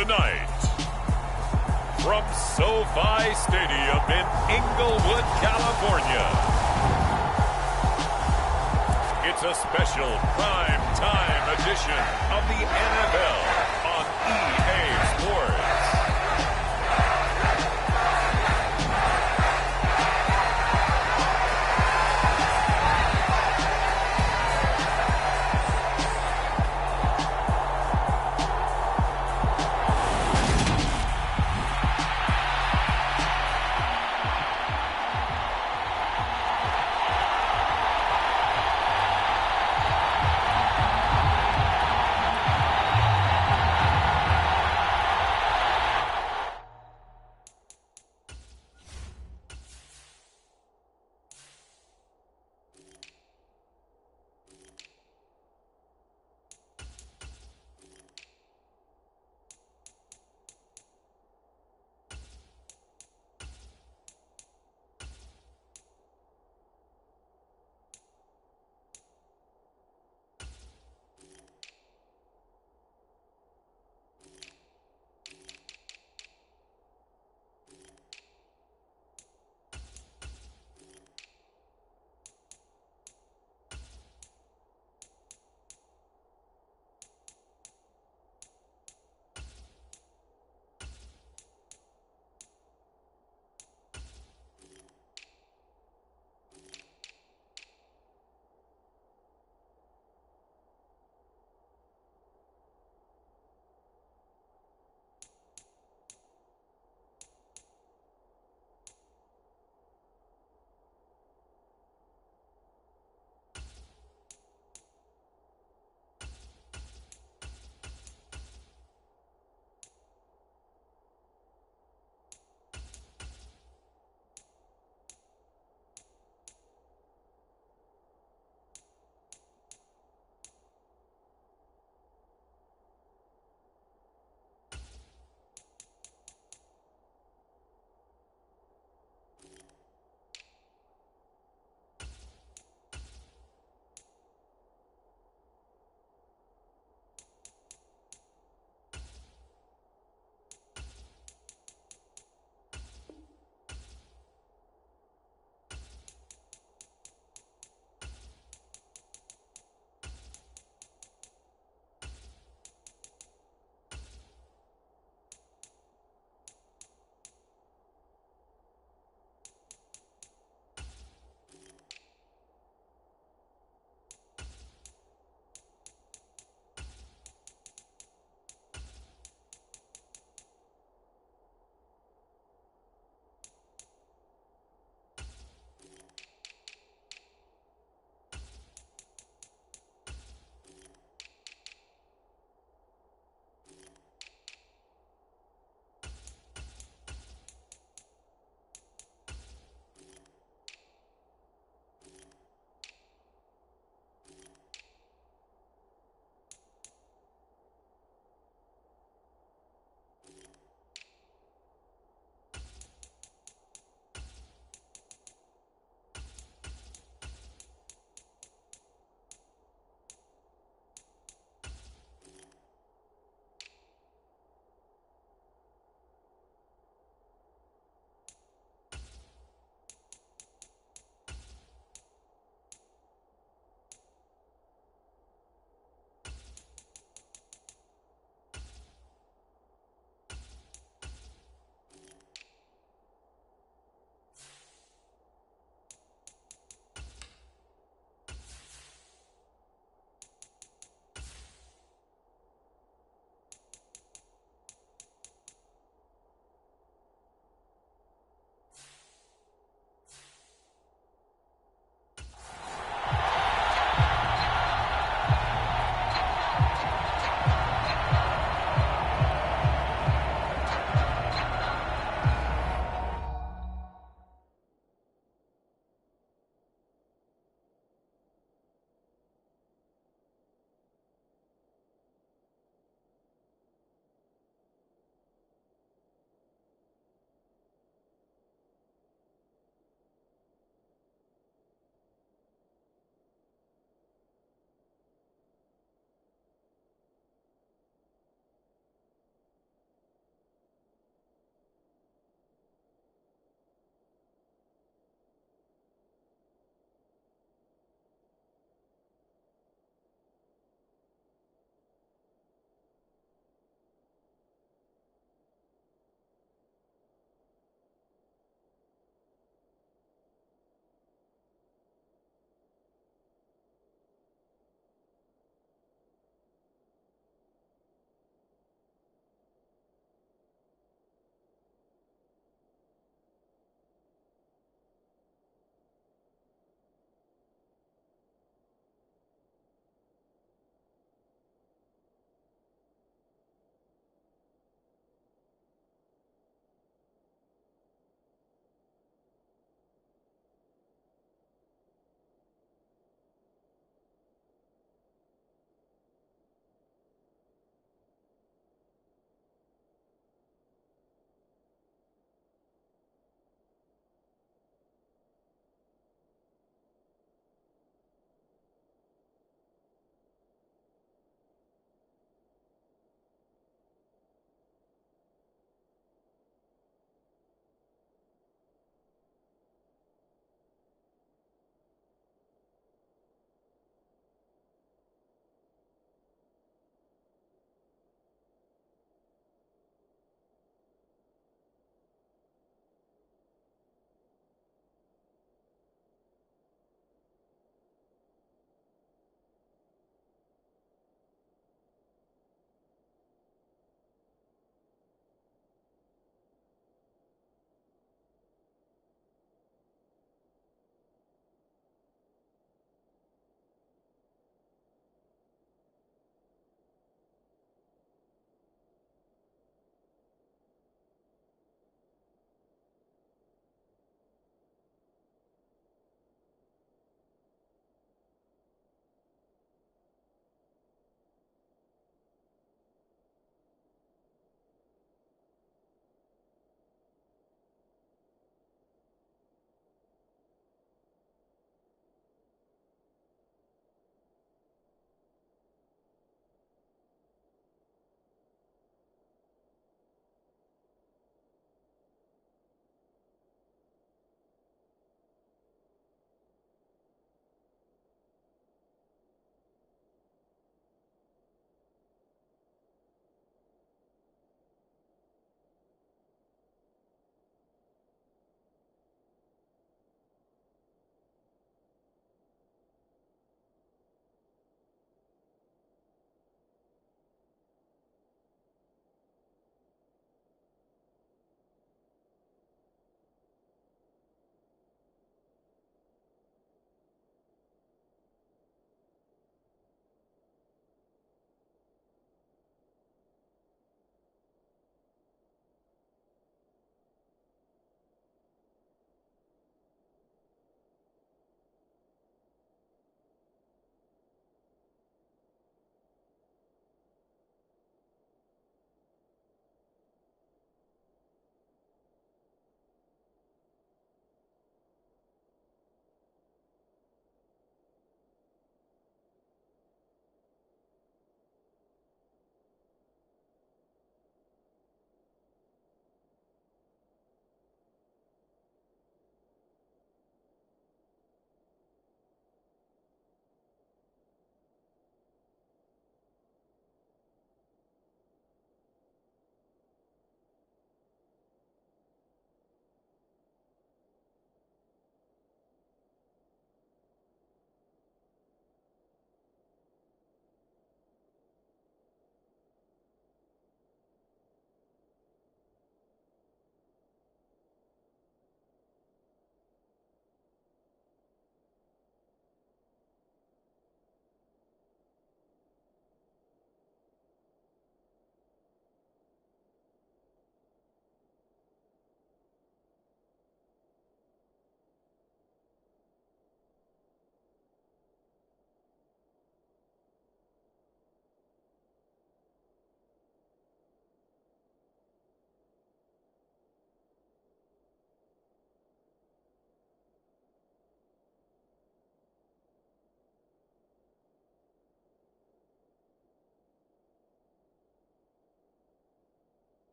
tonight, from SoFi Stadium in Inglewood, California, it's a special prime time edition of the NFL on EA Sports.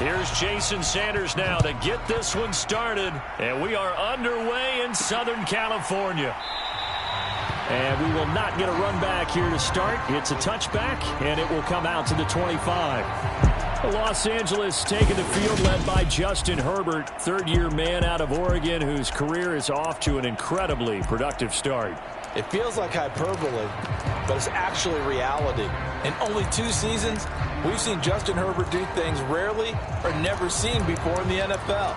Here's Jason Sanders now to get this one started. And we are underway in Southern California. And we will not get a run back here to start. It's a touchback, and it will come out to the 25. Los Angeles taking the field led by Justin Herbert, third-year man out of Oregon whose career is off to an incredibly productive start. It feels like hyperbole, but it's actually reality. In only 2 seasons, we've seen Justin Herbert do things rarely or never seen before in the NFL.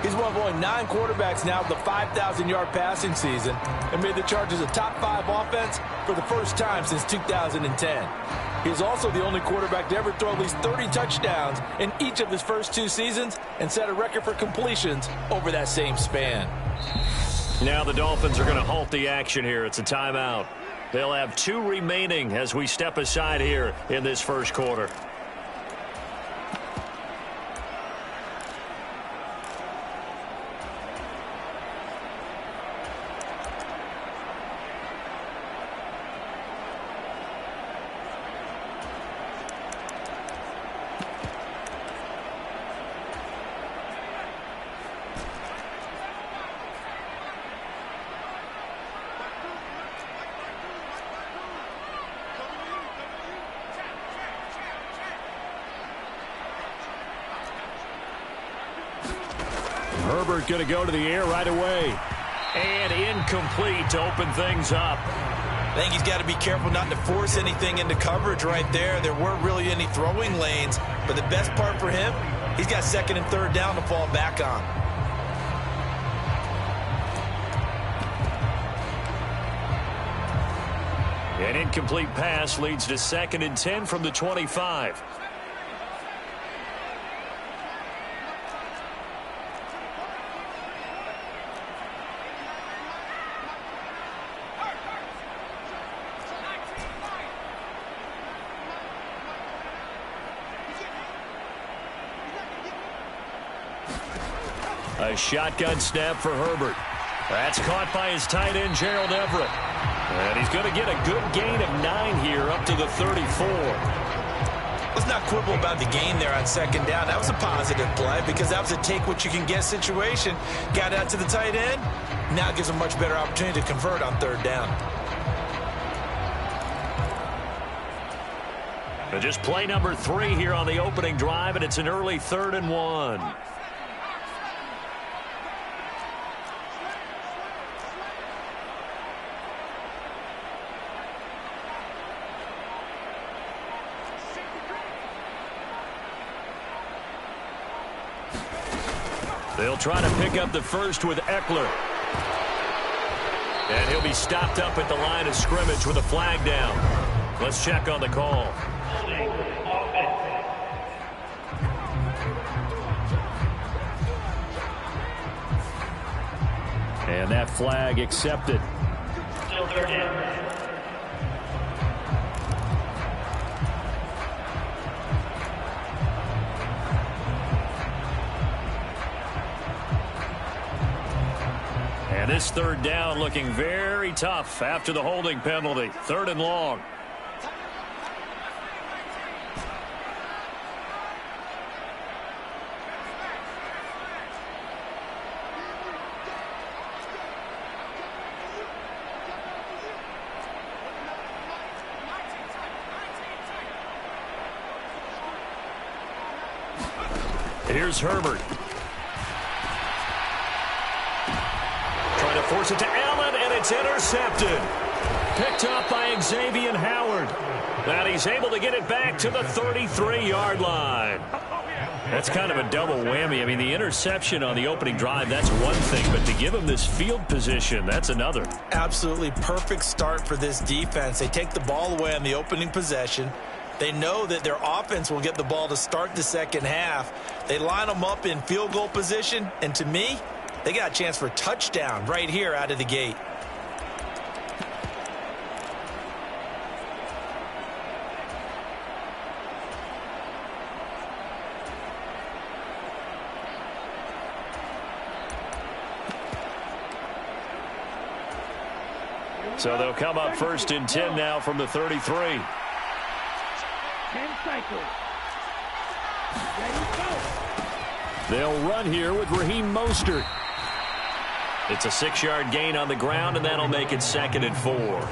He's one of only 9 quarterbacks now with the 5,000-yard passing season and made the Chargers a top 5 offense for the first time since 2010. He is also the only quarterback to ever throw at least 30 touchdowns in each of his first 2 seasons and set a record for completions over that same span. Now the Dolphins are going to halt the action here. It's a timeout. They'll have 2 remaining as we step aside here in this first quarter. Herbert going to go to the air right away. And incomplete to open things up. I think he's got to be careful not to force anything into coverage right there. There weren't really any throwing lanes. But the best part for him, he's got 2nd and 3rd down to fall back on. An incomplete pass leads to 2nd and 10 from the 25. A shotgun snap for Herbert. That's caught by his tight end, Gerald Everett. And he's going to get a good gain of 9 here up to the 34. Let's not quibble about the gain there on 2nd down. That was a positive play because that was a take-what-you-can-get situation. Got out to the tight end. Now gives a much better opportunity to convert on 3rd down. But just play number 3 here on the opening drive, and it's an early 3rd and 1. They'll try to pick up the first with Eckler. And he'll be stopped up at the line of scrimmage with a flag down. Let's check on the call. And that flag accepted. Still 3rd down. And this 3rd down looking very tough after the holding penalty. 3rd and long. Here's Herbert. Trying to force it to Allen, and it's intercepted. Picked up by Xavier Howard. And he's able to get it back to the 33-yard line. That's kind of a double whammy. I mean, the interception on the opening drive, that's one thing. But to give him this field position, that's another. Absolutely perfect start for this defense. They take the ball away on the opening possession. They know that their offense will get the ball to start the 2nd half. They line them up in field goal position. And to me, they got a chance for a touchdown right here out of the gate. So they'll come up 1st and 10 now from the 33. 10 cycles. Ready, go. They'll run here with Raheem Mostert. It's a 6-yard gain on the ground, and that'll make it 2nd and 4.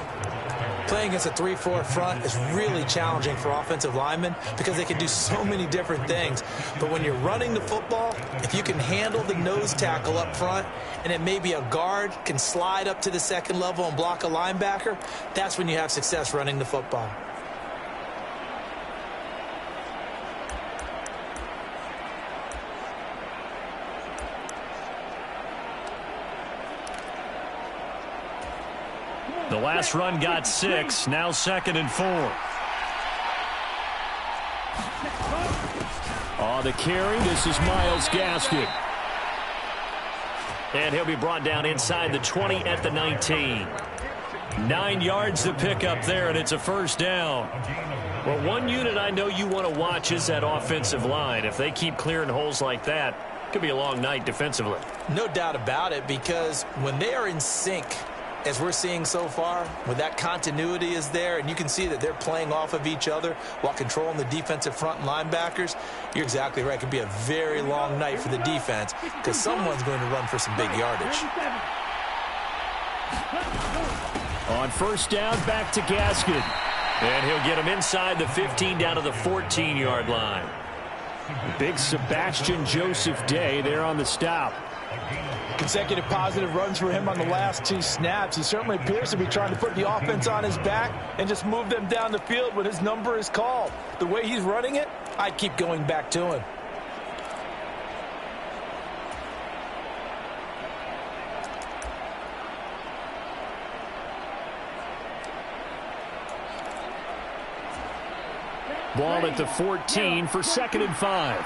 Playing against a 3-4 front is really challenging for offensive linemen because they can do so many different things. But when you're running the football, if you can handle the nose tackle up front, and then maybe a guard can slide up to the second level and block a linebacker, that's when you have success running the football. The last run got 6, now 2nd and 4. On the carry, this is Myles Gaskin. And he'll be brought down inside the 20 at the 19. 9 yards to pick up there, and it's a first down. Well, one unit I know you want to watch is that offensive line. If they keep clearing holes like that, it could be a long night defensively. No doubt about it, because when they are in sync, as we're seeing so far, when that continuity is there and you can see that they're playing off of each other while controlling the defensive front and linebackers, you're exactly right. It could be a very long night for the defense because someone's going to run for some big yardage. On first down, back to Gaskin. And he'll get him inside the 15 down to the 14-yard line. Big Sebastian Joseph Day there on the stop. Consecutive positive runs for him on the last 2 snaps. He certainly appears to be trying to put the offense on his back and just move them down the field when his number is called. The way he's running it, I'd keep going back to him. Ball at the 14 for 2nd and 5.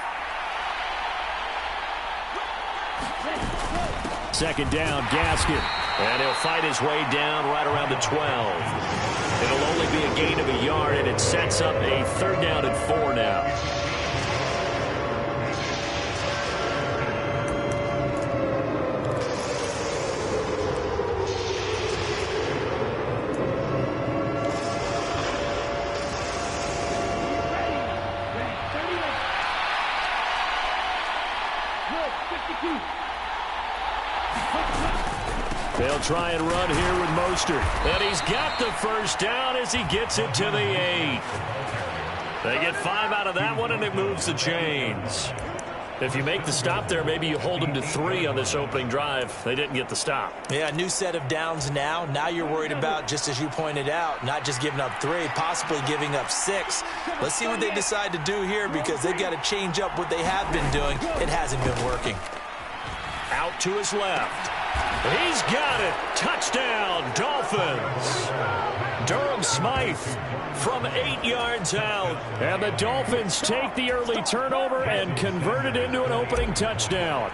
2nd down, Gaskin. And he'll fight his way down right around the 12. It'll only be a gain of a yard, and it sets up a 3rd down and 4 now. They'll try and run here with Mostert. And he's got the first down as he gets it to the 8. They get 5 out of that one, and it moves the chains. If you make the stop there, maybe you hold them to 3 on this opening drive. They didn't get the stop. Yeah, a new set of downs now. Now you're worried about, just as you pointed out, not just giving up 3, possibly giving up 6. Let's see what they decide to do here because they've got to change up what they have been doing. It hasn't been working. Out to his left. He's got it. Touchdown, Dolphins. Durham Smythe from 8 yards out. And the Dolphins take the early turnover and convert it into an opening touchdown.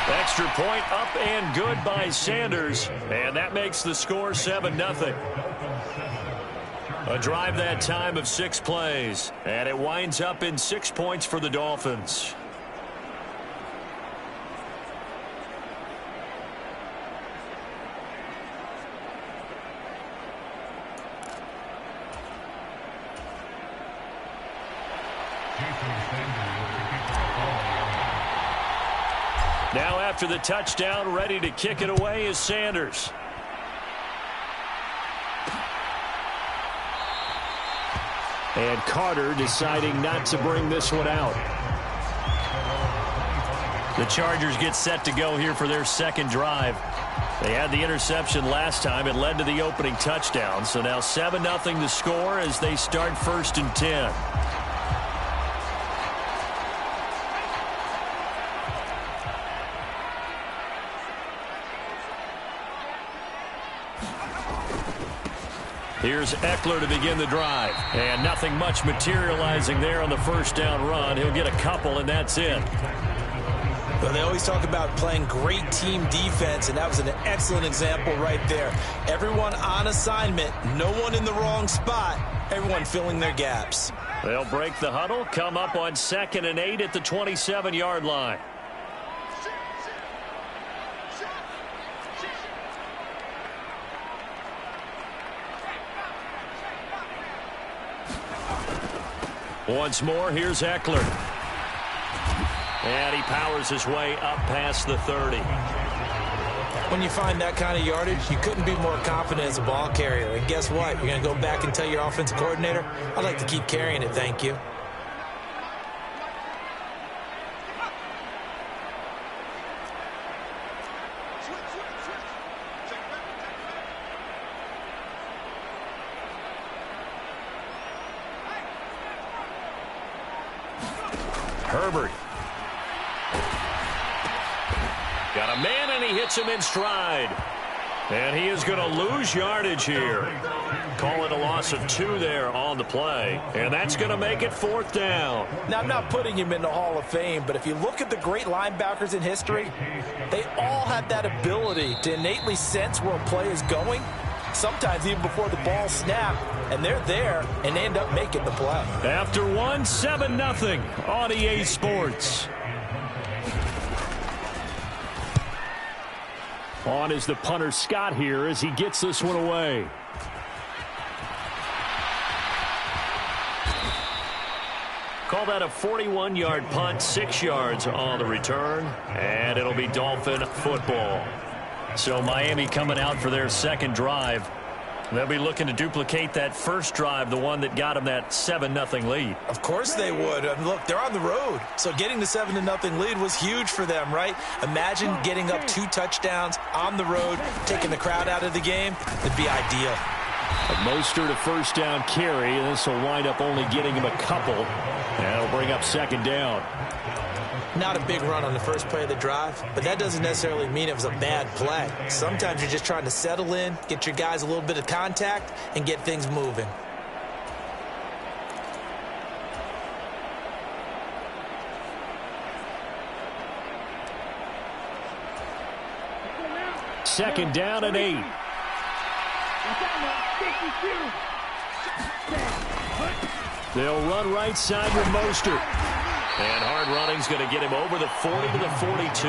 Extra point up and good by Sanders. And that makes the score 7-0. A drive that time of 6 plays, and it winds up in 6 points for the Dolphins. Now after the touchdown, ready to kick it away is Sanders. And Carter deciding not to bring this one out. The Chargers get set to go here for their 2nd drive. They had the interception last time. It led to the opening touchdown. So now 7-0 the score as they start 1st and 10. Here's Eckler to begin the drive. And nothing much materializing there on the first down run. He'll get a couple, and that's it. Well, they always talk about playing great team defense, and that was an excellent example right there. Everyone on assignment, no one in the wrong spot, everyone filling their gaps. They'll break the huddle, come up on 2nd and 8 at the 27-yard line. Once more, here's Eckler. And he powers his way up past the 30. When you find that kind of yardage, you couldn't be more confident as a ball carrier. And guess what? You're going to go back and tell your offensive coordinator, I'd like to keep carrying it, thank you. Herbert. Got a man, and he hits him in stride. And he is going to lose yardage here. Call it a loss of 2 there on the play. And that's going to make it 4th down. Now, I'm not putting him in the Hall of Fame, but if you look at the great linebackers in history, they all have that ability to innately sense where a play is going, sometimes even before the ball snapped, and they're there and they end up making the play. After 1, 7-0 on EA Sports. On is the punter Scott here as he gets this one away. Call that a 41-yard punt, 6 yards on the return, and it'll be Dolphin football. So Miami coming out for their second drive. They'll be looking to duplicate that first drive, the one that got them that 7-0 lead. Of course they would. Look, they're on the road, so getting the 7-0 lead was huge for them, right? Imagine getting up 2 touchdowns on the road, taking the crowd out of the game. It'd be ideal. Mostert a first down carry, and this will wind up only getting him a couple, and it'll bring up 2nd down. Not a big run on the first play of the drive, but that doesn't necessarily mean it was a bad play. Sometimes you're just trying to settle in, get your guys a little bit of contact, and get things moving. Second down and 8. They'll run right side with Mostert. And hard running's going to get him over the 40 to the 42.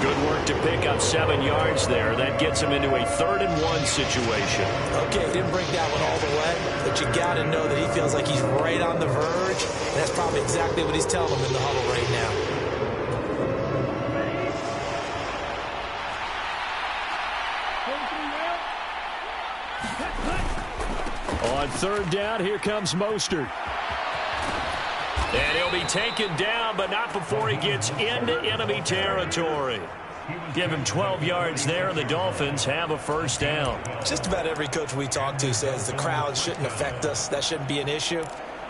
Good work to pick up 7 yards there. That gets him into a 3rd and 1 situation. Okay, didn't break that one all the way, but you got to know that he feels like he's right on the verge. And that's probably exactly what he's telling him in the huddle right now. On 3rd down, here comes Mostert. And he'll be taken down, but not before he gets into enemy territory. Give him 12 yards there, and the Dolphins have a first down. Just about every coach we talk to says the crowd shouldn't affect us. That shouldn't be an issue.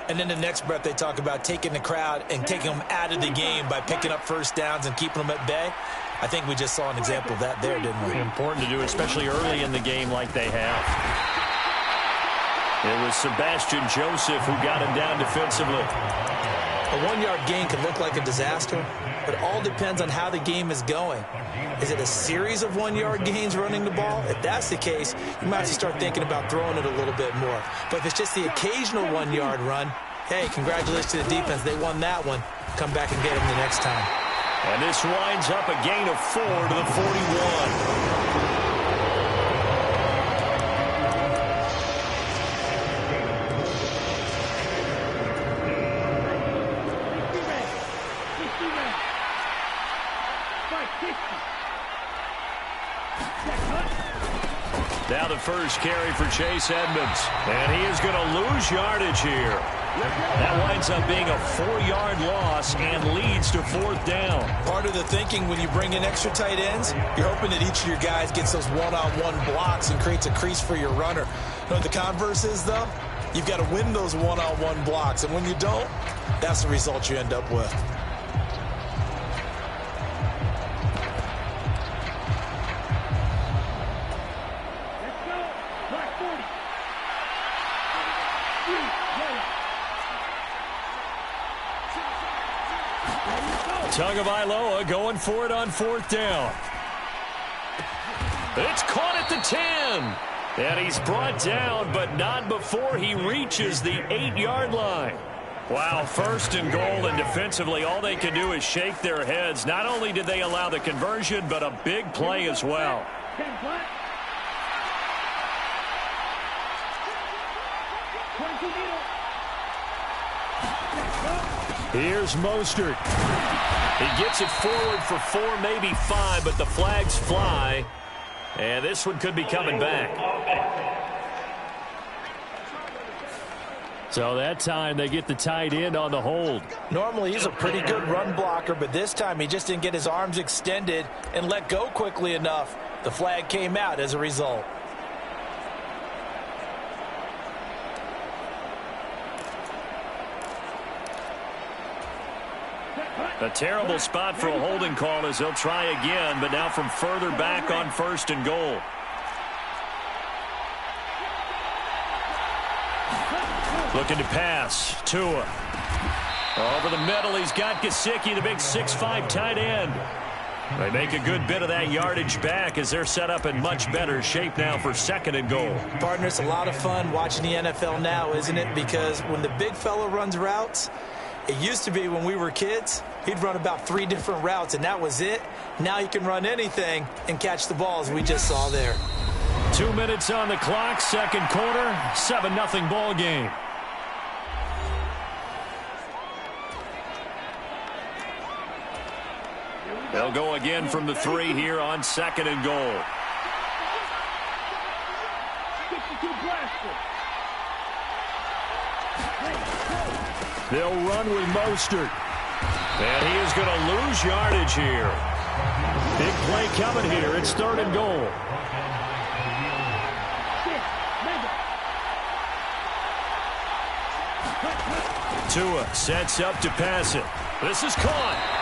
And then the next breath they talk about taking the crowd and taking them out of the game by picking up first downs and keeping them at bay. I think we just saw an example of that there, didn't we? Important to do, especially early in the game like they have. It was Sebastian Joseph who got him down defensively. A 1-yard gain can look like a disaster, but it all depends on how the game is going. Is it a series of 1-yard gains running the ball? If that's the case, you might have to start thinking about throwing it a little bit more. But if it's just the occasional 1-yard run, hey, congratulations to the defense. They won that one. Come back and get them the next time. And this winds up a gain of 4 to the 41. Now the first carry for Chase Edmonds. And he is going to lose yardage here. That winds up being a 4-yard loss and leads to 4th down. Part of the thinking when you bring in extra tight ends, you're hoping that each of your guys gets those one-on-one blocks and creates a crease for your runner. You know what the converse is, though? You've got to win those one-on-one blocks. And when you don't, that's the result you end up with. Tagovailoa going for it on 4th down. It's caught at the 10. And he's brought down, but not before he reaches the 8-yard line. Wow, 1st and goal, and defensively all they can do is shake their heads. Not only did they allow the conversion, but a big play as well. Here's Mostert. He gets it forward for 4, maybe 5, but the flags fly. And this one could be coming back. So that time they get the tight end on the hold. Normally he's a pretty good run blocker, but this time he just didn't get his arms extended and let go quickly enough. The flag came out as a result. A terrible spot for a holding call as they'll try again, but now from further back on 1st and goal. Looking to pass. Tua. Over the middle, he's got Gesicki, the big 6'5" tight end. They make a good bit of that yardage back as they're set up in much better shape now for 2nd and goal. Partner, it's a lot of fun watching the NFL now, isn't it? Because when the big fella runs routes, it used to be when we were kids, he'd run about 3 different routes, and that was it. Now he can run anything and catch the ball, as we just saw there. 2 minutes on the clock, 2nd quarter, 7-0 ball game. They'll go again from the 3 here on 2nd and goal. They'll run with Mostert. And he is going to lose yardage here. Big play coming here. It's 3rd and goal. Tua sets up to pass it. This is caught.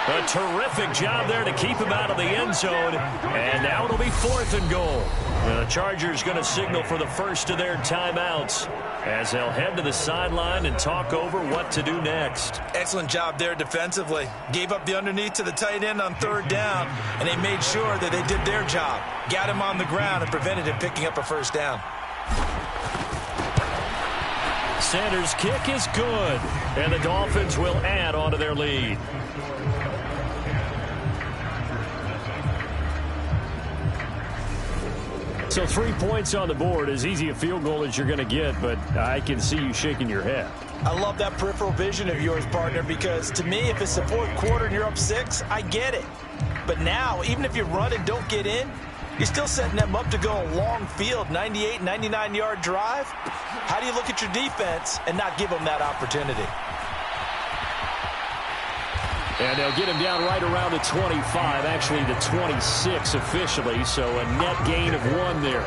A terrific job there to keep him out of the end zone. And now it'll be 4th and goal. And the Chargers going to signal for the first of their timeouts as they'll head to the sideline and talk over what to do next. Excellent job there defensively. Gave up the underneath to the tight end on 3rd down, and they made sure that they did their job. Got him on the ground and prevented him picking up a 1st down. Sanders' kick is good, and the Dolphins will add on to their lead. So 3 points on the board, as easy a field goal as you're going to get, but I can see you shaking your head. I love that peripheral vision of yours, partner, because to me, if it's the 4th quarter and you're up 6, I get it. But now, even if you run and don't get in, you're still setting them up to go a long field, 98, 99-yard drive. How do you look at your defense and not give them that opportunity? And they'll get him down right around the 25, actually the 26 officially, so a net gain of 1 there.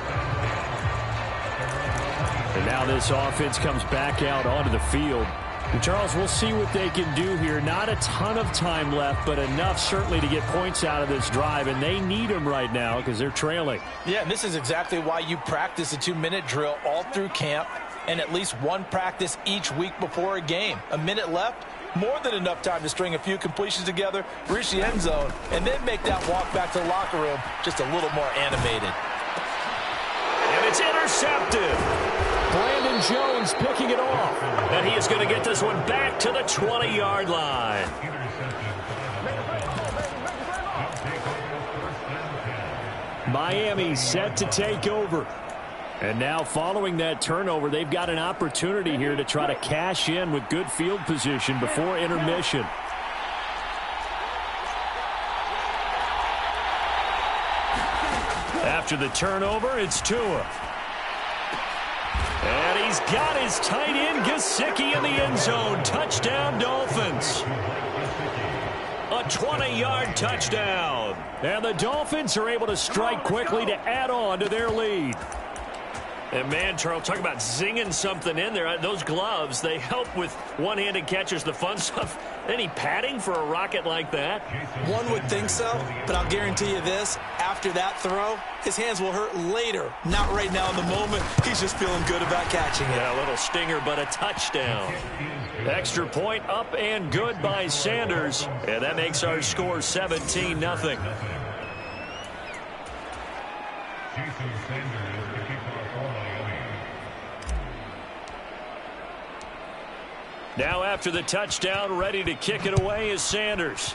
And now this offense comes back out onto the field. And Charles, we'll see what they can do here. Not a ton of time left, but enough certainly to get points out of this drive, and they need them right now because they're trailing. Yeah, and this is exactly why you practice a 2-minute drill all through camp and at least 1 practice each week before a game. A minute left, more than enough time to string a few completions together, reach the end zone, and then make that walk back to the locker room just a little more animated. And it's intercepted. Brandon Jones picking it off. And he is going to get this one back to the 20-yard line. Miami set to take over. And now following that turnover, they've got an opportunity here to try to cash in with good field position before intermission. After the turnover, it's Tua. And he's got his tight end, Gesicki, in the end zone. Touchdown, Dolphins. A 20-yard touchdown. And the Dolphins are able to strike quickly to add on to their lead. And, man, Charles, talk about zinging something in there. Those gloves, they help with one-handed catches, the fun stuff. Any padding for a rocket like that? One would think so, but I'll guarantee you this. After that throw, his hands will hurt later. Not right now in the moment. He's just feeling good about catching it. Yeah, a little stinger, but a touchdown. Extra point up and good by Sanders. And that makes our score 17-0. Now after the touchdown, ready to kick it away is Sanders.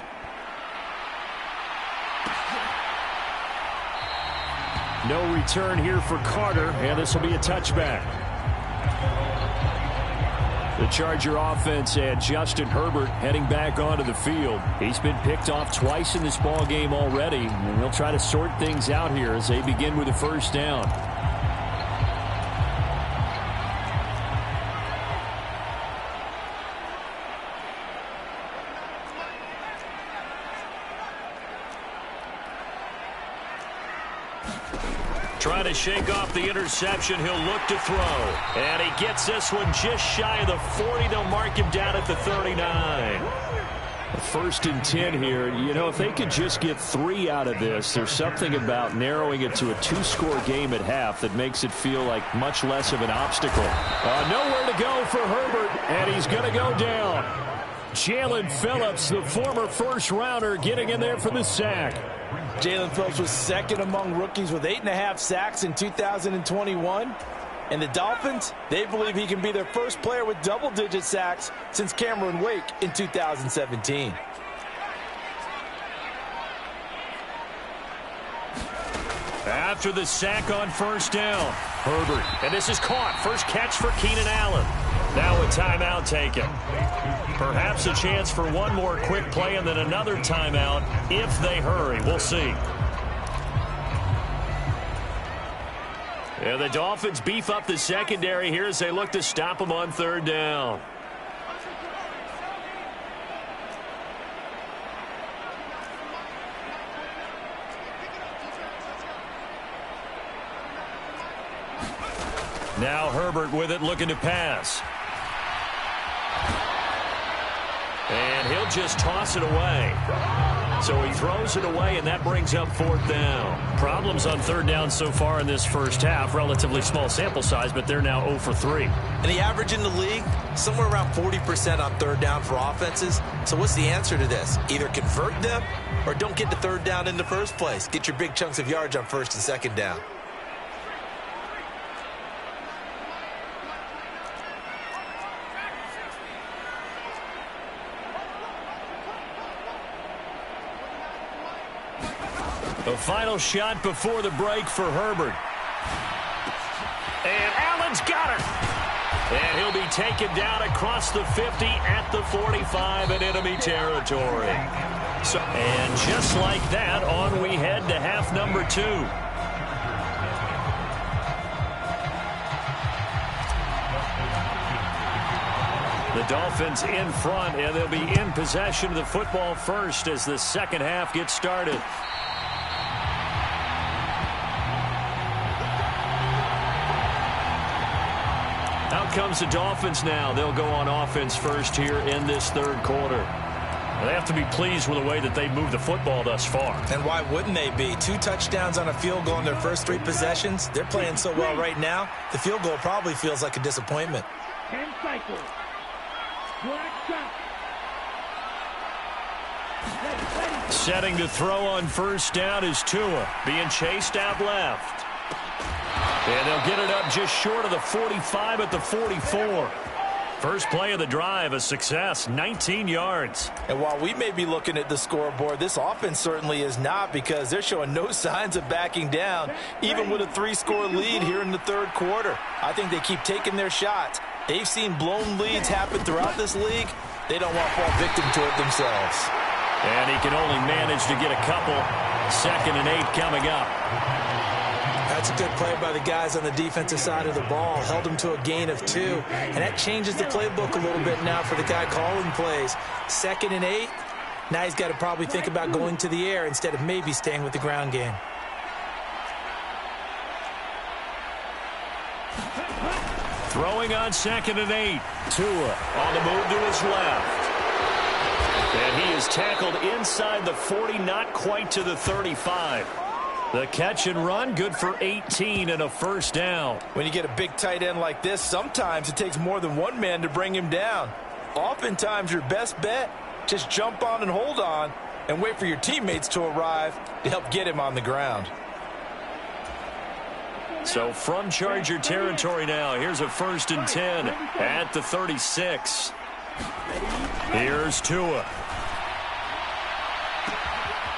No return here for Carter, and this will be a touchback. The Charger offense and Justin Herbert heading back onto the field. He's been picked off twice in this ball game already, and they'll try to sort things out here as they begin with a first down. Trying to shake off the interception. He'll look to throw. And he gets this one just shy of the 40. They'll mark him down at the 39. First and 10 here. You know, if they could just get 3 out of this, there's something about narrowing it to a 2-score game at half that makes it feel like much less of an obstacle. Nowhere to go for Herbert, and he's going to go down. Jalen Phillips, the former first-rounder, getting in there for the sack. Jalen Phillips was second among rookies with 8.5 sacks in 2021. And the Dolphins, they believe he can be their first player with double-digit sacks since Cameron Wake in 2017. After the sack on first down, Herbert. And this is caught. First catch for Keenan Allen. Now a timeout taken. Perhaps a chance for one more quick play and then another timeout if they hurry. We'll see. And the Dolphins beef up the secondary here as they look to stop him on third down. Now Herbert with it, looking to pass. And he'll just toss it away. So he throws it away, and that brings up fourth down. Problems on third down so far in this first half. Relatively small sample size, but they're now 0 for 3. And the average in the league, somewhere around 40% on third down for offenses. So what's the answer to this? Either convert them or don't get to third down in the first place. Get your big chunks of yards on first and second down. The final shot before the break for Herbert. And Allen's got it. And he'll be taken down across the 50 at the 45 in enemy territory. And just like that, on we head to half number 2. The Dolphins in front, and they'll be in possession of the football first as the second half gets started. Out comes the Dolphins now. They'll go on offense first here in this third quarter. They have to be pleased with the way that they moved the football thus far. And why wouldn't they be? 2 touchdowns on a field goal in their first 3 possessions. They're playing so well right now, the field goal probably feels like a disappointment. 10 cycles. Black shot. Setting to throw on first down is Tua, being chased out left. And they'll get it up just short of the 45 at the 44. First play of the drive, a success, 19 yards. And while we may be looking at the scoreboard, this offense certainly is not, because they're showing no signs of backing down, even with a 3-score lead here in the third quarter. I think they keep taking their shots. They've seen blown leads happen throughout this league. They don't want to fall victim to it themselves. And he can only manage to get a couple. 2nd and 8 coming up. That's a good play by the guys on the defensive side of the ball. Held them to a gain of 2. And that changes the playbook a little bit now for the guy calling plays. 2nd and 8. Now he's got to probably think about going to the air instead of maybe staying with the ground game. Throwing on 2nd and 8. Tua on the move to his left. And he is tackled inside the 40, not quite to the 35. The catch and run, good for 18 and a first down. When you get a big tight end like this, sometimes it takes more than one man to bring him down. Oftentimes, your best bet, just jump on and hold on and wait for your teammates to arrive to help get him on the ground. So from Charger territory now, here's a 1st and 10 at the 36. Here's Tua.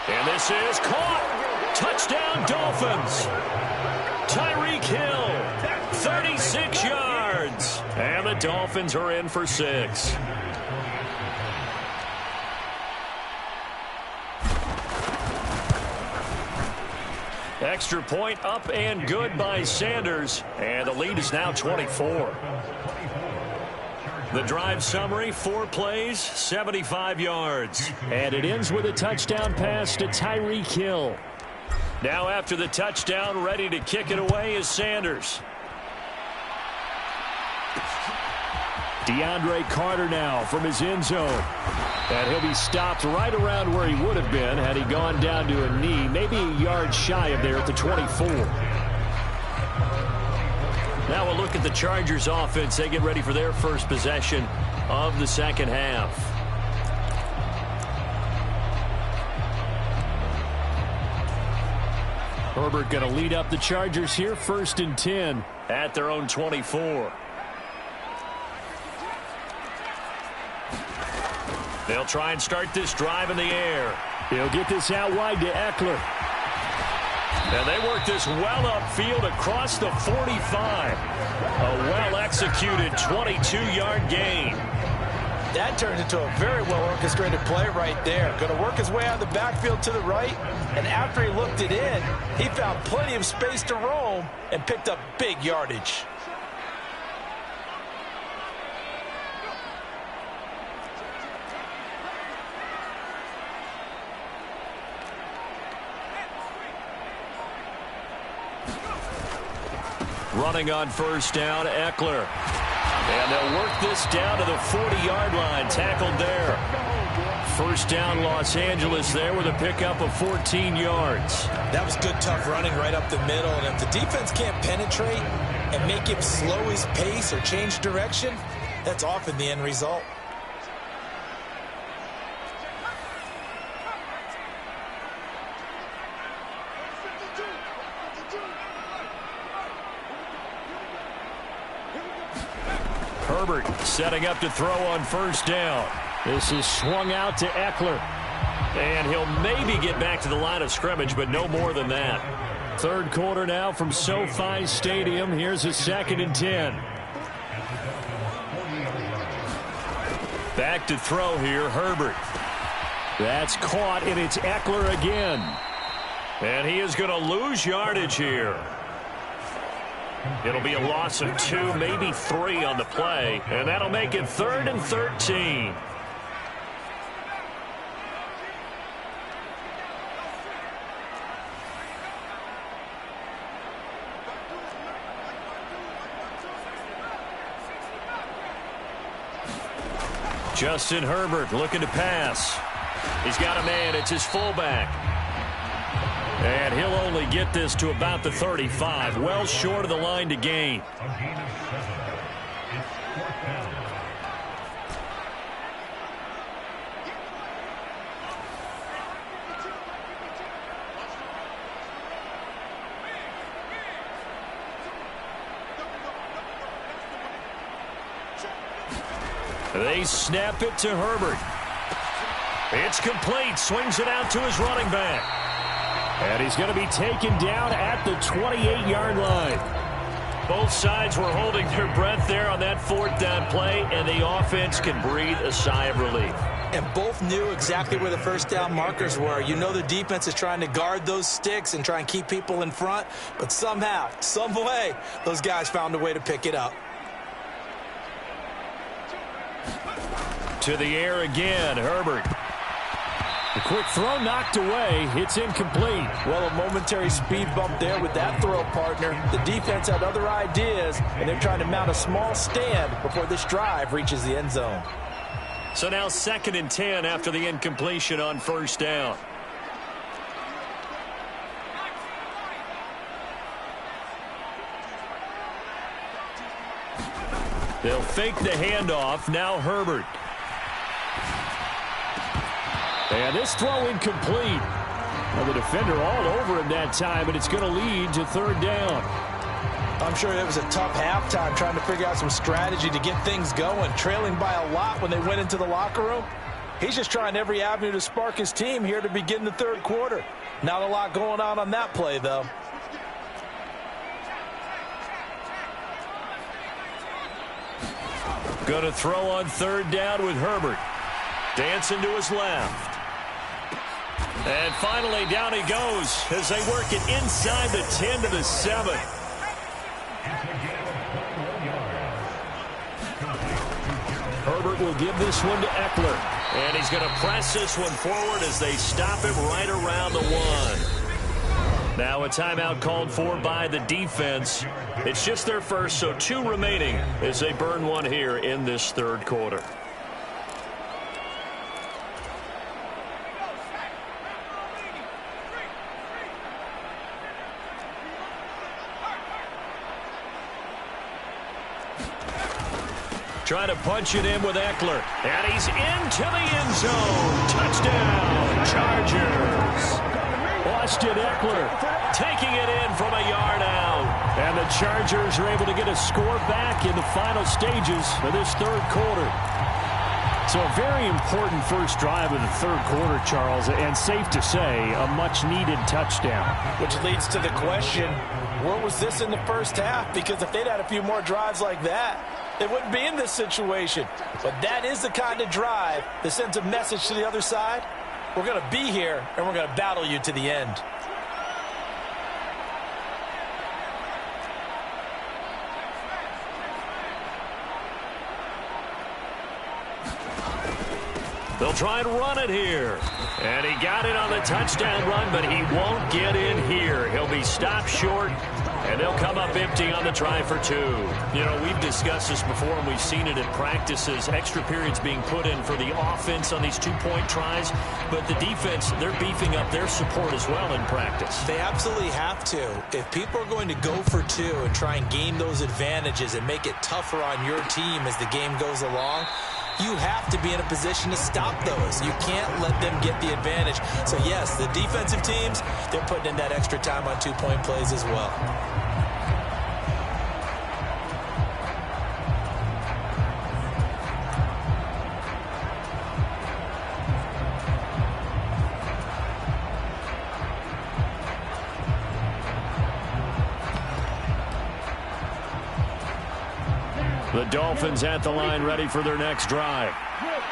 And this is caught. Touchdown, Dolphins. Tyreek Hill, 36 yards. And the Dolphins are in for 6. Extra point up and good by Sanders. And the lead is now 24. The drive summary, 4 plays, 75 yards. And it ends with a touchdown pass to Tyreek Hill. Now after the touchdown, ready to kick it away is Sanders. DeAndre Carter now from his end zone. And he'll be stopped right around where he would have been had he gone down to a knee, maybe a yard shy of there at the 24. Now we'll look at the Chargers offense. They get ready for their first possession of the second half. Herbert going to lead up the Chargers here, 1st and 10 at their own 24. They'll try and start this drive in the air. He'll get this out wide to Eckler. And they work this well upfield across the 45. A well-executed 22-yard gain. That turns into a very well-orchestrated play right there. Going to work his way out of the backfield to the right, and after he looked it in, he found plenty of space to roam and picked up big yardage. Running on first down, Eckler. And they'll work this down to the 40-yard line. Tackled there. First down, Los Angeles there with a pickup of 14 yards. That was good, tough running right up the middle. And if the defense can't penetrate and make him slow his pace or change direction, that's often the end result. Herbert setting up to throw on first down. This is swung out to Eckler. And he'll maybe get back to the line of scrimmage, but no more than that. 3rd quarter now from SoFi Stadium. Here's a 2nd and 10. Back to throw here, Herbert. That's caught, and it's Eckler again. And he is going to lose yardage here. It'll be a loss of 2, maybe 3 on the play. And that'll make it 3rd and 13. Justin Herbert looking to pass. He's got a man. It's his fullback. And he'll only get this to about the 35. Well short of the line to gain. They snap it to Herbert. It's complete. Swings it out to his running back. And he's going to be taken down at the 28-yard line. Both sides were holding their breath there on that 4th down play, and the offense can breathe a sigh of relief. And both knew exactly where the first down markers were. You know the defense is trying to guard those sticks and try and keep people in front, but somehow, some way, those guys found a way to pick it up. To the air again, Herbert. The quick throw knocked away. It's incomplete. Well, a momentary speed bump there with that throw, partner. The defense had other ideas, and they're trying to mount a small stand before this drive reaches the end zone. So now 2nd and 10 after the incompletion on first down. They'll fake the handoff. Now Herbert. And this throw incomplete. Well, the defender all over him that time, and it's going to lead to 3rd down. I'm sure it was a tough halftime trying to figure out some strategy to get things going, trailing by a lot when they went into the locker room. He's just trying every avenue to spark his team here to begin the 3rd quarter. Not a lot going on that play, though. Going to throw on third down with Herbert. Dancing to his left. And finally, down he goes as they work it inside the 10 to the 7. Herbert will give this one to Eckler. And he's going to press this one forward as they stop him right around the 1. Now a timeout called for by the defense. It's just their first, so 2 remaining as they burn one here in this third quarter. Trying to punch it in with Eckler. And he's into the end zone. Touchdown, Chargers. Austin Eckler taking it in from a yard out. And the Chargers are able to get a score back in the final stages of this third quarter. So a very important first drive of the third quarter, Charles, and safe to say, a much-needed touchdown. Which leads to the question, where was this in the first half? Because if they'd had a few more drives like that, they wouldn't be in this situation. But that is the kind of drive that sends a message to the other side. We're going to be here, and we're going to battle you to the end. They'll try and run it here. And he got it on the touchdown run, but he won't get in here. He'll be stopped short, and they'll come up empty on the try for 2. You know, we've discussed this before, and we've seen it in practices. Extra periods being put in for the offense on these 2-point tries. But the defense, they're beefing up their support as well in practice. They absolutely have to. If people are going to go for 2 and try and gain those advantages and make it tougher on your team as the game goes along, you have to be in a position to stop those. You can't let them get the advantage. So, yes, the defensive teams, they're putting in that extra time on 2-point plays as well. The Dolphins at the line ready for their next drive.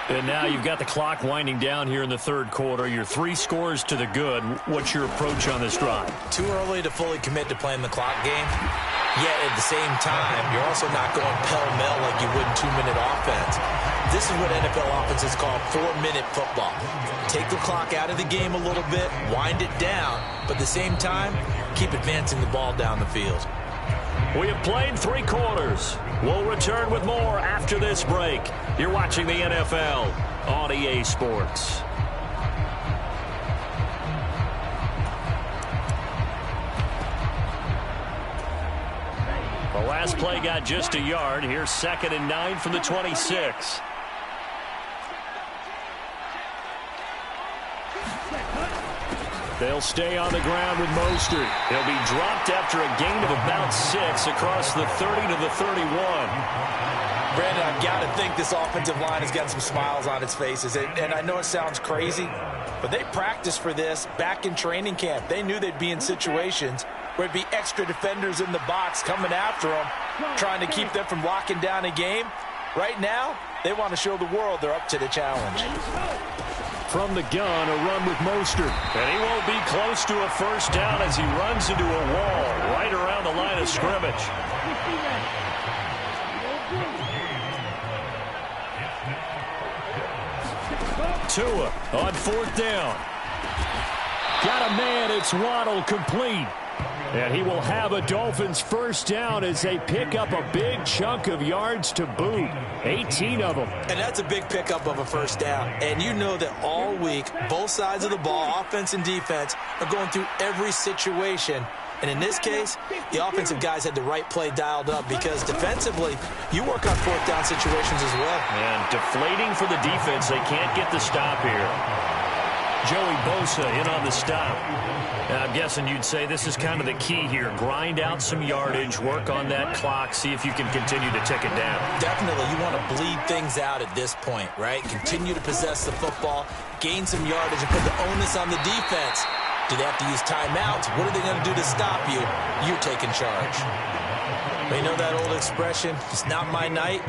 And now you've got the clock winding down here in the third quarter. Your 3 scores to the good. What's your approach on this drive? Too early to fully commit to playing the clock game. Yet at the same time, you're also not going pell-mell like you would in 2-minute offense. This is what NFL offenses call 4-minute football. Take the clock out of the game a little bit, wind it down, but at the same time, keep advancing the ball down the field. We have played 3 quarters. We'll return with more after this break. You're watching the NFL on EA Sports. The last play got just a yard. Here's 2nd and 9 from the 26. They'll stay on the ground with Mostert. He'll be dropped after a gain of about 6 across the 30 to the 31. Brandon, I've got to think this offensive line has got some smiles on its faces. And I know it sounds crazy, but they practiced for this back in training camp. They knew they'd be in situations where it'd be extra defenders in the box coming after them, trying to keep them from locking down a game. Right now, they want to show the world they're up to the challenge. From the gun, a run with Mostert. And he won't be close to a first down as he runs into a wall right around the line of scrimmage. Tua on 4th down. Got a man, it's Waddle, complete. And he will have a Dolphins first down as they pick up a big chunk of yards to boot. 18 of them. And that's a big pickup of a first down. And you know that all week, both sides of the ball, offense and defense, are going through every situation. And in this case, the offensive guys had the right play dialed up because defensively, you work on 4th down situations as well. And deflating for the defense. They can't get the stop here. Joey Bosa in on the stop. And I'm guessing you'd say this is kind of the key here. Grind out some yardage, work on that clock, see if you can continue to tick it down. Definitely. You want to bleed things out at this point, right? Continue to possess the football, gain some yardage, and put the onus on the defense. Do they have to use timeouts? What are they going to do to stop you? You're taking charge. But you know that old expression, it's not my night.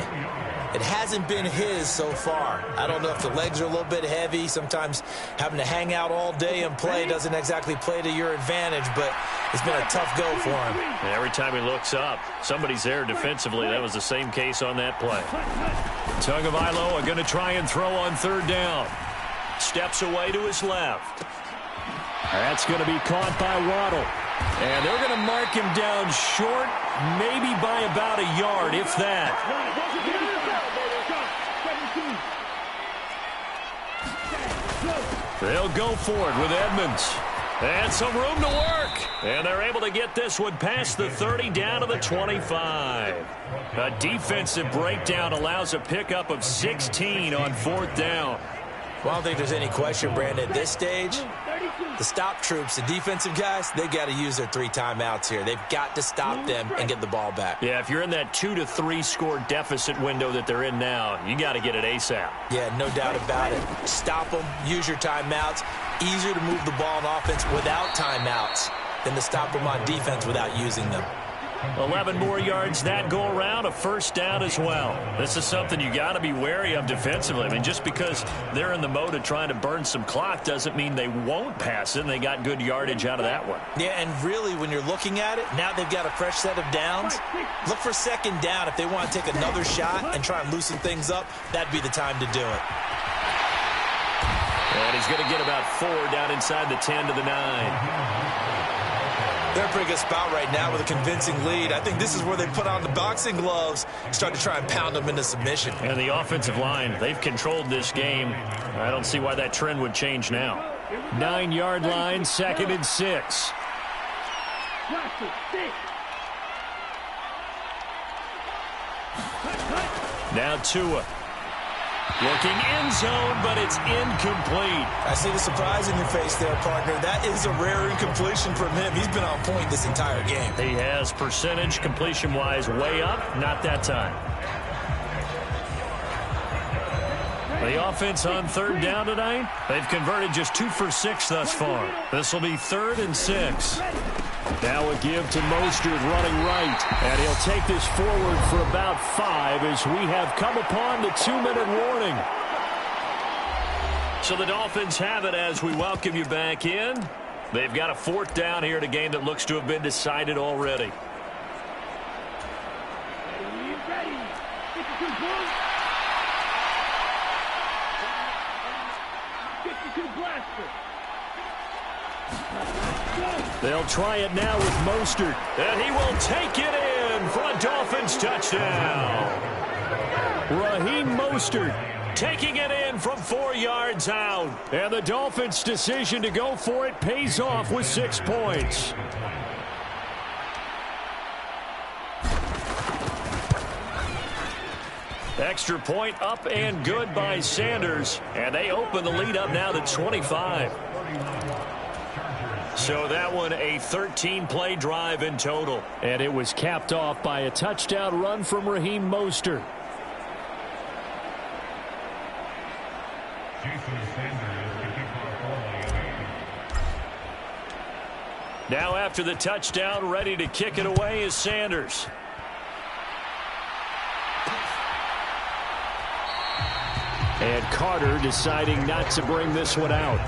It hasn't been his so far. I don't know if the legs are a little bit heavy. Sometimes having to hang out all day and play doesn't exactly play to your advantage, but it's been a tough go for him. And every time he looks up, somebody's there defensively. That was the same case on that play. Tagovailoa going to try and throw on third down. Steps away to his left. That's going to be caught by Waddle. And they're going to mark him down short, maybe by about a yard, if that. They'll go for it with Edmonds. And some room to work. And they're able to get this one past the 30 down to the 25. A defensive breakdown allows a pickup of 16 on fourth down. Well, I don't think there's any question, Brandon, at this stage, the stop troops, the defensive guys, they got to use their 3 timeouts here. They've got to stop them and get the ball back. Yeah, if you're in that 2 to 3 score deficit window that they're in now, you got to get it ASAP. Yeah, no doubt about it. Stop them, use your timeouts. Easier to move the ball on offense without timeouts than to stop them on defense without using them. 11 more yards that go around, a first down as well. This is something you got to be wary of defensively. I mean, just because they're in the mode of trying to burn some clock doesn't mean they won't pass it, and they got good yardage out of that one. Yeah, and really, when you're looking at it, now they've got a fresh set of downs. Look for second down. If they want to take another shot and try and loosen things up, that'd be the time to do it. And he's going to get about 4 down inside the 10 to the 9. They're in a pretty good spot right now with a convincing lead. I think this is where they put on the boxing gloves, start to try and pound them into submission. And the offensive line, they've controlled this game. I don't see why that trend would change now. 9-yard line, 2nd and 6. Now Tua. Looking end zone, but it's incomplete. I see the surprise in your face there, partner. That is a rare incompletion from him. He's been on point this entire game. He has percentage completion-wise way up. Not that time. The offense on third down tonight, they've converted just 2 for 6 thus far. This will be 3rd and 6. Now a give to Mostert running right. And he'll take this forward for about 5 as we have come upon the 2-minute warning. So the Dolphins have it as we welcome you back in. They've got a 4th down here in a game that looks to have been decided already. They'll try it now with Mostert. And he will take it in for a Dolphins touchdown. Raheem Mostert taking it in from 4 yards out. And the Dolphins' decision to go for it pays off with 6 points. Extra point up and good by Sanders. And they open the lead up now to 25. So that one a 13-play drive in total. And it was capped off by a touchdown run from Raheem Mostert. Now after the touchdown, ready to kick it away is Sanders. And Carter deciding not to bring this one out.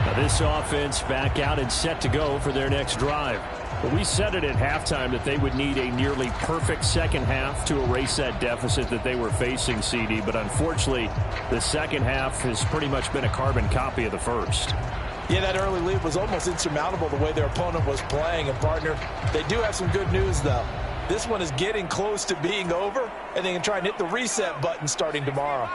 Now this offense back out and set to go for their next drive. But we said it at halftime that they would need a nearly perfect second half to erase that deficit that they were facing, CD. But unfortunately, the second half has pretty much been a carbon copy of the first. Yeah, that early lead was almost insurmountable the way their opponent was playing. And, partner, they do have some good news, though. This one is getting close to being over, and they can try and hit the reset button starting tomorrow.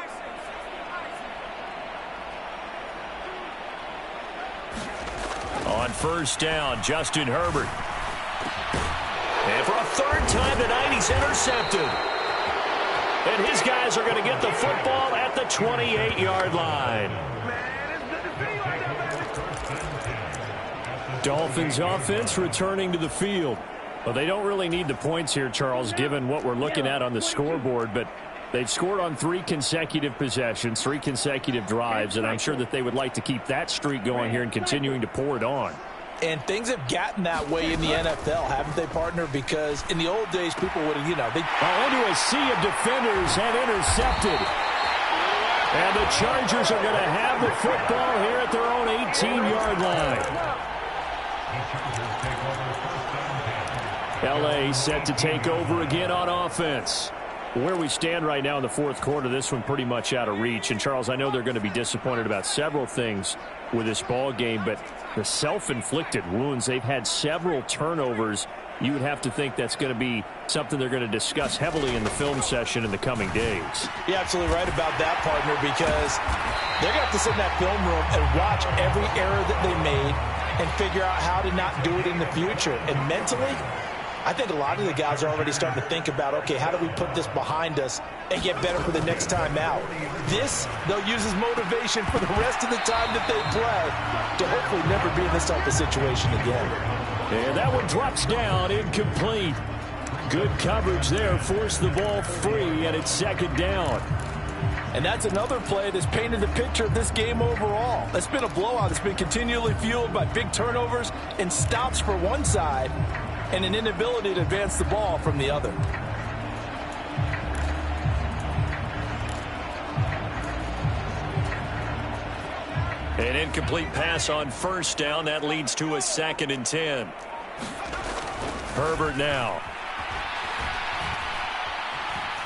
On first down, Justin Herbert. And for a 3rd time tonight, he's intercepted. And his guys are going to get the football at the 28-yard line. Dolphins offense returning to the field. Well, they don't really need the points here, Charles, given what we're looking at on the scoreboard, but they've scored on 3 consecutive possessions, 3 consecutive drives, and I'm sure that they would like to keep that streak going here and continuing to pour it on. And things have gotten that way in the NFL, haven't they, partner? Because in the old days, people would have, they... Into a sea of defenders and intercepted. And the Chargers are going to have the football here at their own 18-yard line. L.A. set to take over again on offense. Where we stand right now in the fourth quarter, this one pretty much out of reach. And, Charles, I know they're going to be disappointed about several things with this ball game, but the self-inflicted wounds, they've had several turnovers. You would have to think that's going to be something they're going to discuss heavily in the film session in the coming days. You're absolutely right about that, partner, because they're going to have to sit in that film room and watch every error that they made and figure out how to not do it in the future. And mentally, I think a lot of the guys are already starting to think about, okay, how do we put this behind us and get better for the next time out? This, they'll use as motivation for the rest of the time that they play to hopefully never be in this type of situation again. And that one drops down, incomplete. Good coverage there, forced the ball free, and it's second down. And that's another play that's painted the picture of this game overall. It's been a blowout. It's been continually fueled by big turnovers and stops for one side and an inability to advance the ball from the other. An incomplete pass on first down. That leads to a 2nd and 10. Herbert now.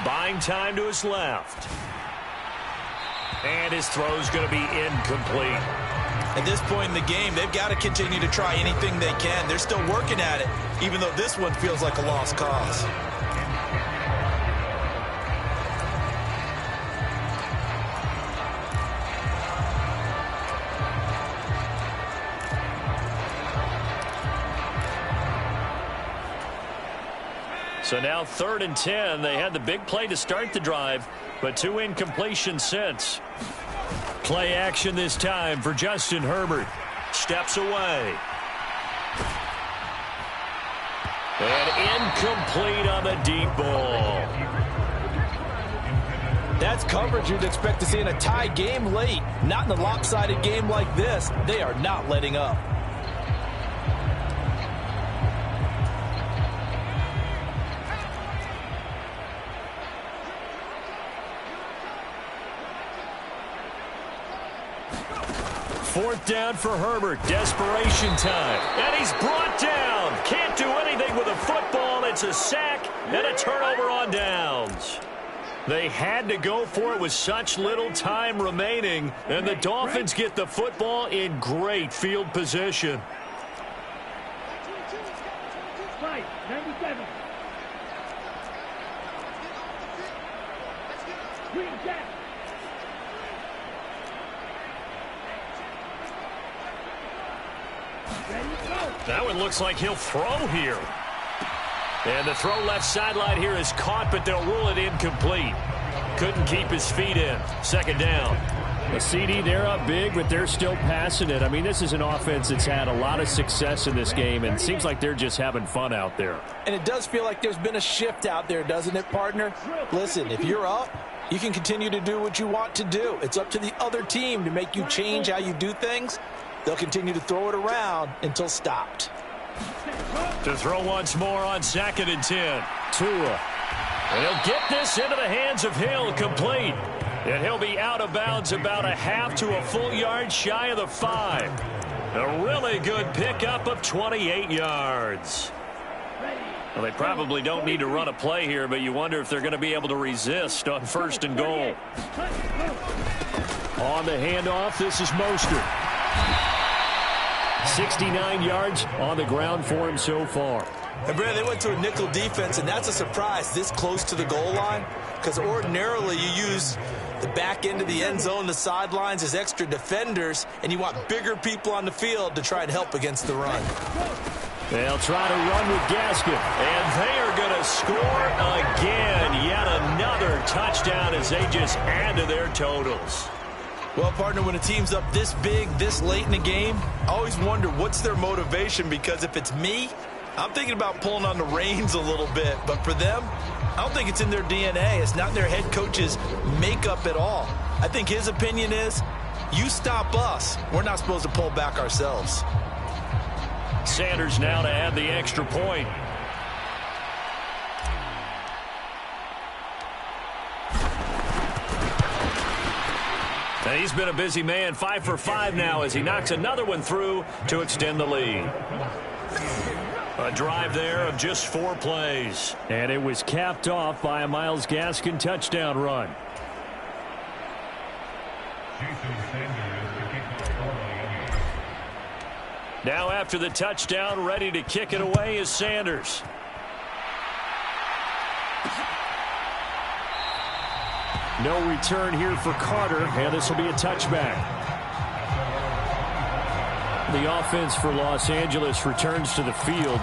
Buying time to his left. And his throw's going to be incomplete. At this point in the game, they've got to continue to try anything they can. They're still working at it, even though this one feels like a lost cause. So now 3rd and 10. They had the big play to start the drive, but 2 incompletions since. Play action this time for Justin Herbert. Steps away. And incomplete on the deep ball. That's coverage you'd expect to see in a tie game late. Not in a lopsided game like this. They are not letting up. Fourth down for Herbert. Desperation time. And he's brought down. Can't do anything with a football. It's a sack and a turnover on downs. They had to go for it with such little time remaining. And the Dolphins get the football in great field position. Right, number 7. Green Jack. That one looks like he'll throw here. And the throw left sideline here is caught, but they'll rule it incomplete. Couldn't keep his feet in. Second down. The CD, they're up big, but they're still passing it. I mean, this is an offense that's had a lot of success in this game, and it seems like they're just having fun out there. And it does feel like there's been a shift out there, doesn't it, partner? Listen, if you're up, you can continue to do what you want to do. It's up to the other team to make you change how you do things. They'll continue to throw it around until stopped. To throw once more on 2nd and 10. Tua. And he'll get this into the hands of Hill, complete. And he'll be out of bounds about a half to a full yard shy of the 5. A really good pickup of 28 yards. Well, they probably don't need to run a play here, but you wonder if they're going to be able to resist on 1st and goal. On the handoff, this is Mostert. 69 yards on the ground for him so far. And, Brad, they went to a nickel defense, and that's a surprise this close to the goal line, because ordinarily you use the back end of the end zone, the sidelines as extra defenders, and you want bigger people on the field to try and help against the run. They'll try to run with Gaskin, and they are going to score again. Yet another touchdown as they just add to their totals. Well, partner, when a team's up this big, this late in the game, I always wonder what's their motivation, because if it's me, I'm thinking about pulling on the reins a little bit. But for them, I don't think it's in their DNA. It's not in their head coach's makeup at all. I think his opinion is, you stop us, we're not supposed to pull back ourselves. Sanders now to add the extra point. And he's been a busy man, 5 for 5 now as he knocks another one through to extend the lead. A drive there of just 4 plays. And it was capped off by a Myles Gaskin touchdown run. Now after the touchdown, ready to kick it away is Sanders. No return here for Carter, and this will be a touchback. The offense for Los Angeles returns to the field.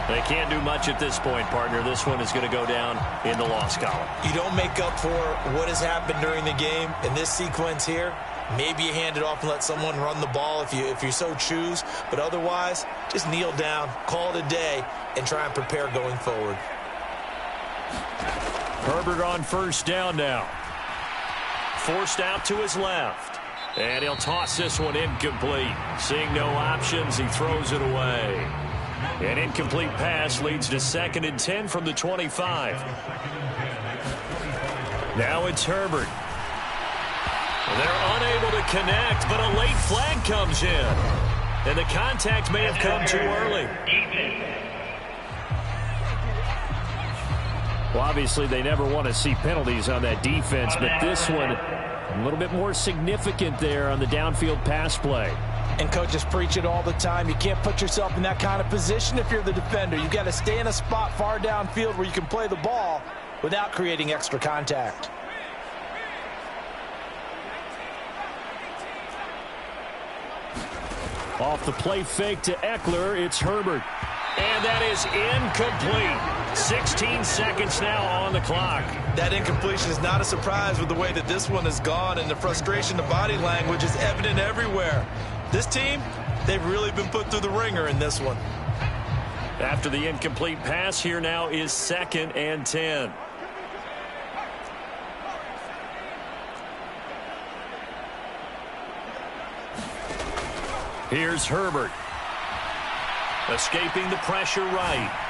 They can't do much at this point, partner. This one is going to go down in the loss column. You don't make up for what has happened during the game in this sequence here. Maybe you hand it off and let someone run the ball if you so choose. But otherwise, just kneel down, call it a day, and try and prepare going forward. Herbert on first down now. Forced out to his left. And he'll toss this one incomplete. Seeing no options, he throws it away. An incomplete pass leads to 2nd and 10 from the 25. Now it's Herbert. They're unable to connect, but a late flag comes in. And the contact may have come too early. Well, obviously, they never want to see penalties on that defense, but this one a little bit more significant there on the downfield pass play. And coaches preach it all the time. You can't put yourself in that kind of position if you're the defender. You've got to stay in a spot far downfield where you can play the ball without creating extra contact. Off the play fake to Eckler, it's Herbert. And that is incomplete. 16 seconds now on the clock. That incompletion is not a surprise with the way that this one has gone, and the frustration, the body language is evident everywhere. This team, they've really been put through the ringer in this one. After the incomplete pass, here now is 2nd and 10. Here's Herbert. Escaping the pressure right.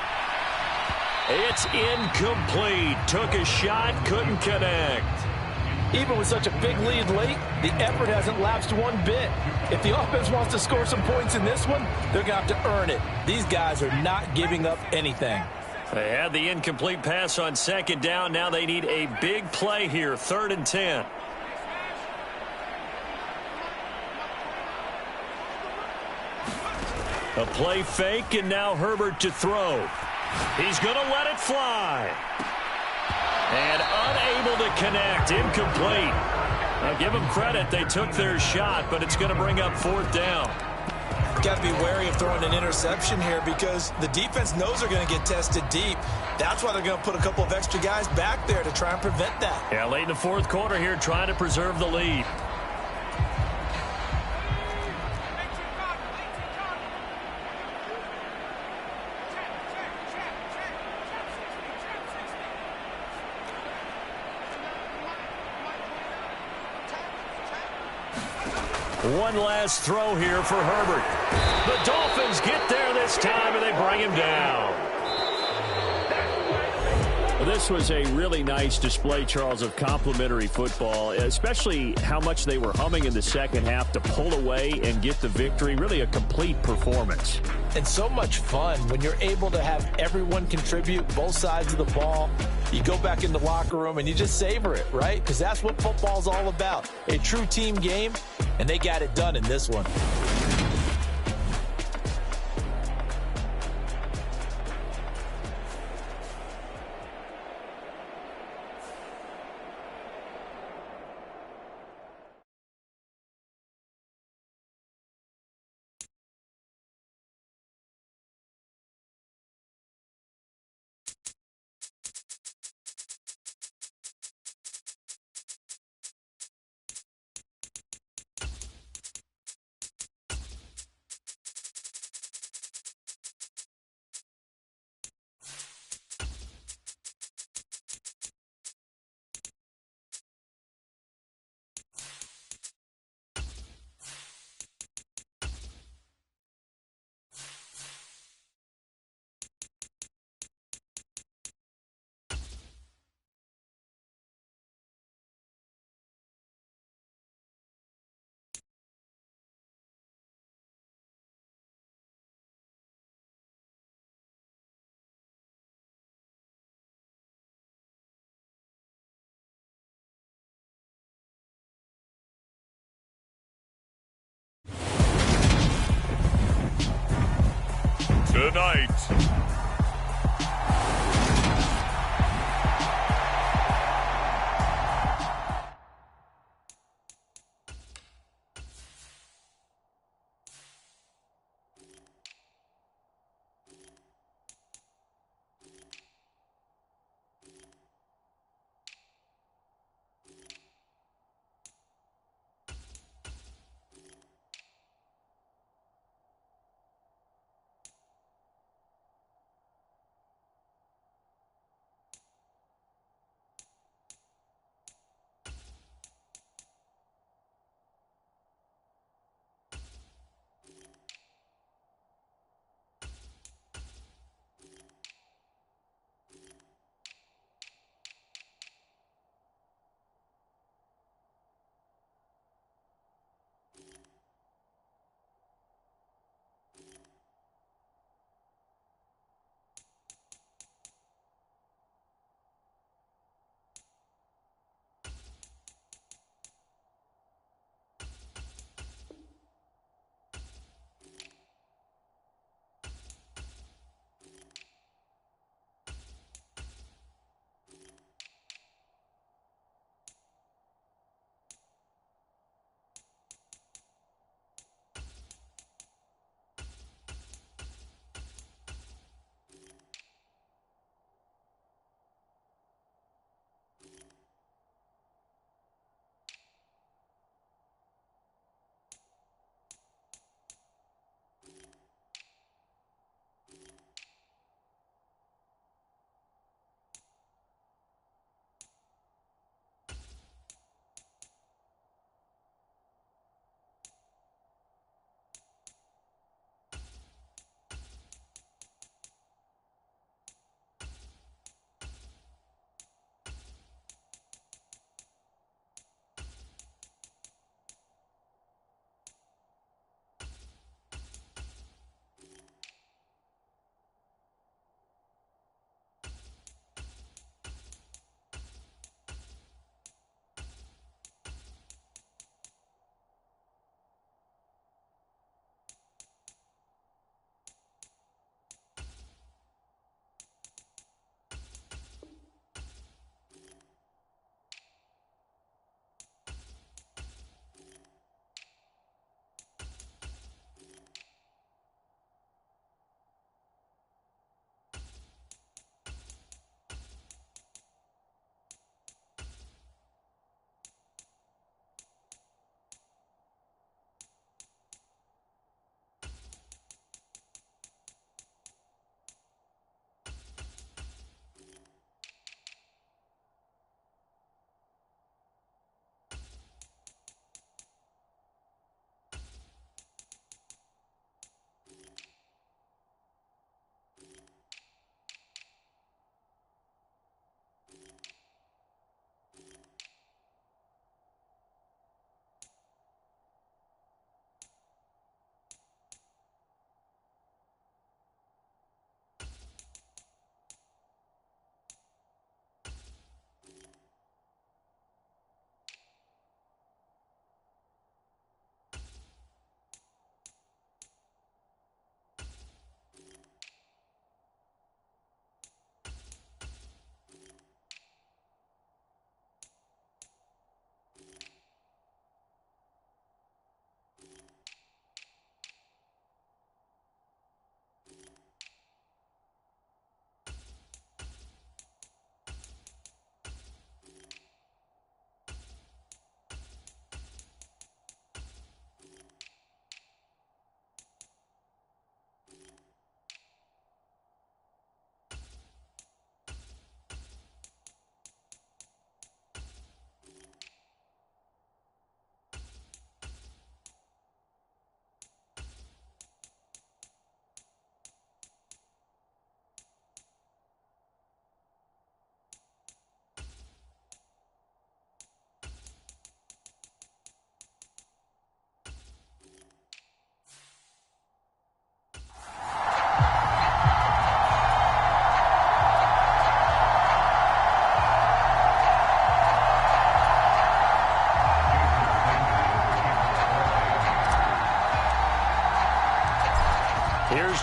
It's incomplete. Took a shot, couldn't connect. Even with such a big lead late, the effort hasn't lapsed one bit. If the offense wants to score some points in this one, they're going to have to earn it. These guys are not giving up anything. They had the incomplete pass on 2nd down. Now they need a big play here, 3rd and 10. A play fake, and now Herbert to throw. He's going to let it fly. And unable to connect. Incomplete. Now give them credit. They took their shot, but it's going to bring up 4th down. Got to be wary of throwing an interception here because the defense knows they're going to get tested deep. That's why they're going to put a couple of extra guys back there to try and prevent that. Yeah, late in the 4th quarter here, trying to preserve the lead. One last throw here for Herbert. The Dolphins get there this time, and they bring him down. Well, this was a really nice display, Charles, of complimentary football, especially how much they were humming in the second half to pull away and get the victory. Really a complete performance. And so much fun when you're able to have everyone contribute both sides of the ball. You go back in the locker room and you just savor it, right? Because that's what football's all about. A true team game, and they got it done in this one. tonight.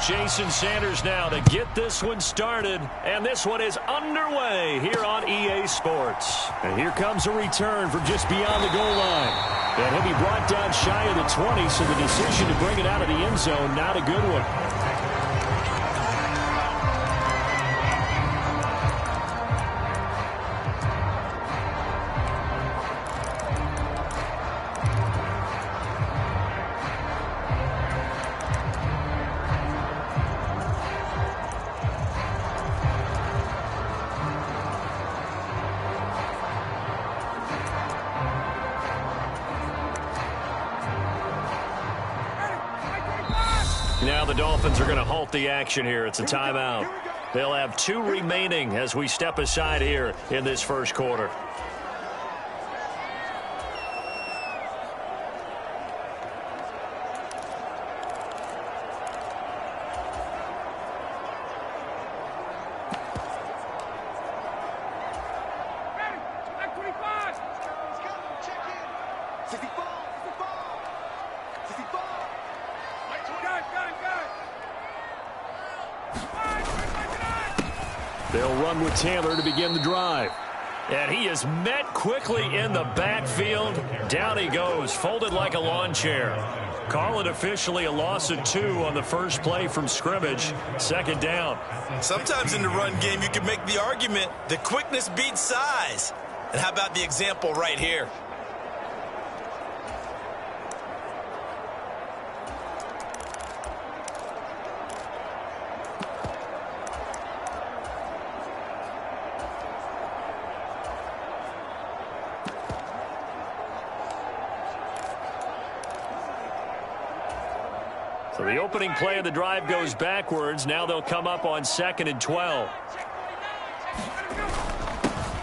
Jason Sanders now to get this one started. And this one is underway here on EA Sports. And here comes a return from just beyond the goal line. And he'll be brought down shy of the 20, so the decision to bring it out of the end zone, not a good one. Now the Dolphins are going to halt the action here. It's a timeout. They'll have 2 remaining as we step aside here in this first quarter. They'll run with Taylor to begin the drive. And he is met quickly in the backfield. Down he goes, folded like a lawn chair. Call it officially a loss of 2 on the first play from scrimmage. Second down. Sometimes in the run game, you can make the argument that quickness beats size. And how about the example right here? So the opening play of the drive goes backwards. Now they'll come up on 2nd and 12.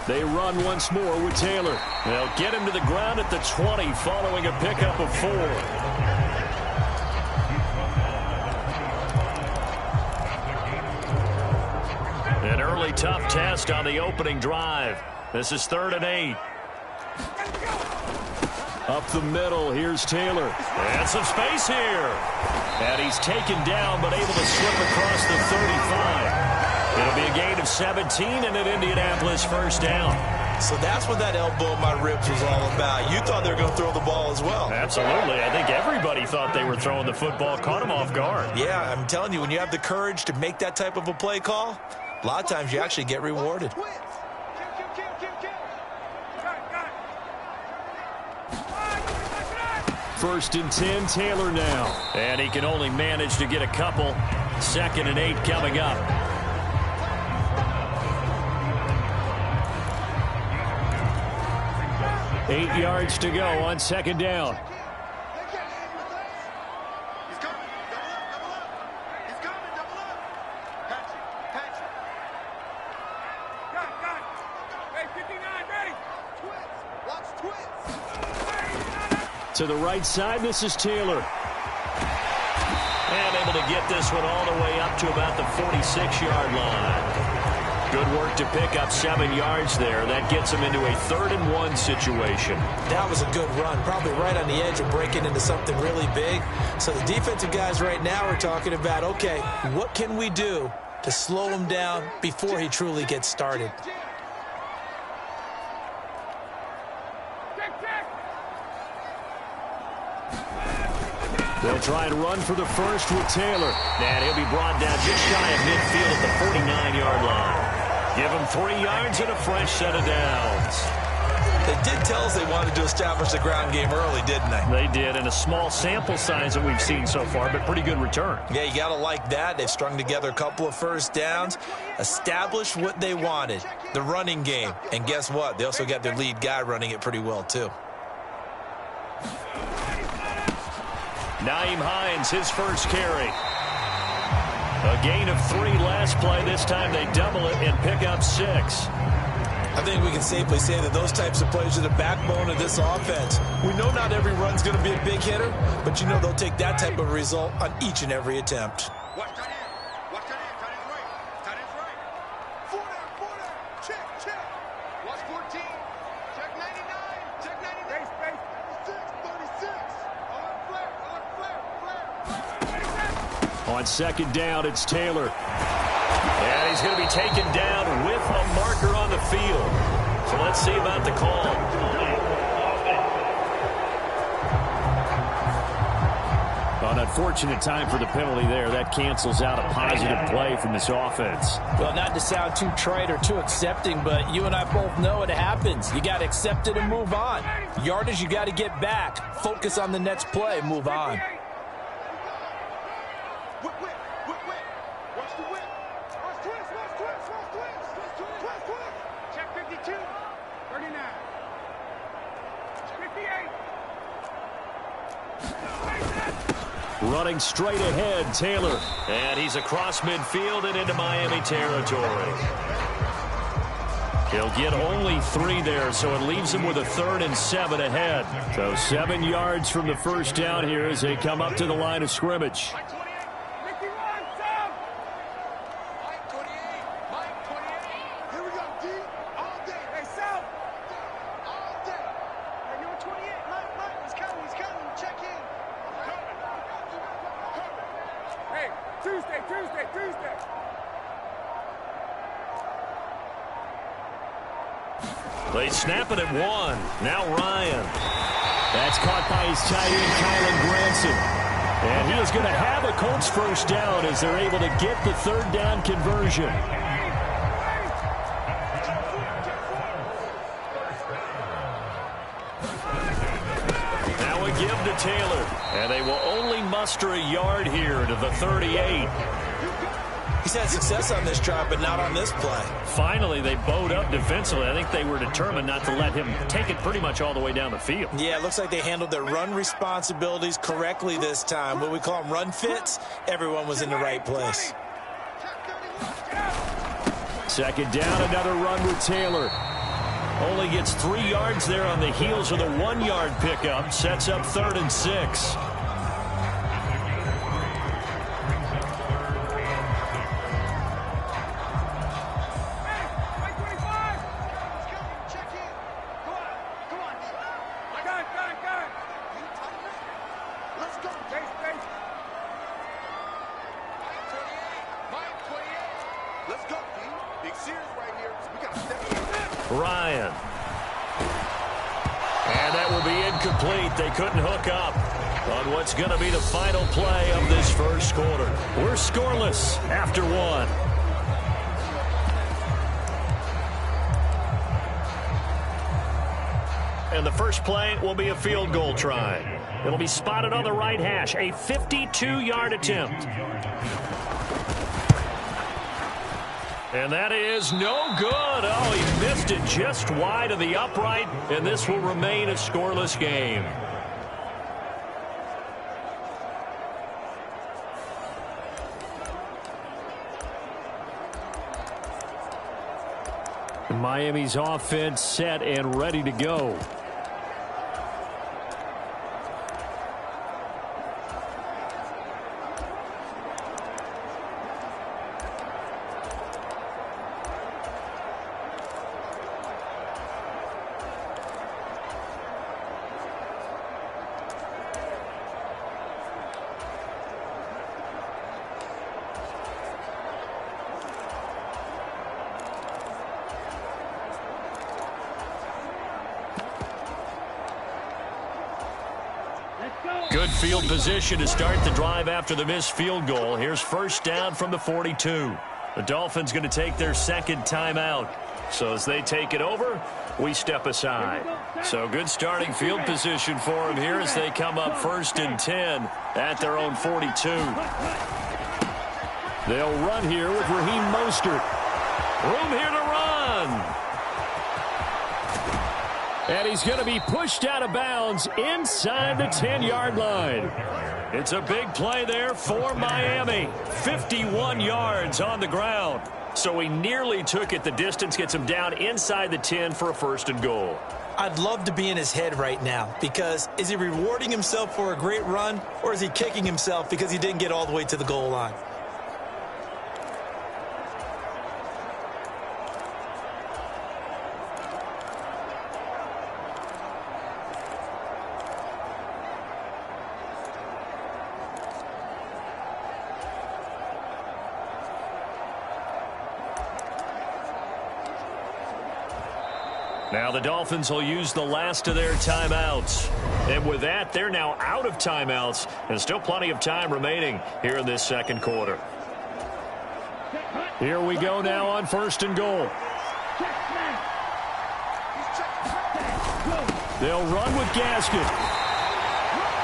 They run once more with Taylor. They'll get him to the ground at the 20 following a pickup of 4. An early tough test on the opening drive. This is 3rd and 8. Up the middle, here's Taylor. And some space here. And he's taken down, but able to slip across the 35. It'll be a gain of 17 and an Indianapolis first down. So that's what that elbow in my ribs was all about. You thought they were going to throw the ball as well. Absolutely. I think everybody thought they were throwing the football. Caught him off guard. Yeah, I'm telling you, when you have the courage to make that type of a play call, a lot of times you actually get rewarded. First and 10, Taylor now. And he can only manage to get a couple. 2nd and 8 coming up. Eight yards to go on 2nd down. To the right side, this is Taylor. And able to get this one all the way up to about the 46-yard line. Good work to pick up 7 yards there. That gets him into a 3rd and 1 situation. That was a good run, probably right on the edge of breaking into something really big. So the defensive guys right now are talking about, okay, what can we do to slow him down before he truly gets started? They'll try and run for the first with Taylor. And he'll be brought down just shy of midfield at the 49-yard line. Give him 3 yards and a fresh set of downs. They did tell us they wanted to establish the ground game early, didn't they? They did, and a small sample size that we've seen so far, but pretty good return. Yeah, you got to like that. They've strung together a couple of first downs, established what they wanted, the running game. And guess what? They also got their lead guy running it pretty well, too. Naeem Hines, his first carry. A gain of 3 last play. This time they double it and pick up 6. I think we can safely say that those types of plays are the backbone of this offense. We know not every run's going to be a big hitter, but you know they'll take that type of result on each and every attempt. Watch tight end. Watch tight end. Tight end's right. Tight end's right. 4 down. 4 down. Check, check. Watch 14. Check 99. Check 99. Space. 36. 36. Alert flare. Alert flare. Flare. On On second down, it's Taylor. And he's going to be taken down with a marker on the field. So let's see about the call. An unfortunate time for the penalty there. That cancels out a positive play from this offense. Well, not to sound too trite or too accepting, but you and I both know it happens. You got to accept it and move on. Yardage, you got to get back. Focus on the next play. Move on. Whip. Watch the whip. Watch twist. Check 52. 39. 58. Running straight ahead, Taylor. And he's across midfield and into Miami territory. He'll get only 3 there, so it leaves him with a 3rd and 7 ahead. So 7 yards from the first down here as they come up to the line of scrimmage. Mike 28. Mickey Ron, Sam. Mike 28. Mike 28. Here we go, D. All day. Hey, Sam. All day. Hey, you're 28. Mike, he's coming. Check in. Coming. Hey, Tuesday. They snap it at 1. Now Ryan. That's caught by his tight end, Kylan Granson. And he is going to have a Colts first down as they're able to get the 3rd down conversion. Now a give to Taylor. And they will only muster a yard here to the 38. He's had success on this drive, but not on this play. Finally, they bowed up defensively. I think they were determined not to let him take it pretty much all the way down the field. Yeah, it looks like they handled their run responsibilities correctly this time. What we call them run fits, everyone was in the right place. Second down, another run with Taylor. Only gets 3 yards there on the heels of the 1-yard pickup. Sets up 3rd and 6. Ryan. And that will be incomplete. They couldn't hook up on what's going to be the final play of this first quarter. We're scoreless after 1. And the first play will be a field goal try. It'll be spotted on the right hash. A 52-yard attempt. And that is no good. Oh, he missed it just wide of the upright, and this will remain a scoreless game. Miami's offense set and ready to go. Good field position to start the drive after the missed field goal. Here's first down from the 42. The Dolphins going to take their second timeout. So as they take it over, we step aside. So good starting field position for them here as they come up 1st and 10 at their own 42. They'll run here with Raheem Mostert. Room here to run. And he's going to be pushed out of bounds inside the 10-yard line. It's a big play there for Miami. 51 yards on the ground. So he nearly took it the distance, gets him down inside the 10 for a 1st and goal. I'd love to be in his head right now, because is he rewarding himself for a great run, or is he kicking himself because he didn't get all the way to the goal line? Now the Dolphins will use the last of their timeouts. And with that, they're now out of timeouts. And still plenty of time remaining here in this second quarter. Here we go now on 1st and goal. They'll run with Gaskin.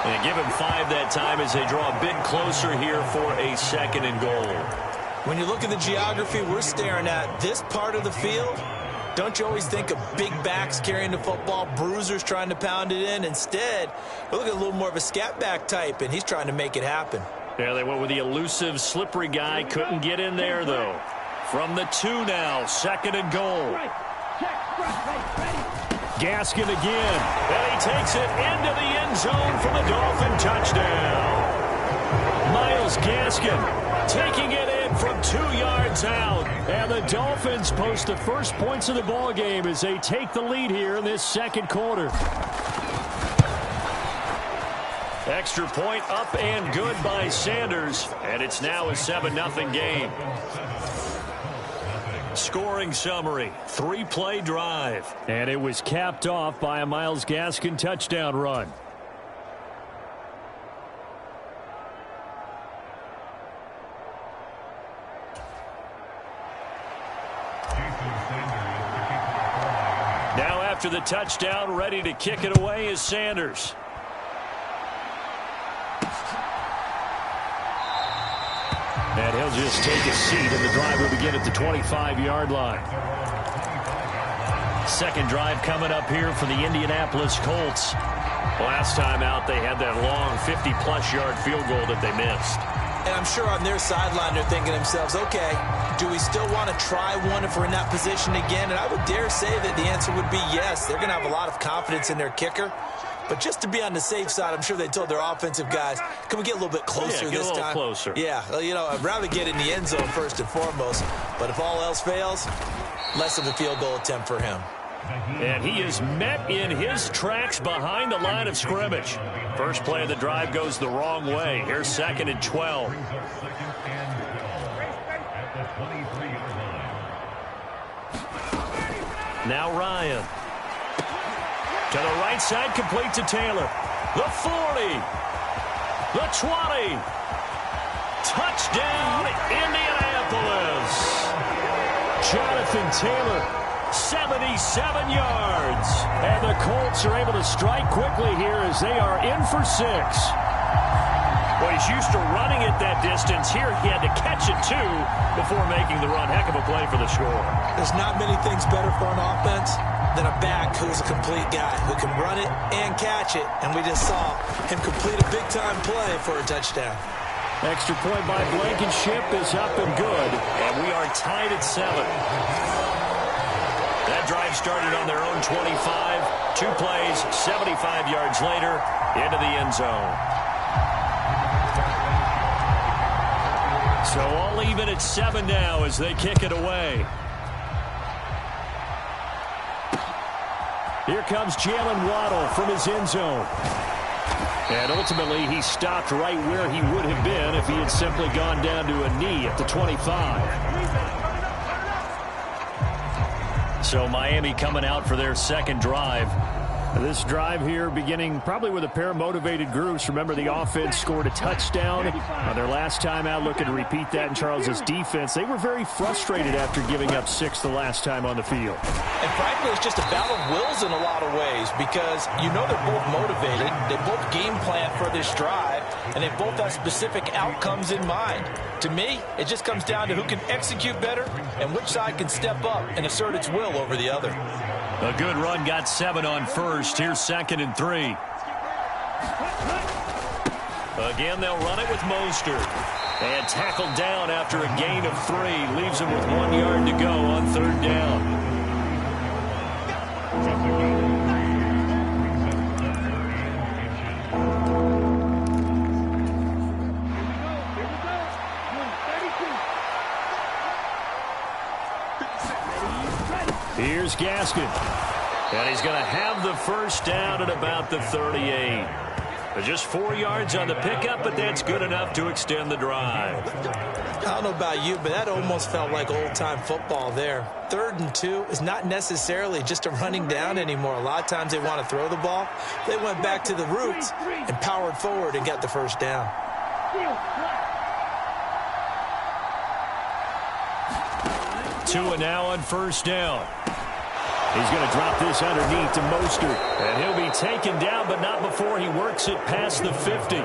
And give him 5 that time as they draw a bit closer here for a 2nd and goal. When you look at the geography we're staring at, this part of the field, don't you always think of big backs carrying the football, bruisers trying to pound it in? Instead, we're looking at a little more of a scat back type, and he's trying to make it happen. Yeah, they went with the elusive, slippery guy. Couldn't get in there, though. From the 2 now, 2nd and goal. Gaskin again. And he takes it into the end zone for the Dolphin touchdown. Myles Gaskin taking it in from 2 yards out. And the Dolphins post the first points of the ball game as they take the lead here in this second quarter. Extra point up and good by Sanders. And it's now a 7-0 game. Scoring summary, 3-play drive. And it was capped off by a Myles Gaskin touchdown run. Now after the touchdown, ready to kick it away is Sanders. And he'll just take a seat, and the drive will begin at the 25-yard line. Second drive coming up here for the Indianapolis Colts. Last time out, they had that long 50-plus yard field goal that they missed. And I'm sure on their sideline they're thinking to themselves, okay, do we still want to try one if we're in that position again? And I would dare say that the answer would be yes. They're going to have a lot of confidence in their kicker. But just to be on the safe side, I'm sure they told their offensive guys, can we get a little bit closer this time? Closer. Yeah, well, you know, I'd rather get in the end zone first and foremost. But if all else fails, less of a field goal attempt for him. And he is met in his tracks behind the line of scrimmage. First play of the drive goes the wrong way. Here's 2nd and 12. Now Ryan. To the right side, complete to Taylor. The 40. The 20. Touchdown, Indianapolis. Jonathan Taylor, 77 yards. And the Colts are able to strike quickly here as they are in for 6. Well, he's used to running it that distance. Here he had to catch it, too, before making the run. Heck of a play for the score. There's not many things better for an offense than a back who's a complete guy, who can run it and catch it. And we just saw him complete a big-time play for a touchdown. Extra point by Blankenship is up and good. And we are tied at 7. That drive started on their own 25. 2 plays, 75 yards later, into the end zone. So all even at 7 now as they kick it away. Here comes Jalen Waddle from his end zone. And ultimately, he stopped right where he would have been if he had simply gone down to a knee at the 25. So Miami coming out for their second drive. This drive here beginning probably with a pair of motivated groups. Remember, the offense scored a touchdown on their last time out. Looking to repeat that in Charles's defense. They were very frustrated after giving up 6 the last time on the field. And frankly, it's just a battle of wills in a lot of ways because you know they're both motivated. They both game plan for this drive, and they both have specific outcomes in mind. To me, it just comes down to who can execute better and which side can step up and assert its will over the other. A good run got 7 on first. Here's 2nd and 3. Again, they'll run it with Mostert. And tackled down after a gain of 3. Leaves him with 1 yard to go on 3rd down. Here's Gaskin. And he's going to have the first down at about the 38. Just 4 yards on the pickup, but that's good enough to extend the drive. I don't know about you, but that almost felt like old-time football there. 3rd and 2 is not necessarily just a running down anymore. A lot of times they want to throw the ball. They went back to the roots and powered forward and got the first down. Tua now on first down. He's going to drop this underneath to Mostert. And he'll be taken down, but not before he works it past the 50.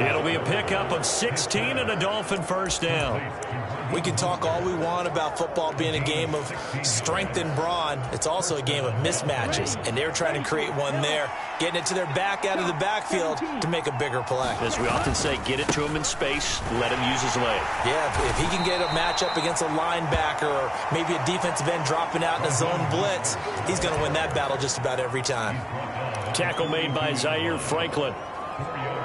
It'll be a pickup of 16 and a Dolphin first down. We can talk all we want about football being a game of strength and brawn. It's also a game of mismatches, and they're trying to create one there, getting it to their back out of the backfield to make a bigger play. As we often say, get it to him in space, let him use his leg. Yeah, if he can get a matchup against a linebacker or maybe a defensive end dropping out in a zone blitz, he's going to win that battle just about every time. Tackle made by Zaire Franklin.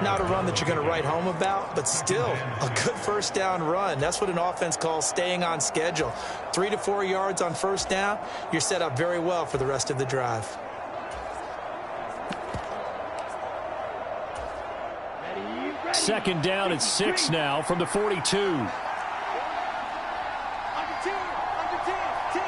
Not a run that you're going to write home about, but still a good first down run. That's what an offense calls staying on schedule. 3 to 4 yards on first down, you're set up very well for the rest of the drive. Second down at 6 now from the 42. Under 10, 10.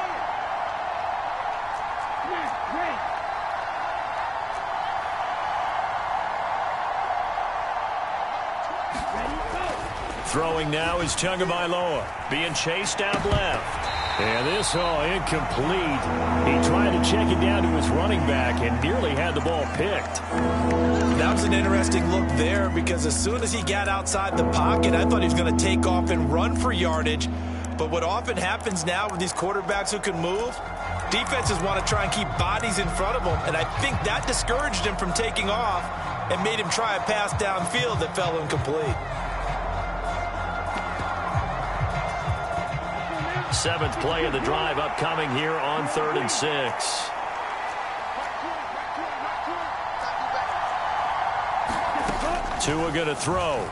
Throwing now is Tagovailoa, being chased out left. And this, incomplete. He tried to check it down to his running back and nearly had the ball picked. That was an interesting look there because as soon as he got outside the pocket, I thought he was going to take off and run for yardage. But what often happens now with these quarterbacks who can move, defenses want to try and keep bodies in front of them. And I think that discouraged him from taking off and made him try a pass downfield that fell incomplete. 7th play of the drive upcoming here on 3rd and 6. Tua going to throw.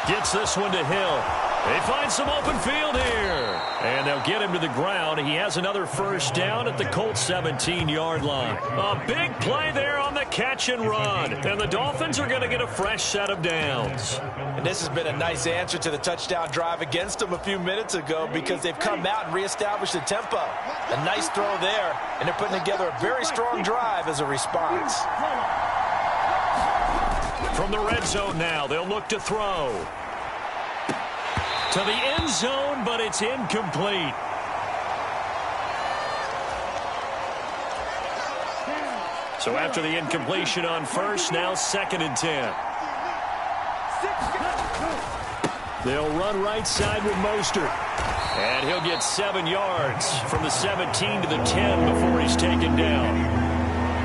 Gets this one to Hill. They find some open field here. And they'll get him to the ground. He has another first down at the Colts 17-yard line. A big play there on the catch and run. And the Dolphins are going to get a fresh set of downs. And this has been a nice answer to the touchdown drive against them a few minutes ago because they've come out and reestablished the tempo. A nice throw there, and they're putting together a very strong drive as a response. From the red zone now, they'll look to throw. To the end zone, but it's incomplete. So after the incompletion on first, now 2nd and 10. They'll run right side with Mostert. And he'll get 7 yards from the 17 to the 10 before he's taken down.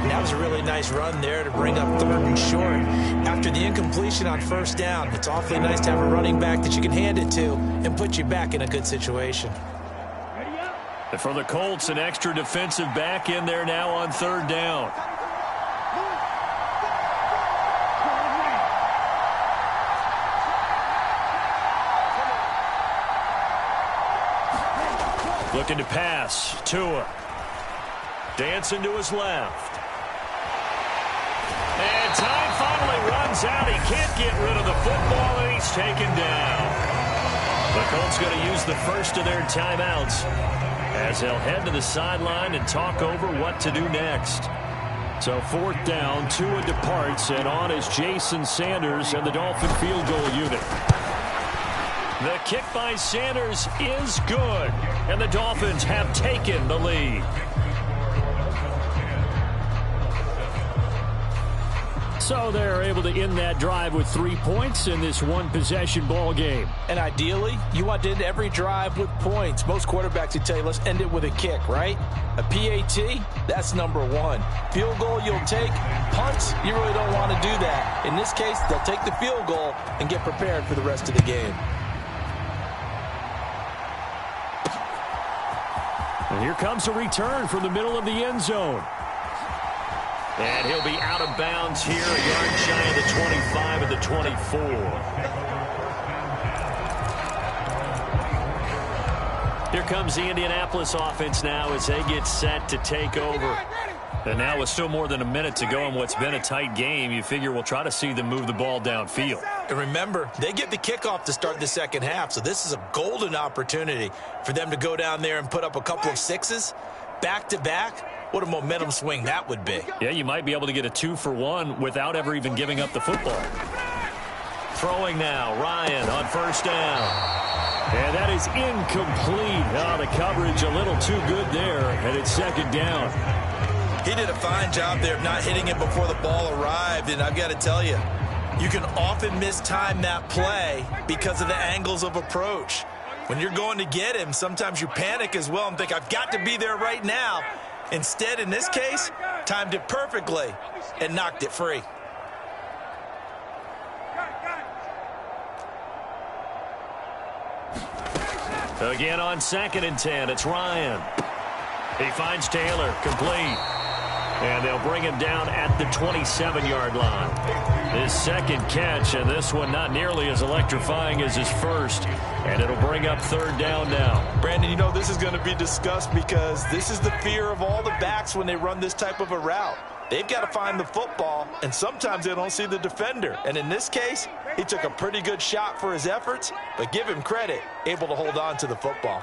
That was a really nice run there to bring up 3rd and short. After the incompletion on first down, it's awfully nice to have a running back that you can hand it to and put you back in a good situation. And for the Colts, an extra defensive back in there now on 3rd down. Looking to pass. Tua. Dancing to his left. And time finally runs out. He can't get rid of the football, and he's taken down. The Colts going to use the first of their timeouts as they'll head to the sideline and talk over what to do next. So 4th down, Tua departs, and on is Jason Sanders and the Dolphin field goal unit. The kick by Sanders is good, and the Dolphins have taken the lead. So they're able to end that drive with 3 points in this one-possession ball game. And ideally, you want to end every drive with points. Most quarterbacks would tell you, let's end it with a kick, right? A PAT, that's number 1. Field goal you'll take. Punts, you really don't want to do that. In this case, they'll take the field goal and get prepared for the rest of the game. And here comes a return from the middle of the end zone. And he'll be out of bounds here, a yard shy of the 25 and the 24. Here comes the Indianapolis offense now as they get set to take over. And now with still more than a minute to go in what's been a tight game, you figure we'll try to see them move the ball downfield. And remember, they get the kickoff to start the second half, so this is a golden opportunity for them to go down there and put up a couple of sixes back-to-back. What a momentum swing that would be. Yeah, you might be able to get a 2-for-1 without ever even giving up the football. Throwing now, Ryan on first down. And that is incomplete. Oh, the coverage a little too good there, and it's second down. He did a fine job there of not hitting it before the ball arrived, and I've got to tell you, you can often mistime that play because of the angles of approach. When you're going to get him, sometimes you panic as well and think, I've got to be there right now. Instead, in this case, timed it perfectly and knocked it free. Again on 2nd and 10, it's Ryan. He finds Taylor, complete. And they'll bring him down at the 27-yard line. His second catch, and this one not nearly as electrifying as his first. And it'll bring up third down now. Brandon, you know this is going to be discussed because this is the fear of all the backs when they run this type of a route. They've got to find the football, and sometimes they don't see the defender. And in this case, he took a pretty good shot for his efforts, but give him credit, able to hold on to the football.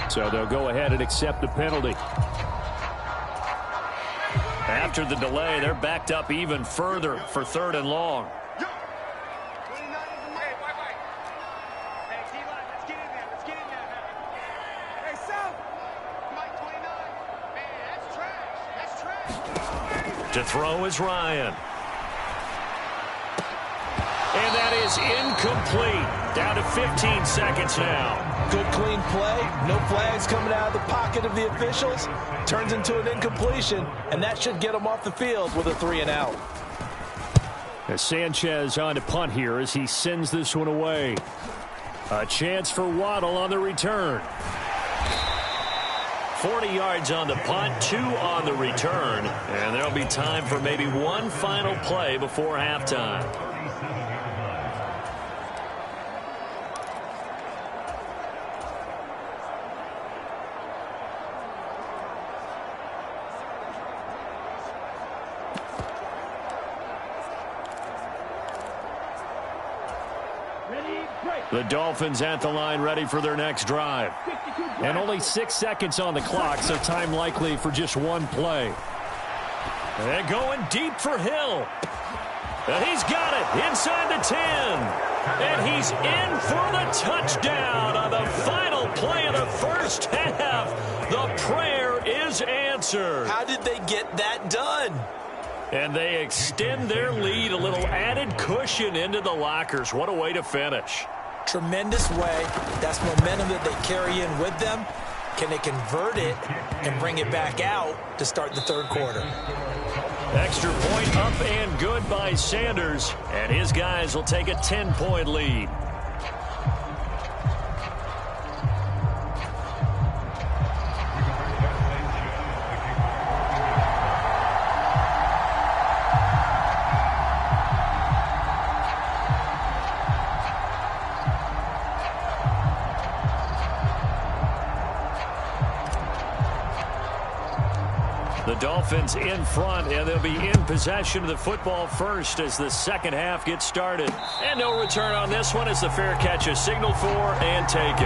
So they'll go ahead and accept the penalty. After the delay, they're backed up even further for third and long. To throw is Ryan. And that is incomplete. Down to 15 seconds now. Good clean play. No flags coming out of the pocket of the officials. Turns into an incompletion, and that should get them off the field with a 3-and-out. As Sanchez on to punt here as he sends this one away. A chance for Waddle on the return. 40 yards on the punt, 2 on the return. And there'll be time for maybe one final play before halftime. The Dolphins at the line ready for their next drive. And only 6 seconds on the clock, so time likely for just one play. And going deep for Hill. And he's got it inside the 10. And he's in for the touchdown on the final play of the first half. The prayer is answered. How did they get that done? And they extend their lead, a little added cushion into the lockers. What a way to finish. Tremendous way. That's momentum that they carry in with them. Can they convert it and bring it back out to start the third quarter? Extra point up and good by Sanders. And his guys will take a 10-point lead. The Dolphins in front, and they'll be in possession of the football first as the second half gets started. And no return on this one as the fair catch is signaled for and taken.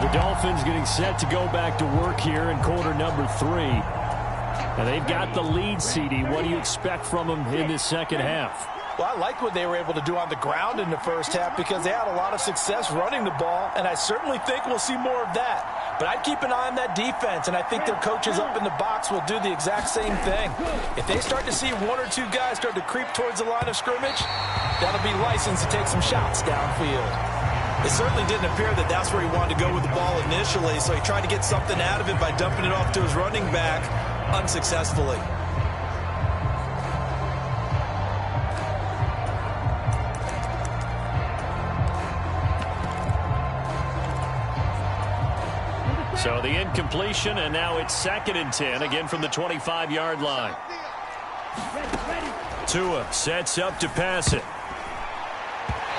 The Dolphins getting set to go back to work here in quarter number 3. And they've got the lead, CD. What do you expect from them in this second half? Well, I like what they were able to do on the ground in the first half because they had a lot of success running the ball, and I certainly think we'll see more of that. But I'd keep an eye on that defense, and I think their coaches up in the box will do the exact same thing. If they start to see 1 or 2 guys start to creep towards the line of scrimmage, that'll be licensed to take some shots downfield. It certainly didn't appear that that's where he wanted to go with the ball initially, so he tried to get something out of it by dumping it off to his running back unsuccessfully. So the incompletion, and now it's 2nd and 10, again from the 25-yard line. Tua sets up to pass it.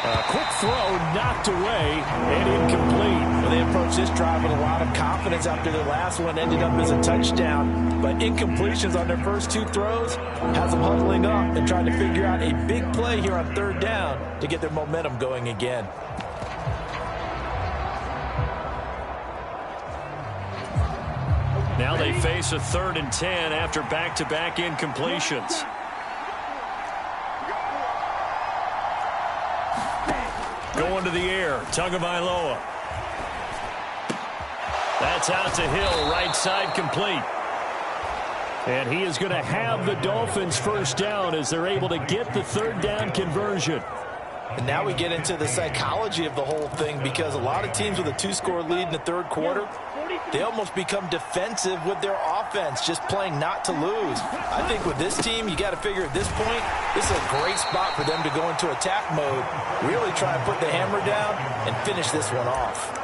A quick throw knocked away and incomplete. Well, they approached this drive with a lot of confidence after their last one ended up as a touchdown. But incompletions on their first 2 throws has them huddling up and trying to figure out a big play here on 3rd down to get their momentum going again. Now they face a 3rd and 10 after back-to-back incompletions. Going to the air, Tagovailoa. That's out to Hill, right side complete. And he is going to have the Dolphins first down as they're able to get the 3rd down conversion. And now we get into the psychology of the whole thing, because a lot of teams with a 2-score lead in the 3rd quarter, they almost become defensive with their offense, just playing not to lose. I think with this team, you got to figure at this point, this is a great spot for them to go into attack mode, really try and put the hammer down and finish this one off.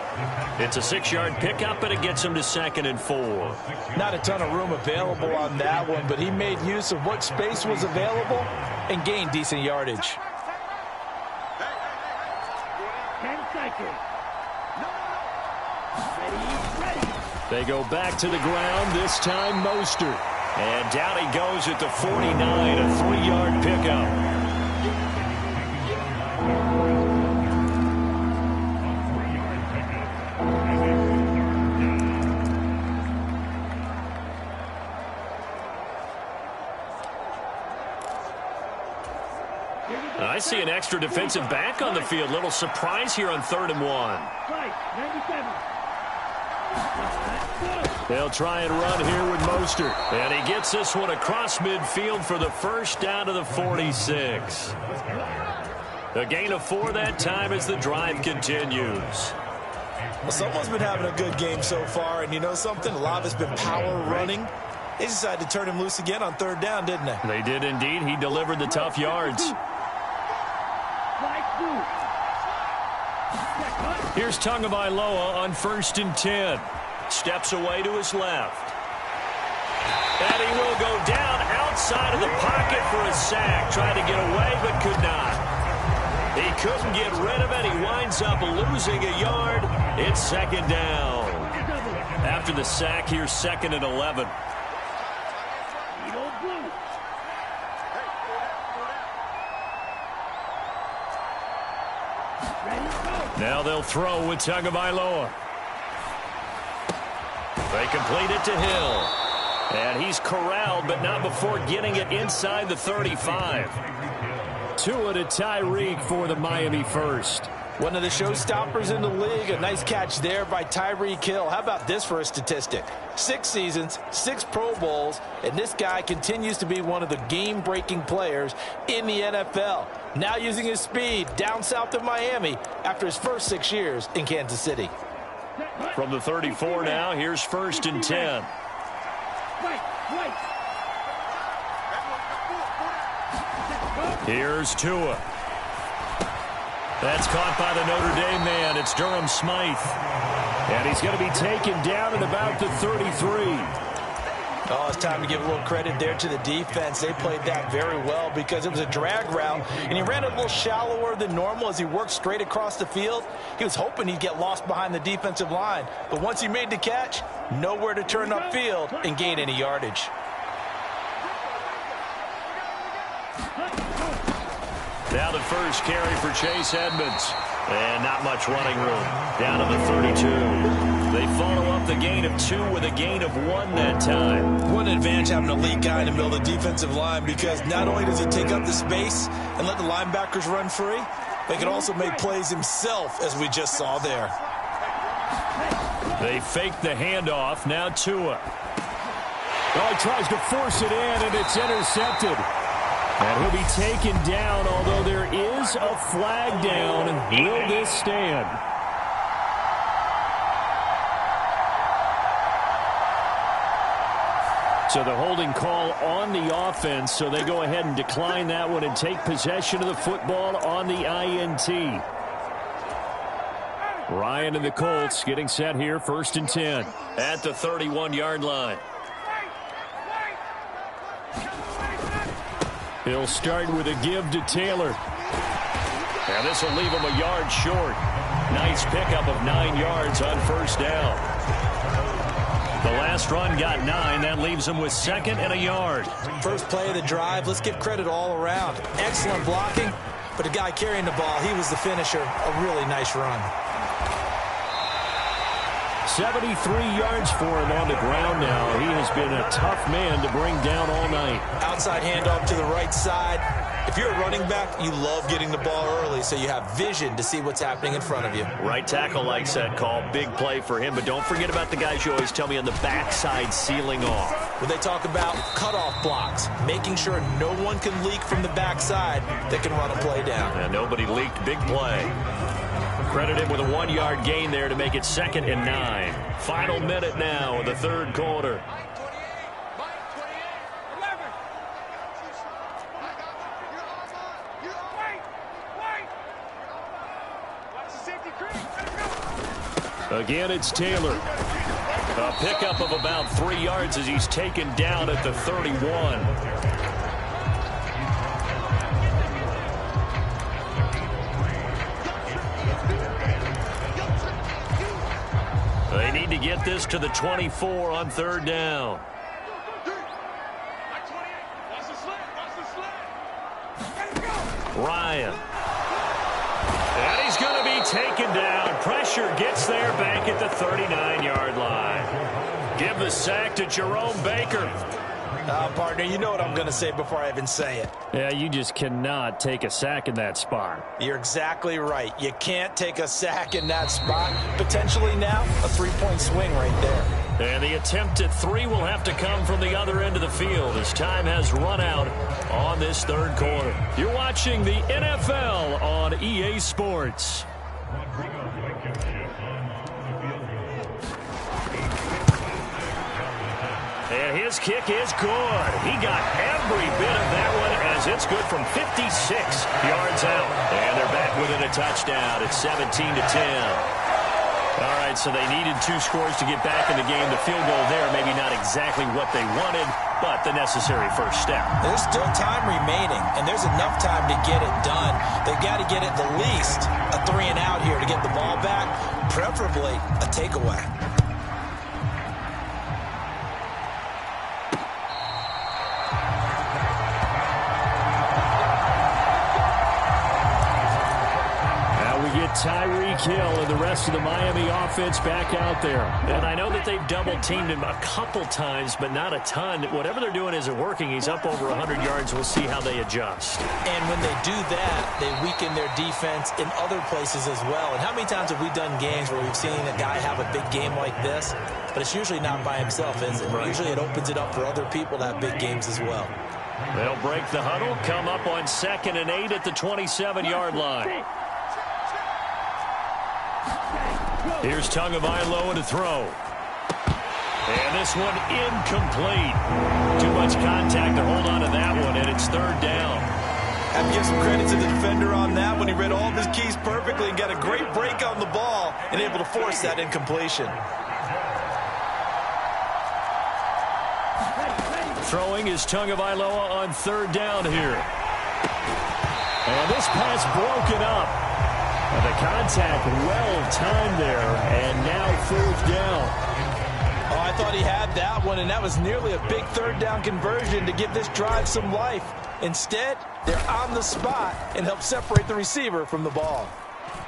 It's a 6-yard pickup, and it gets him to 2nd and 4. Not a ton of room available on that one, but he made use of what space was available and gained decent yardage. 10 seconds. They go back to the ground, this time Mostert. And down he goes at the 49, a 3-yard pickup. I see an extra defensive back on the field. Little surprise here on 3rd and 1. They'll try and run here with Mostert. And he gets this one across midfield for the first down to the 46. A gain of 4 that time as the drive continues. Well, someone's been having a good game so far, and you know something? A lot of it's been power running. They decided to turn him loose again on 3rd down, didn't they? They did indeed. He delivered the tough yards. Here's Tagovailoa on 1st and 10. Steps away to his left. And he will go down outside of the pocket for a sack. Tried to get away, but could not. He couldn't get rid of it. He winds up losing a yard. It's 2nd down. After the sack, here's 2nd and 11. Now they'll throw with Tagovailoa. They complete it to Hill. And he's corralled, but not before getting it inside the 35. Tua to Tyreek for the Miami first. One of the showstoppers in the league. A nice catch there by Tyreek Hill. How about this for a statistic? 6 seasons, 6 Pro Bowls, and this guy continues to be one of the game-breaking players in the NFL. Now using his speed down south of Miami after his first 6 years in Kansas City. From the 34 now, here's 1st and 10. Here's Tua. That's caught by the Notre Dame man. It's Durham Smythe. And he's going to be taken down at about the 33. Oh, it's time to give a little credit there to the defense. They played that very well because it was a drag route, and he ran a little shallower than normal as he worked straight across the field. He was hoping he'd get lost behind the defensive line, but once he made the catch, nowhere to turn upfield and gain any yardage. Now the first carry for Chase Edmonds. And not much running room. Down to the 32. They follow up the gain of 2 with a gain of 1 that time. What an advantage having a lead guy in the middle of the defensive line, because not only does he take up the space and let the linebackers run free, but he can also make plays himself, as we just saw there. They fake the handoff. Now Tua. Oh, he tries to force it in, and it's intercepted. And he'll be taken down, although there is a flag down. Will this stand? So the holding call on the offense, so they go ahead and decline that one and take possession of the football on the INT. Ryan and the Colts getting set here, 1st and 10 at the 31-yard line. He'll start with a give to Taylor. And this will leave him a yard short. Nice pickup of 9 yards on 1st down. The last run got 9. That leaves him with 2nd and a yard. First play of the drive. Let's give credit all around. Excellent blocking, but the guy carrying the ball, he was the finisher. A really nice run. 73 yards for him on the ground now. He has been a tough man to bring down all night. Outside handoff to the right side. If you're a running back, you love getting the ball early so you have vision to see what's happening in front of you. Right tackle likes that call. Big play for him. But don't forget about the guys you always tell me on the backside sealing off. When they talk about cutoff blocks, making sure no one can leak from the backside that can run a play down. And nobody leaked. Big play. Credit him with a 1-yard gain there to make it 2nd and 9. Final minute now of the 3rd quarter. Again, it's Taylor. A pickup of about 3 yards as he's taken down at the 31. They need to get this to the 24 on 3rd down. Ryan. And he's going to be taken down. Pressure gets there back at the 39-yard line. Give the sack to Jerome Baker. Partner, you know what I'm going to say before I even say it. Yeah, you just cannot take a sack in that spot. You're exactly right. You can't take a sack in that spot. Potentially now, a 3-point swing right there. And the attempt at 3 will have to come from the other end of the field as time has run out on this 3rd quarter. You're watching the NFL on EA Sports. And his kick is good. He got every bit of that one as it's good from 56 yards out. And they're back within a touchdown. It's 17-10. All right, so they needed 2 scores to get back in the game. The field goal there, maybe not exactly what they wanted, but the necessary first step. There's still time remaining, and there's enough time to get it done. They've got to get at the least a 3-and-out here to get the ball back, preferably a takeaway. Tyreek Hill and the rest of the Miami offense back out there. And I know that they've double-teamed him a couple times, but not a ton. Whatever they're doing isn't working. He's up over 100 yards. We'll see how they adjust. And when they do that, they weaken their defense in other places as well. And how many times have we done games where we've seen a guy have a big game like this? But it's usually not by himself, is it? Right. Usually it opens it up for other people to have big games as well. They'll break the huddle, come up on 2nd and 8 at the 27-yard line. Here's Tagovailoa to throw. And this one incomplete. Too much contact to hold on to that one, and it's 3rd down. Have to give some credit to the defender on that one. He read all of his keys perfectly and got a great break on the ball and able to force that incompletion. Throwing is Tagovailoa on 3rd down here. And this pass broken up. The contact well-timed there, and now 4th down. Oh, I thought he had that one, and that was nearly a big 3rd down conversion to give this drive some life. Instead, they're on the spot and help separate the receiver from the ball.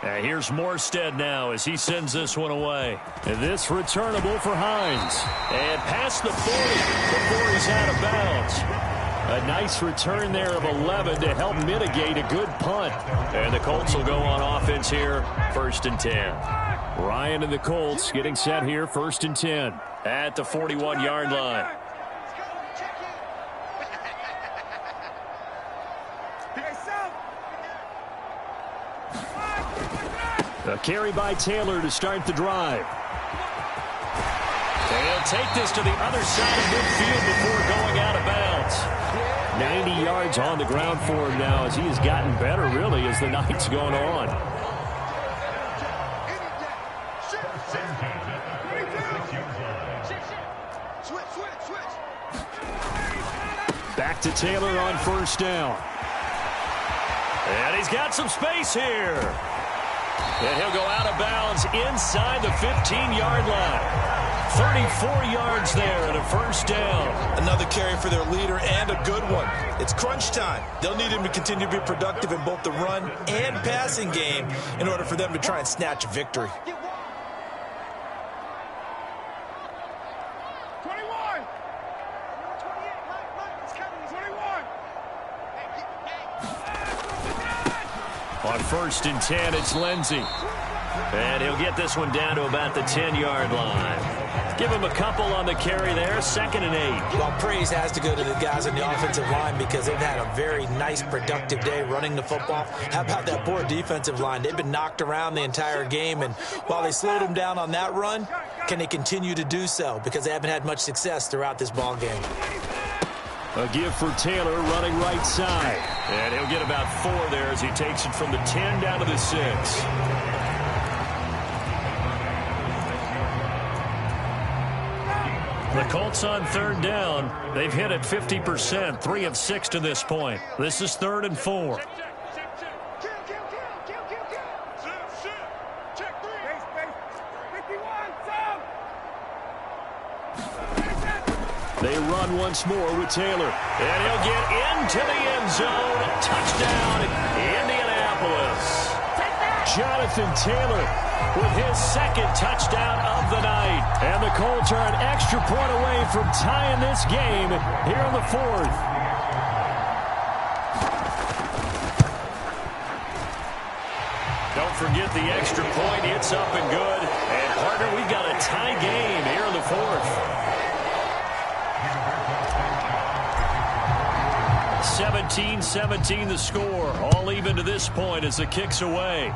Here's Morstead now as he sends this one away. And this returnable for Hines. And past the 40 before he's out of bounds. A nice return there of 11 to help mitigate a good punt. And the Colts will go on offense here, 1st and 10. Ryan and the Colts getting set here, 1st and 10 at the 41-yard line. A carry by Taylor to start the drive. And he'll take this to the other side of midfield before going out of bounds. 90 yards on the ground for him now as he has gotten better, really, as the night's going on. Back to Taylor on first down. And he's got some space here. And he'll go out of bounds inside the 15-yard line. 34 yards there and a first down. Another carry for their leader and a good one. It's crunch time. They'll need him to continue to be productive in both the run and passing game in order for them to try and snatch a victory. 21. 28. It's coming. 21. On first and 10, it's Lindsey. And he'll get this one down to about the 10-yard line. Give him a couple on the carry there, 2nd and 8. Well, praise has to go to the guys on the offensive line because they've had a very nice, productive day running the football. How about that poor defensive line? They've been knocked around the entire game, and while they slowed them down on that run, can they continue to do so? Because they haven't had much success throughout this ball game. A give for Taylor running right side. And he'll get about 4 there as he takes it from the 10 down to the 6. The Colts on 3rd down. They've hit it 50%, 3 of 6 to this point. This is 3rd and 4. They run once more with Taylor. And he'll get into the end zone. Touchdown, Indianapolis. Jonathan Taylor with his 2nd touchdown of the night. And the Colts are an extra point away from tying this game here in the 4th. Don't forget the extra point. It's up and good. And, partner, we've got a tie game here in the 4th. 17-17 the score. All even to this point as the kick's away.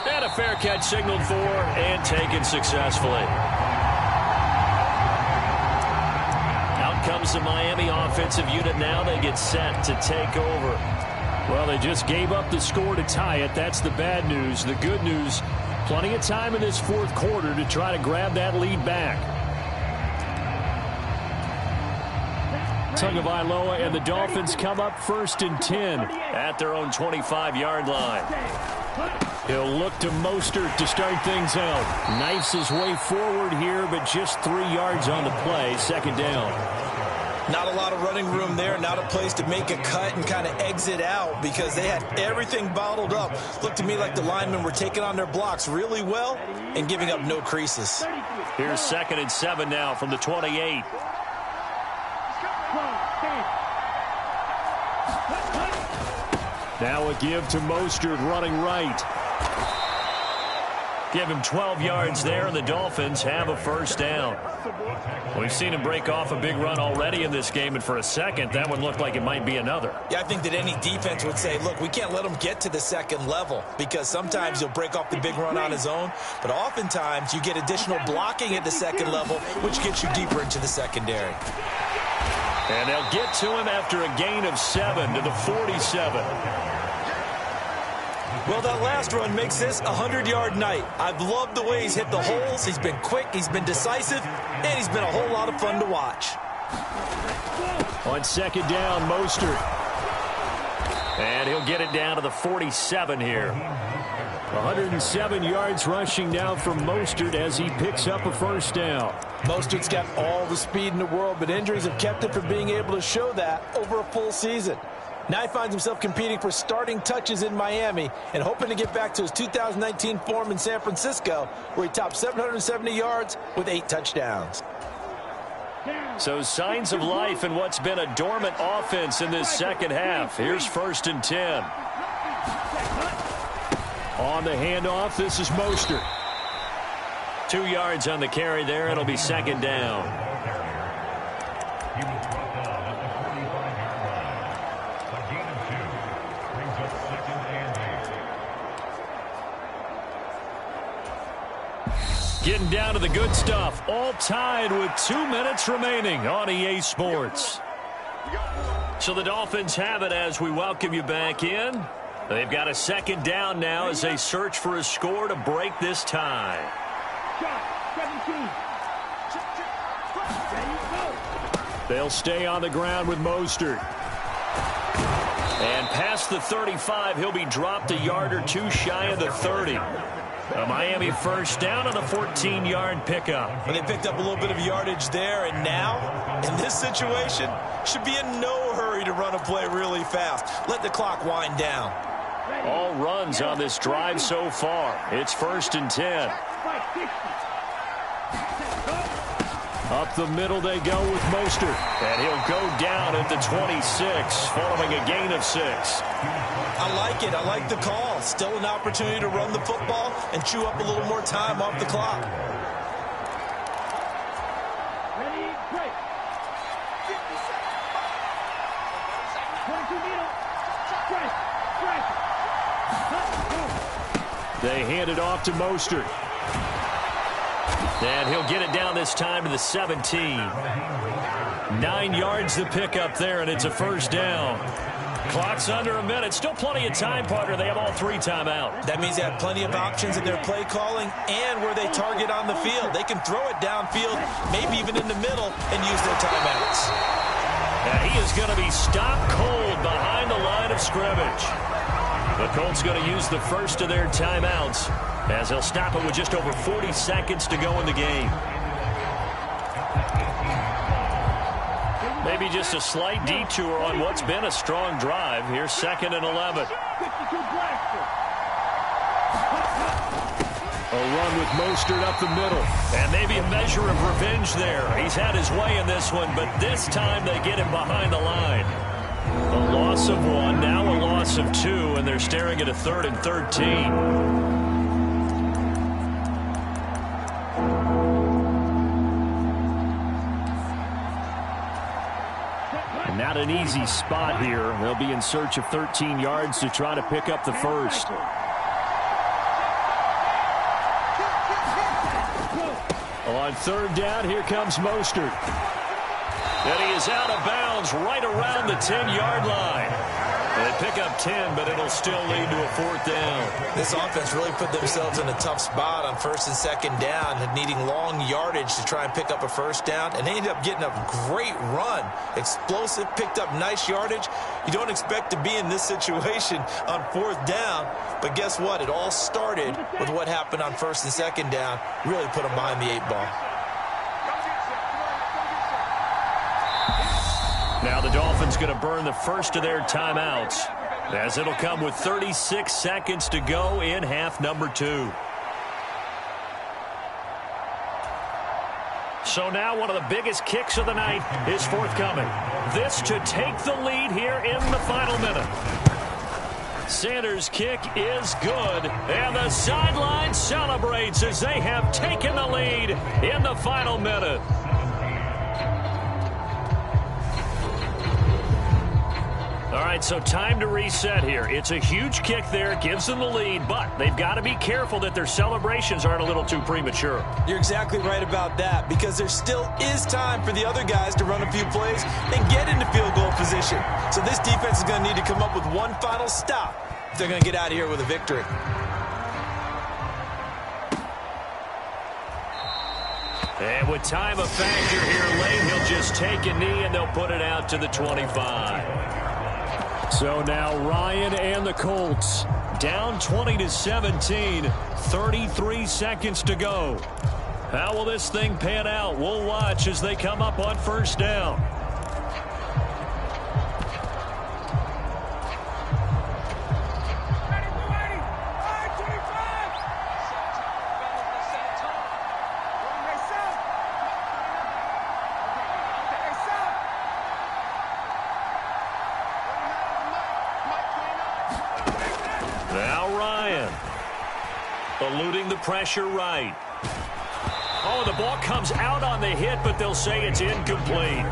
And a fair catch signaled for and taken successfully. Out comes the Miami offensive unit now. They get set to take over. Well, they just gave up the score to tie it. That's the bad news. The good news, plenty of time in this 4th quarter to try to grab that lead back. Tagovailoa and the Dolphins come up 1st and 10 at their own 25-yard line. He'll look to Mostert to start things out. Knifes his way forward here, but just 3 yards on the play. 2nd down. Not a lot of running room there. Not a place to make a cut and kind of exit out because they had everything bottled up. Looked to me like the linemen were taking on their blocks really well and giving up no creases. Here's 2nd and 7 now from the 28. Now a give to Mostert running right. Give him 12 yards there, and the Dolphins have a first down. We've seen him break off a big run already in this game, and for a second, that one looked like it might be another. Yeah, I think that any defense would say, look, we can't let him get to the 2nd level because sometimes he'll break off the big run on his own, but oftentimes you get additional blocking at the 2nd level, which gets you deeper into the secondary. And they'll get to him after a gain of 7 to the 47. Well, that last run makes this a 100-yard night. I've loved the way he's hit the holes. He's been quick, he's been decisive, and he's been a whole lot of fun to watch. On 2nd down, Mostert. And he'll get it down to the 47 here. 107 yards rushing now from Mostert as he picks up a first down. Mostert's got all the speed in the world, but injuries have kept him from being able to show that over a full season. Now he finds himself competing for starting touches in Miami and hoping to get back to his 2019 form in San Francisco, where he topped 770 yards with 8 touchdowns. So signs of life in what's been a dormant offense in this 2nd half. Here's 1st and 10. On the handoff, this is Mostert. 2 yards on the carry there. It'll be 2nd down. Getting down to the good stuff. All tied with 2 minutes remaining on EA Sports. So the Dolphins have it as we welcome you back in. They've got a 2nd down now as they search for a score to break this tie. They'll stay on the ground with Mostert. And past the 35, he'll be dropped a yard or two shy of the 30. A Miami first down on a 14-yard pickup. Well, they picked up a little bit of yardage there, and now, in this situation, should be in no hurry to run a play really fast. Let the clock wind down. All runs on this drive so far. It's 1st and 10. Up the middle they go with Mostert. And he'll go down at the 26, following a gain of 6. I like it. I like the call. Still an opportunity to run the football and chew up a little more time off the clock. Ready, break. 22 meter. Strike. They hand it off to Mostert. And he'll get it down this time to the 17. 9 yards the pickup there, and it's a first down. Clock's under a minute. Still plenty of time, partner. They have all 3 timeouts. That means they have plenty of options in their play calling and where they target on the field. They can throw it downfield, maybe even in the middle, and use their timeouts. And he is going to be stopped cold behind the line of scrimmage. The Colts going to use the first of their timeouts, as they'll stop it with just over 40 seconds to go in the game. Maybe just a slight detour on what's been a strong drive. Here's 2nd and 11. A run with Mostert up the middle. And maybe a measure of revenge there. He's had his way in this one, but this time they get him behind the line. A loss of 1, now a loss of 2, and they're staring at a 3rd and 13. Not an easy spot here. They'll be in search of 13 yards to try to pick up the first. On 3rd down, here comes Mostert. And he is out of bounds right around the 10-yard line. They pick up 10, but it'll still lead to a 4th down. This offense really put themselves in a tough spot on 1st and 2nd down, and needing long yardage to try and pick up a first down, and they ended up getting a great run. Explosive, picked up nice yardage. You don't expect to be in this situation on 4th down, but guess what? It all started with what happened on 1st and 2nd down. Really put them behind the 8 ball. Now the Dolphins going to burn the first of their timeouts, as it'll come with 36 seconds to go in half number 2. So now one of the biggest kicks of the night is forthcoming. This to take the lead here in the final minute. Sanders' kick is good, and the sideline celebrates as they have taken the lead in the final minute. All right, so time to reset here. It's a huge kick there, gives them the lead, but they've got to be careful that their celebrations aren't a little too premature. You're exactly right about that, because there still is time for the other guys to run a few plays and get into field goal position. So this defense is going to need to come up with one final stop if they're going to get out of here with a victory. And with time a factor here late, he'll just take a knee and they'll put it out to the 25. So now Ryan and the Colts down 20-17, 33 seconds to go. How will this thing pan out? We'll watch as they come up on 1st down. Eluding the pressure right. Oh, the ball comes out on the hit, but they'll say it's incomplete.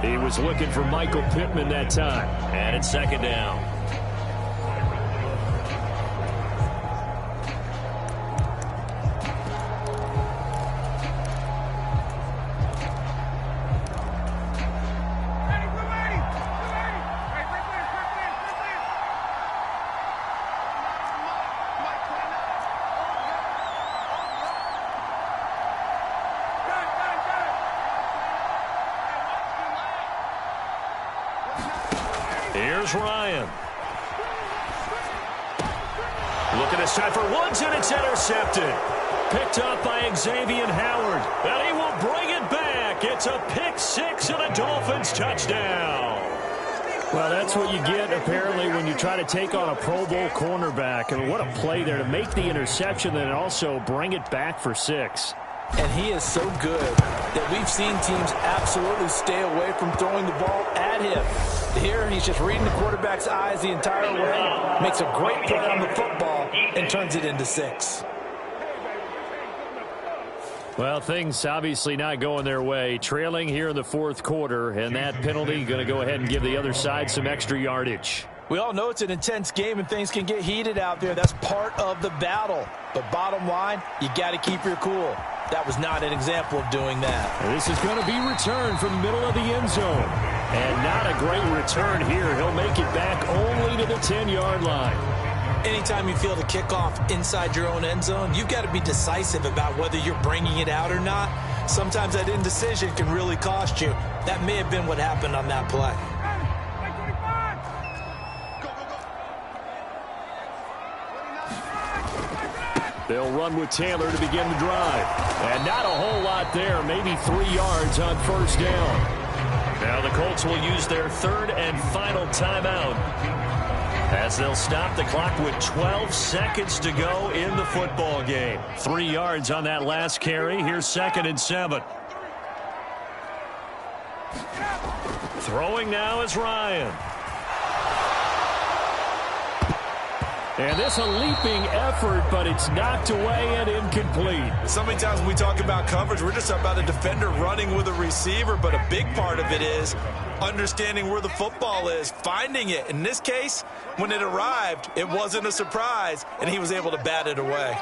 He was looking for Michael Pittman that time. And it's 2nd down. Here's Ryan. Looking this time for Woods, and it's intercepted. Picked up by Xavier Howard. And he will bring it back. It's a pick six and a Dolphins touchdown. Well, that's what you get, apparently, when you try to take on a Pro Bowl cornerback. And what a play there to make the interception and also bring it back for six. And he is so good that we've seen teams absolutely stay away from throwing the ball at him. Here, he's just reading the quarterback's eyes the entire way, makes a great play on the football, and turns it into six. Well, things obviously not going their way. Trailing here in the fourth quarter, and that penalty going to go ahead and give the other side some extra yardage. We all know it's an intense game and things can get heated out there. That's part of the battle. But bottom line, you got to keep your cool. That was not an example of doing that. This is going to be returned from the middle of the end zone. And not a great return here. He'll make it back only to the 10-yard line. Anytime you feel the kickoff inside your own end zone, you've got to be decisive about whether you're bringing it out or not. Sometimes that indecision can really cost you. That may have been what happened on that play. They'll run with Taylor to begin the drive. And not a whole lot there, maybe 3 yards on first down. Now the Colts will use their third and final timeout as they'll stop the clock with 12 seconds to go in the football game. 3 yards on that last carry. Here's 2nd and 7. Throwing now is Ryan. And this a leaping effort, but it's knocked away and incomplete. So many times when we talk about coverage, we're just talking about a defender running with a receiver, but a big part of it is understanding where the football is, finding it. In this case, when it arrived, it wasn't a surprise, and he was able to bat it away.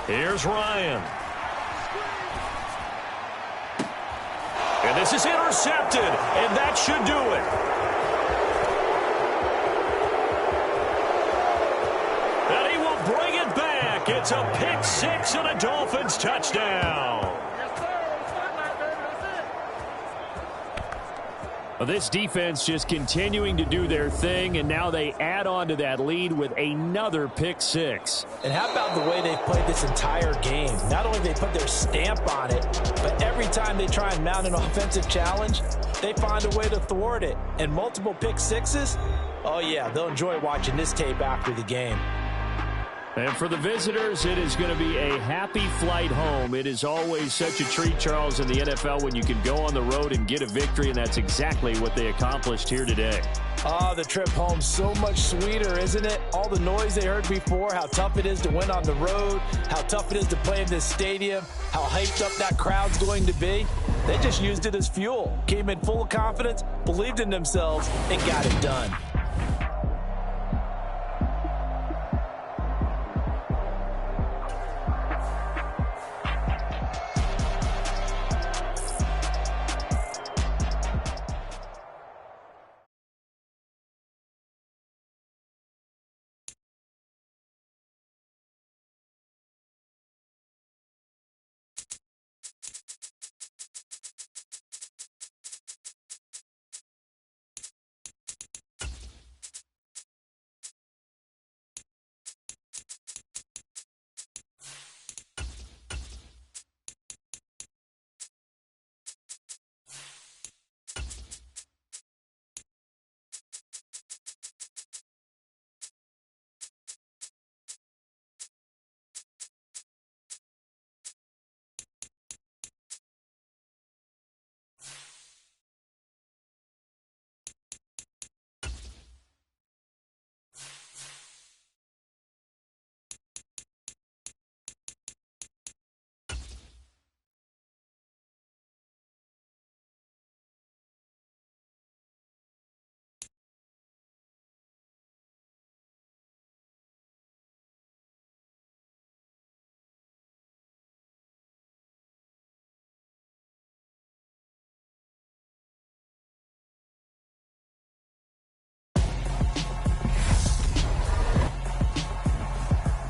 Here's Ryan. And this is intercepted, and that should do it. And he will bring it back. It's a pick six and a Dolphins touchdown. Well, this defense just continuing to do their thing, and now they add on to that lead with another pick six. And how about the way they've played this entire game? Not only they put their stamp on it, but every time they try and mount an offensive challenge, they find a way to thwart it. And multiple pick sixes, oh yeah, they'll enjoy watching this tape after the game. And for the visitors, it is going to be a happy flight home. It is always such a treat, Charles, in the NFL when you can go on the road and get a victory, and that's exactly what they accomplished here today. Oh, the trip home, so much sweeter, isn't it? All the noise they heard before, how tough it is to win on the road, how tough it is to play in this stadium, how hyped up that crowd's going to be. They just used it as fuel, came in full of confidence, believed in themselves, and got it done.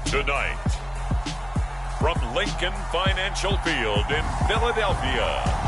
Tonight, from Lincoln Financial Field in Philadelphia.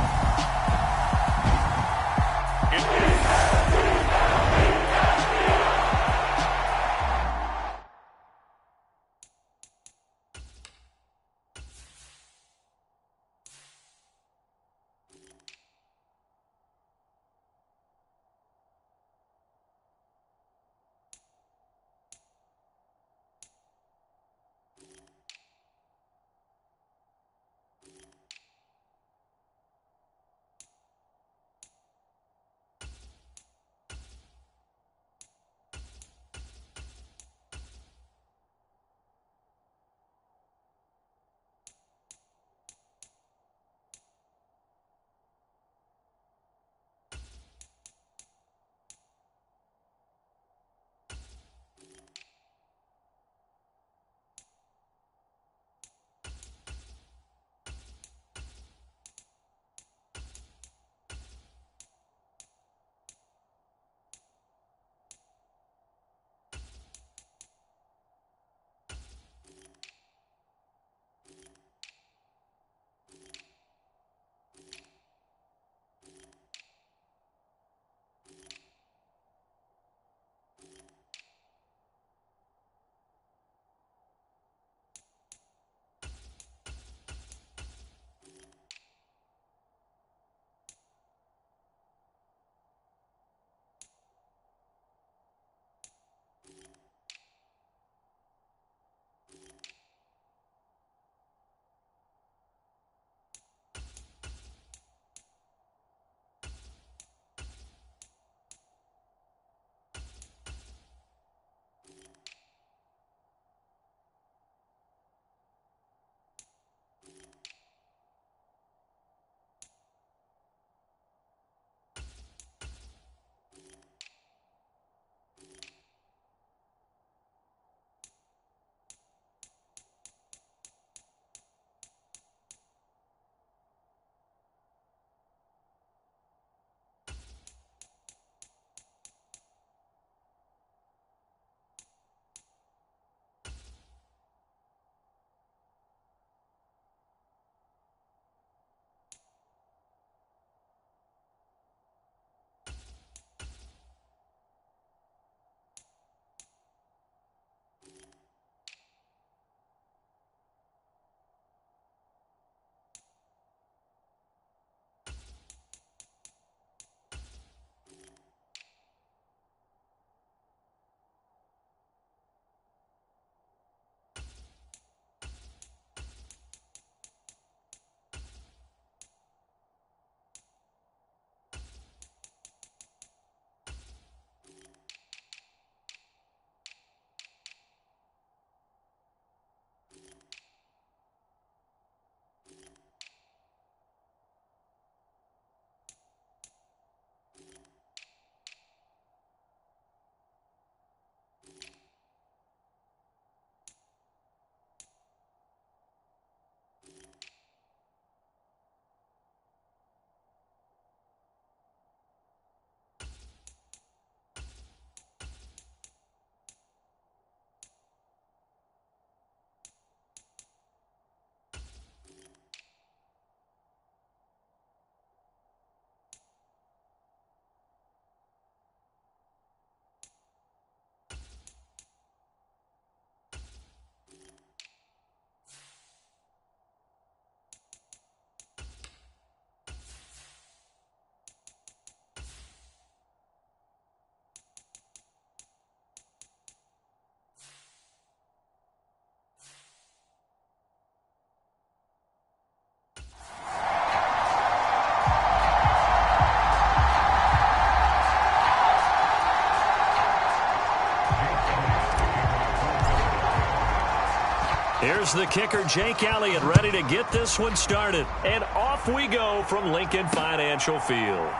Here's the kicker, Jake Elliott, ready to get this one started. And off we go from Lincoln Financial Field.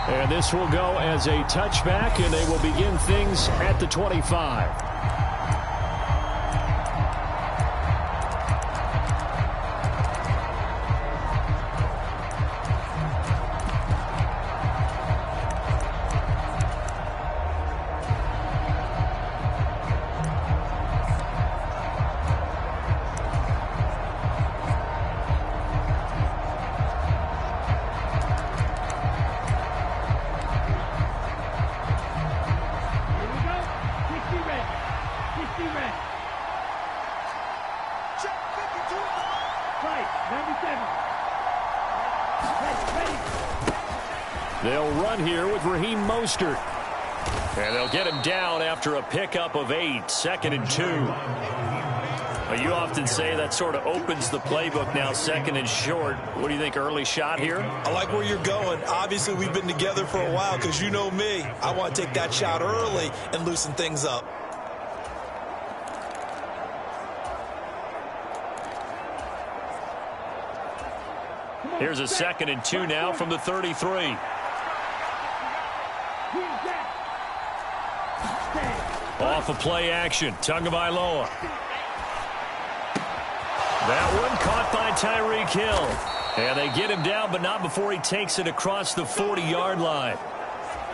And this will go as a touchback, and they will begin things at the 25. They'll run here with Raheem Mostert. And they'll get him down after a pickup of 8, 2nd and 2. Well, you often say that sort of opens the playbook now, 2nd and short. What do you think, early shot here? I like where you're going. Obviously, we've been together for a while because you know me. I want to take that shot early and loosen things up. Here's a 2nd and 2 now from the 33. Off of play action, Tagovailoa. That one caught by Tyreek Hill. And they get him down, but not before he takes it across the 40-yard line.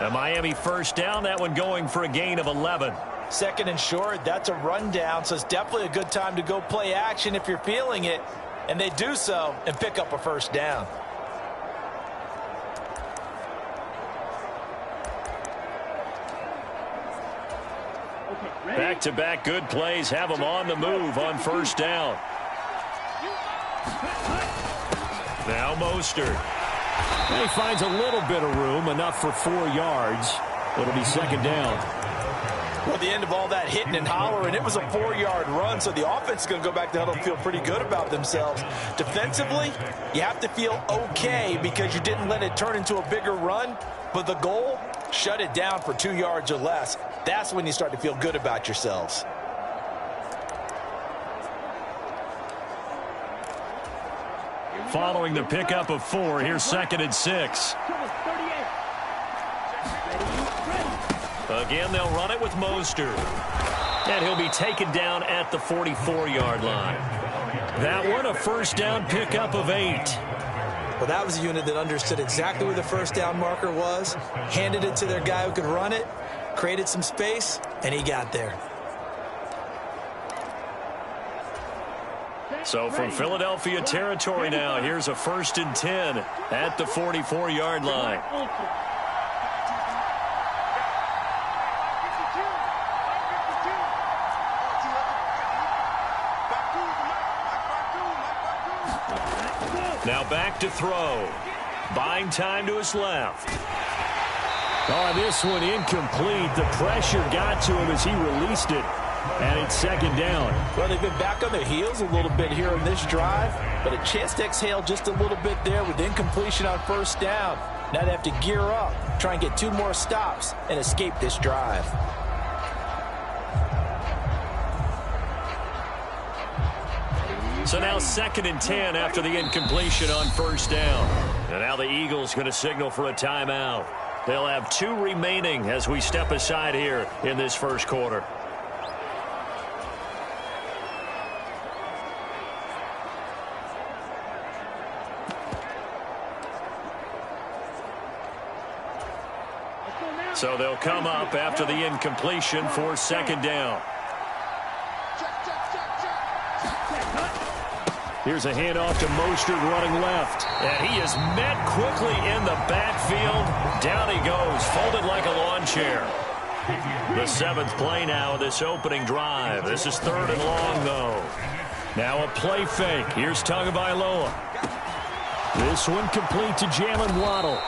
A Miami first down, that one going for a gain of 11. 2nd and short, that's a rundown, so it's definitely a good time to go play action if you're feeling it. And they do so and pick up a first down. Back-to-back good plays have them on the move on first down. Now Mostert. And he finds a little bit of room, enough for 4 yards. It'll be 2nd down. Well, at the end of all that hitting and hollering, it was a 4-yard run, so the offense is going to go back to huddle and feel pretty good about themselves. Defensively, you have to feel okay because you didn't let it turn into a bigger run, but the goal, shut it down for 2 yards or less. That's when you start to feel good about yourselves. Following the pickup of 4, here's 2nd and 6. Again, they'll run it with Mostert. And he'll be taken down at the 44-yard line. That one, a first down pickup of 8. Well, that was a unit that understood exactly where the first down marker was, handed it to their guy who could run it, created some space, and he got there. So from Philadelphia territory now, here's a 1st and 10 at the 44-yard line. Now back to throw. Buying time to his left. Oh, this one incomplete. The pressure got to him as he released it. And it's 2nd down. Well, they've been back on their heels a little bit here on this drive, but a chance to exhale just a little bit there with incompletion on first down. Now they have to gear up, try and get 2 more stops, and escape this drive. So now 2nd and 10 after the incompletion on first down. And now the Eagles going to signal for a timeout. They'll have 2 remaining as we step aside here in this first quarter. So they'll come up after the incompletion for 2nd down. Here's a handoff to Mostert running left. And he is met quickly in the backfield. Down he goes, folded like a lawn chair. The 7th play now of this opening drive. This is 3rd and long, though. Now a play fake. Here's Tagovailoa. This one complete to Jalen Waddle.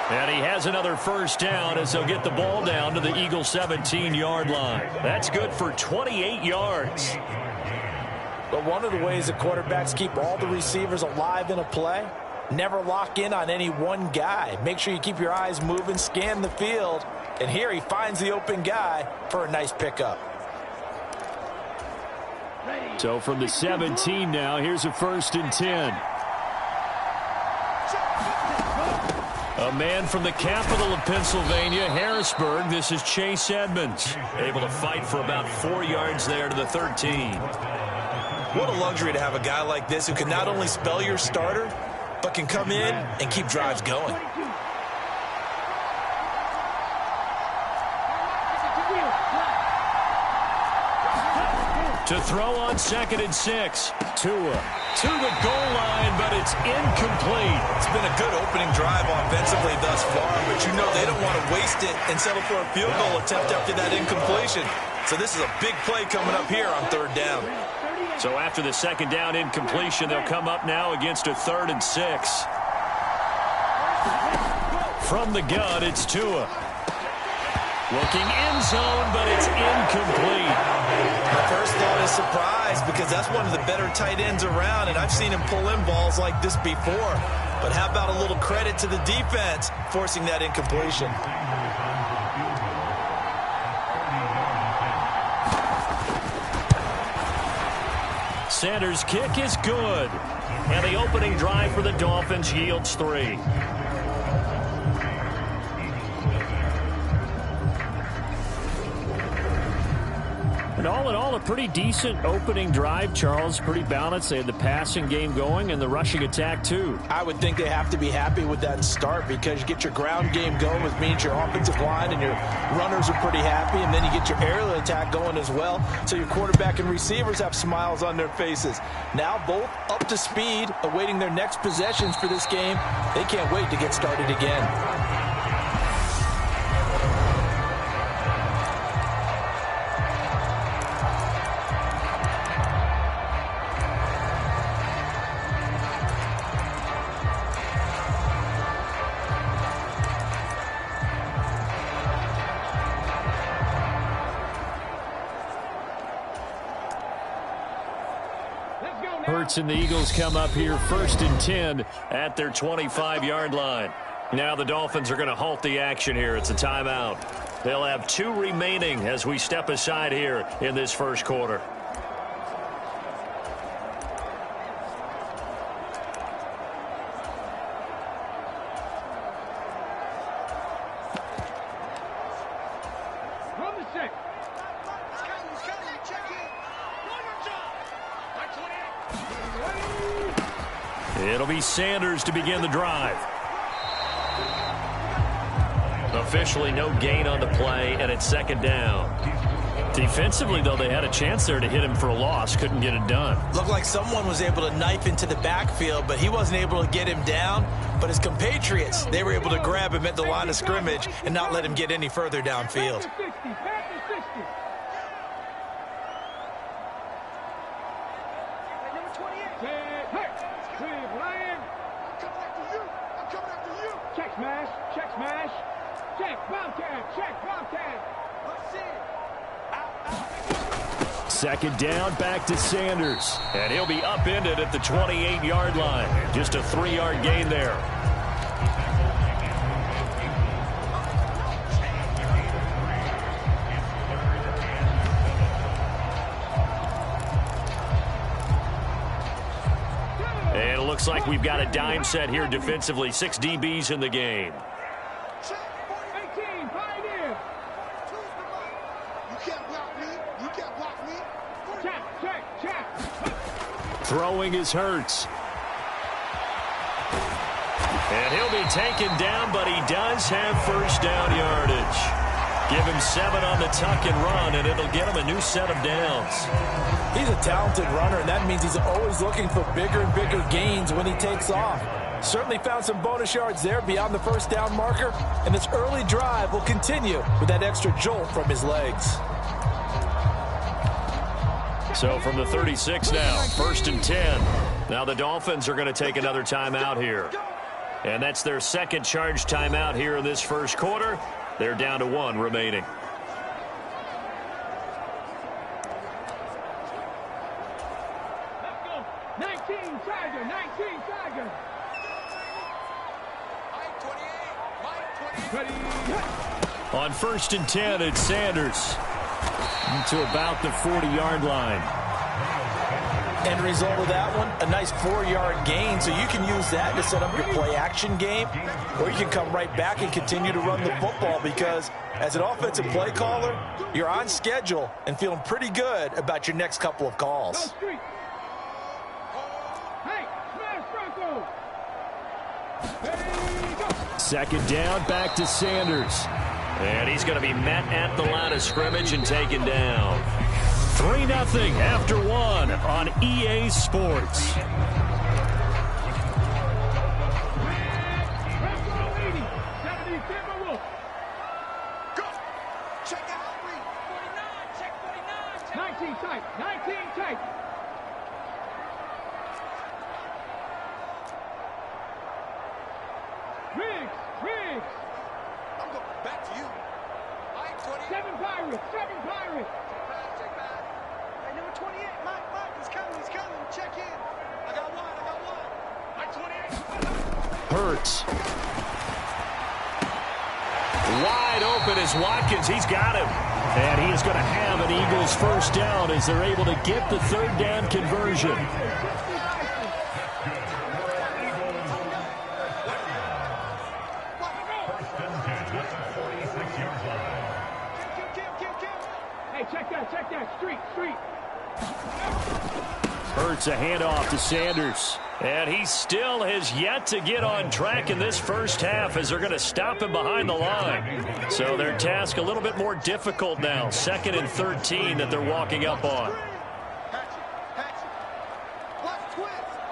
And he has another first down as they'll get the ball down to the Eagles' 17-yard line. That's good for 28 yards. But one of the ways that quarterbacks keep all the receivers alive in a play, never lock in on any one guy. Make sure you keep your eyes moving, scan the field. And here he finds the open guy for a nice pickup. So from the 17 now, here's a 1st and 10. A man from the capital of Pennsylvania, Harrisburg. This is Chase Edmonds. Able to fight for about 4 yards there to the 13. What a luxury to have a guy like this who can not only spell your starter, but can come in and keep drives going. To throw on 2nd and 6. Tua to the goal line, but it's incomplete. It's been a good opening drive offensively thus far, but you know they don't want to waste it and settle for a field goal attempt after that incompletion. So this is a big play coming up here on 3rd down. So after the 2nd down incompletion, they'll come up now against a 3rd and 6. from the gun, it's Tua. Looking end zone, but it's incomplete. My first thought is surprise, because that's one of the better tight ends around, and I've seen him pull in balls like this before. But how about a little credit to the defense forcing that incompletion? Sanders' kick is good. And the opening drive for the Dolphins yields 3. And all in all, a pretty decent opening drive, Charles. Pretty balanced. They had the passing game going and the rushing attack, too. I would think they have to be happy with that start, because you get your ground game going, which means your offensive line and your runners are pretty happy, and then you get your aerial attack going as well, so your quarterback and receivers have smiles on their faces. Now both up to speed, awaiting their next possessions for this game. They can't wait to get started again. Hurts and the Eagles come up here 1st and 10 at their 25-yard line. Now the Dolphins are going to halt the action here. It's a timeout. They'll have 2 remaining as we step aside here in this first quarter. It'll be Sanders to begin the drive. Officially no gain on the play, and it's 2nd down. Defensively, though, they had a chance there to hit him for a loss. Couldn't get it done. Looked like someone was able to knife into the backfield, but he wasn't able to get him down. But his compatriots, they were able to grab him at the line of scrimmage and not let him get any further downfield. Check smash, check smash, check Bobcat, check Bobcat. Let's see. 2nd down, back to Sanders. And he'll be upended at the 28-yard line. Just a 3-yard gain there. And it looks like we've got a dime set here defensively. 6 DBs in the game. 18, Pioneer. You can't block me. You can't block me. Check. Throwing is Hurts. And he'll be taken down, but he does have 1st down yardage. Give him 7 on the tuck and run, and it'll get him a new set of downs. He's a talented runner, and that means he's always looking for bigger and bigger gains when he takes off. Certainly found some bonus yards there beyond the 1st down marker, and this early drive will continue with that extra jolt from his legs. So from the 36 now, 1st and 10. Now the Dolphins are going to take another timeout here. And that's their 2nd charge timeout here in this first quarter. They're down to 1 remaining. Let's go. 19 Tiger. On 1st and 10, it's Sanders to about the 40-yard line. End result of that one, a nice 4-yard gain, so you can use that to set up your play-action game, or you can come right back and continue to run the football, because as an offensive play caller, you're on schedule and feeling pretty good about your next couple of calls. Hey, smash Bronco. 2nd down, back to Sanders. And he's going to be met at the line of scrimmage and taken down. 3-0 after 1 on EA Sports. Go. Check out 49. Check 49. 19 tight. 19 tight. Riggs. Seven Pirates. Hey, number 28, Mike, he's coming. Check in. I got one. Mike 28. Hurts. Wide open is Watkins. He's got him. And he is going to have an Eagles first down as they're able to get the third down conversion. Hey, check that. Street. Hurts a handoff to Sanders. And he still has yet to get on track in this first half as they're going to stop him behind the line. So their task a little bit more difficult now. 2nd and 13 that they're walking up on.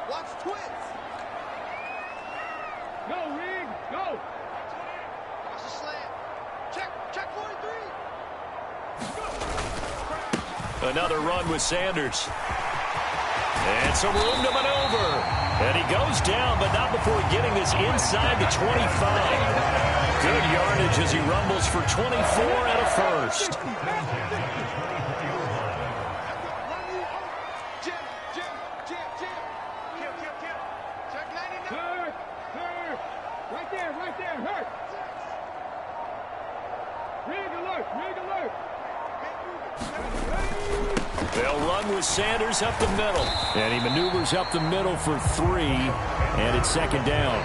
Watch twins. Go, Rig, go. Watch the slant. Check 43. Another run with Sanders. And some room to maneuver. And he goes down, but not before getting this inside the 25. Good yardage as he rumbles for 24 and a first. Jim. Kill. Check 99. Hurt. Right there, hurt. Rig alert. They'll run with Sanders up the middle. And he maneuvers up the middle for 3. And it's 2nd down.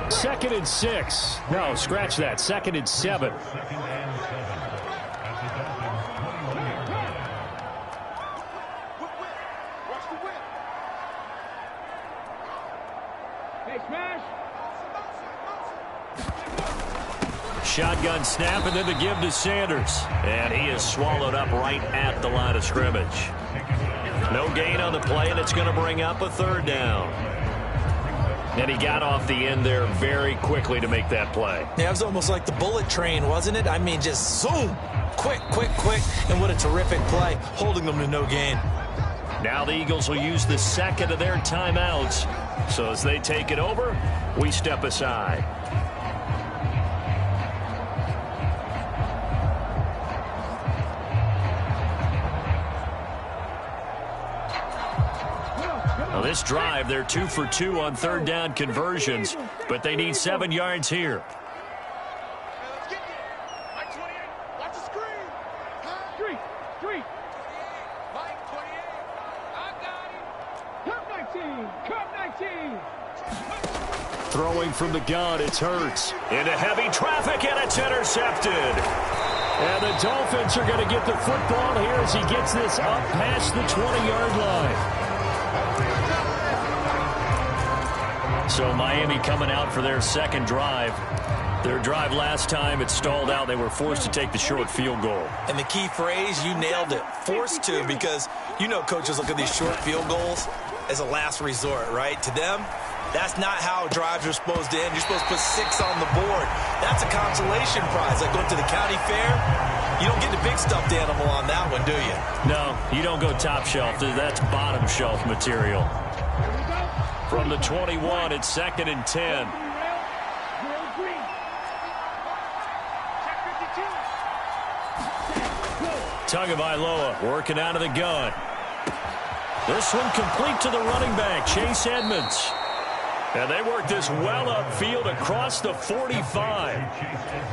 2nd and 6. No, scratch that. 2nd and 7. Watch the whip. Hey, smash. Shotgun snap and then the give to Sanders. And he is swallowed up right at the line of scrimmage. No gain on the play, and it's going to bring up a 3rd down. And he got off the end there very quickly to make that play. Yeah, it was almost like the bullet train, wasn't it? I mean, just zoom. Quick. And what a terrific play, holding them to no gain. Now the Eagles will use the 2nd of their timeouts. So as they take it over, we step aside. Now this drive, they're 2 for 2 on 3rd down conversions, but they need 7 yards here. Let's get it. Mike 28. Watch the screen. Street. Mike 28. I got him. Cup 19. Throwing from the gun, it's Hurts. Into heavy traffic, and it's intercepted. And the Dolphins are going to get the football here as he gets this up past the 20-yard line. So Miami coming out for their 2nd drive. Their drive last time, it stalled out. They were forced to take the short field goal. And the key phrase, you nailed it, forced to, because you know coaches look at these short field goals as a last resort, right? To them, that's not how drives are supposed to end. You're supposed to put 6 on the board. That's a consolation prize. Like going to the county fair, you don't get the big stuffed animal on that one, do you? No, you don't go top shelf. That's bottom shelf material. From the 21, it's 2nd and 10. Tagovailoa working out of the gun. This one complete to the running back, Chase Edmonds. And they work this well upfield across the 45.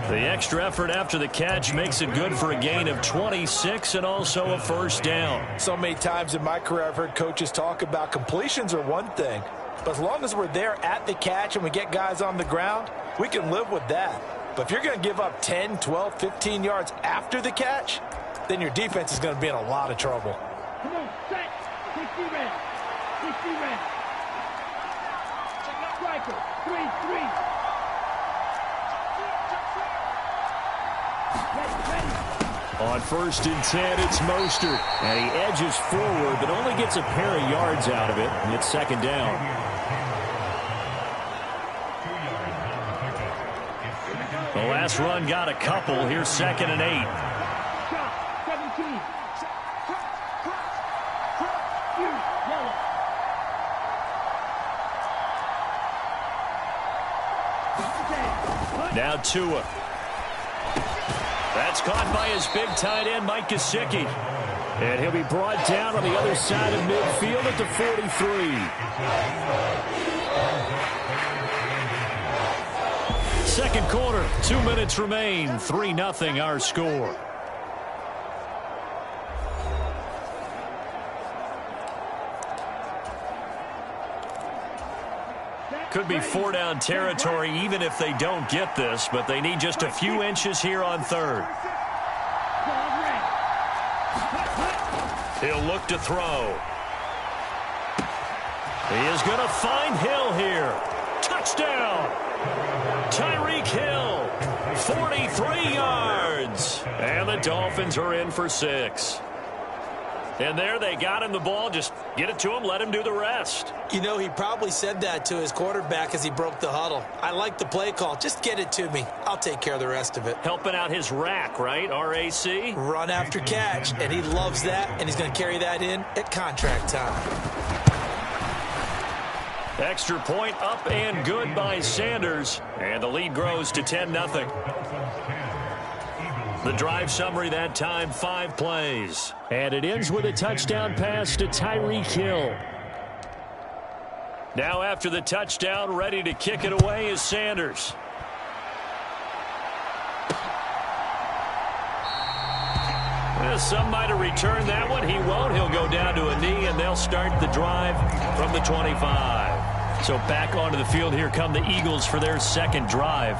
The extra effort after the catch makes it good for a gain of 26 and also a first down. So many times in my career I've heard coaches talk about completions are one thing, but as long as we're there at the catch and we get guys on the ground, we can live with that. But if you're going to give up 10, 12, 15 yards after the catch, then your defense is going to be in a lot of trouble. Come on, set. 60 red. 60 red. Striker. 3-3. On 1st and 10, it's Mostert. And he edges forward, but only gets a pair of yards out of it. And it's 2nd down. The last run got a couple. Here's 2nd and 8. Shot. 17. Now Tua. That's caught by his big tight end, Mike Gesicki. And he'll be brought down on the other side of midfield at the 43. Second quarter, 2 minutes remain. 3-0 our score. Could be 4-down territory even if they don't get this, but they need just a few inches here on third. He'll look to throw. He is going to find Hill here. Touchdown! Tyreek Hill, 43 yards. And the Dolphins are in for 6. And there they got him the ball. Just get it to him, let him do the rest. You know, he probably said that to his quarterback as he broke the huddle. I like the play call. Just get it to me. I'll take care of the rest of it. Helping out his rack, right? RAC? Run after catch, and he loves that, and he's going to carry that in at contract time. Extra point up and good by Sanders. And the lead grows to 10-0. The drive summary that time, 5 plays. And it ends with a touchdown pass to Tyreek Hill. Now after the touchdown, ready to kick it away is Sanders. Well, some might have returned that one. He won't. He'll go down to a knee, and they'll start the drive from the 25. So back onto the field, here come the Eagles for their second drive.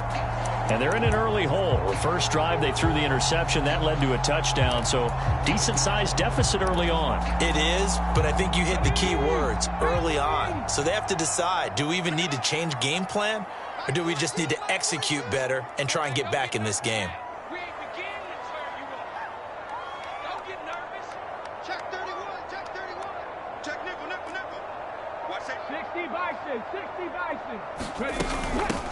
And they're in an early hole. The first drive, they threw the interception. That led to a touchdown. So decent-sized deficit early on. It is, but I think you hit the key words, early on. So they have to decide, do we even need to change game plan? Or do we just need to execute better and try and get back in this game? We ain't beginning to turn you on. Don't get nervous. Check 31, check 31. Check nickel, nickel, nickel. Watch that. 60 Bison, 60 Bison. Ready?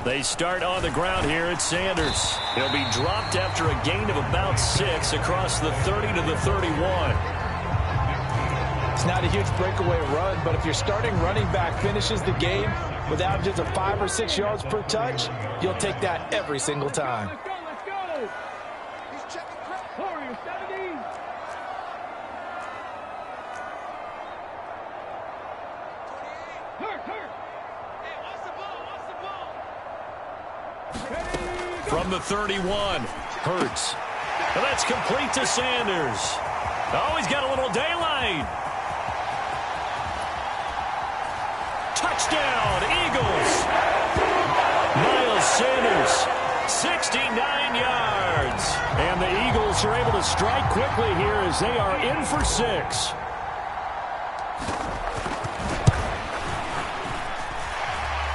They start on the ground here at Sanders. He'll be dropped after a gain of about 6 across the 30 to the 31. It's not a huge breakaway run, but if your starting running back finishes the game with averages of 5 or 6 yards per touch, you'll take that every single time. Let's go, let's go. He's checking crap. Warrior 70. Hurt, hurt. Hey, what's the ball? What's the ball? From the 31, Hurts. And that's complete to Sanders. Oh, he's got a little daylight. Touchdown, Eagles. Miles Sanders, 69 yards. And the Eagles are able to strike quickly here as they are in for 6.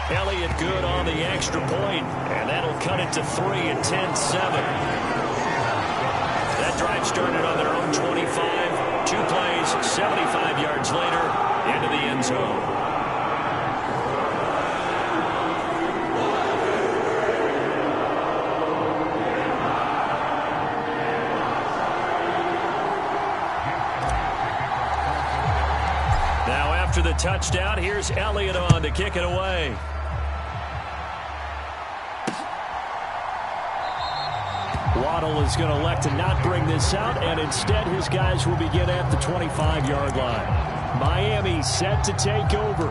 Elliott good on the extra point, and that'll cut it to 3 at 10-7. That drive started on their own 25. 2 plays, 75 yards later, into the end zone. Now after the touchdown, here's Elliott on to kick it away. Waddle is going to elect to not bring this out, and instead his guys will begin at the 25-yard line. Miami set to take over.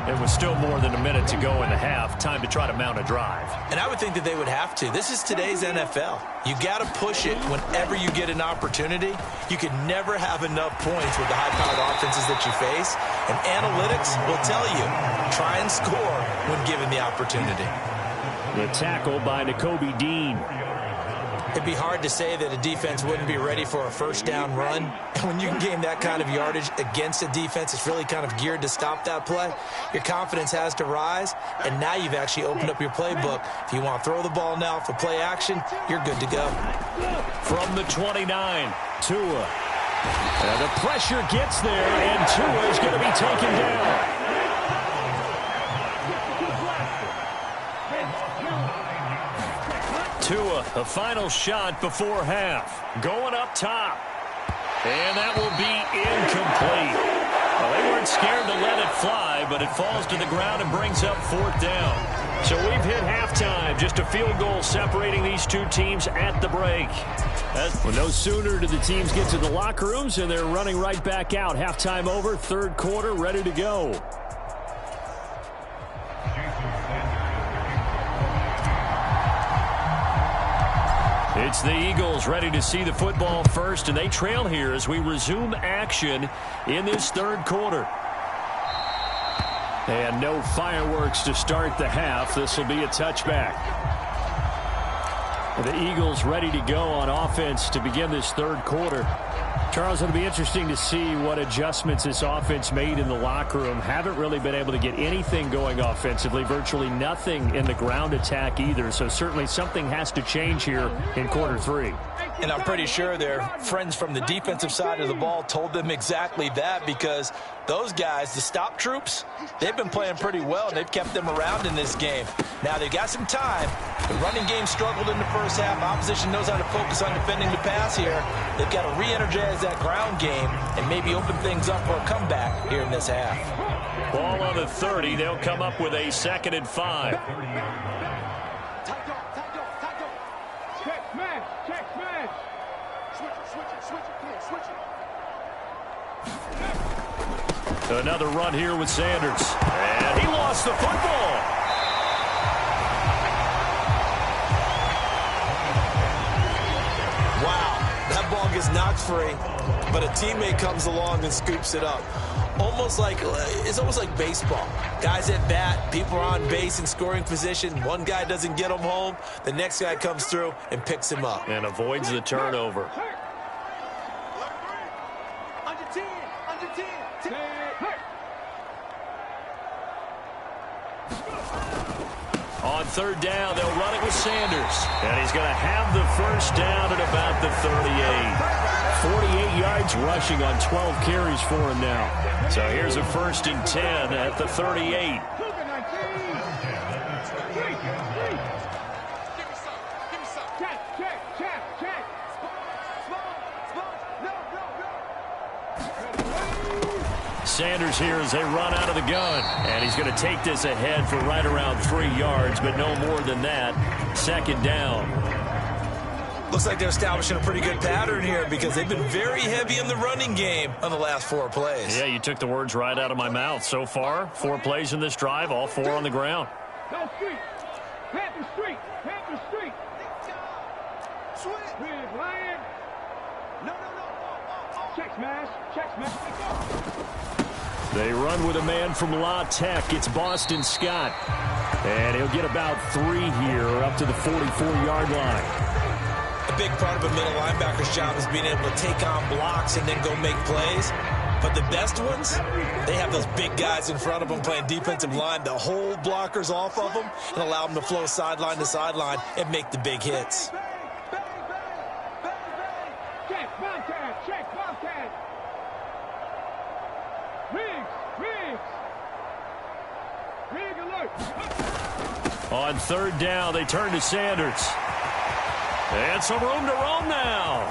It was still more than a minute to go in the half. Time to try to mount a drive. And I would think that they would have to. This is today's NFL. You got to push it whenever you get an opportunity. You can never have enough points with the high-powered offenses that you face. And analytics will tell you, try and score when given the opportunity. The tackle by Nakobe Dean. It'd be hard to say that a defense wouldn't be ready for a first down run. And when you can gain that kind of yardage against a defense, it's really kind of geared to stop that play. Your confidence has to rise, and now you've actually opened up your playbook. If you want to throw the ball now for play action, you're good to go. From the 29, Tua. And the pressure gets there, and Tua is going to be taken down. Tua, a final shot before half. Going up top. And that will be incomplete. Well, they weren't scared to let it fly, but it falls to the ground and brings up 4th down. So we've hit halftime. Just a field goal separating these two teams at the break. Well, no sooner do the teams get to the locker rooms, and they're running right back out. Halftime over, third quarter, ready to go. It's the Eagles ready to see the football first, and they trail here as we resume action in this third quarter. And no fireworks to start the half. This will be a touchback. The Eagles ready to go on offense to begin this third quarter. Charles, it'll be interesting to see what adjustments this offense made in the locker room. Haven't really been able to get anything going offensively, virtually nothing in the ground attack either. So certainly something has to change here in quarter three. And I'm pretty sure their friends from the defensive side of the ball told them exactly that, because those guys, the stop troops, they've been playing pretty well, and they've kept them around in this game. Now, they've got some time. The running game struggled in the first half. Opposition knows how to focus on defending the pass here. They've got to re-energize that ground game and maybe open things up for a comeback here in this half. Ball on the 30. They'll come up with a 2nd and 5. Another run here with Sanders. And he lost the football. Wow, that ball gets knocked free, but a teammate comes along and scoops it up. It's almost like baseball. Guys at bat, people are on base in scoring position. One guy doesn't get him home. The next guy comes through and picks him up. And avoids the turnover. On third down, they'll run it with Sanders. And he's going to have the first down at about the 38. 48 yards rushing on 12 carries for him now. So here's a 1st and 10 at the 38. Sanders here as they run out of the gun. And he's going to take this ahead for right around 3 yards, but no more than that. 2nd down. Looks like they're establishing a pretty good pattern here, because they've been very heavy in the running game on the last 4 plays. Yeah, you took the words right out of my mouth. So far, 4 plays in this drive, all 4 on the ground. Go street. Panther street. Panther street. Sweet. Lion. No. Check smash. Check smash. They run with a man from La Tech. It's Boston Scott. And he'll get about 3 here, up to the 44-yard line. A big part of a middle linebacker's job is being able to take on blocks and then go make plays. But the best ones, they have those big guys in front of them playing defensive line to hold blockers off of them and allow them to flow sideline to sideline and make the big hits. Check Bobcat. Check Bobcat. Rig alert. On third down, they turn to Sanders. And some room to roam now.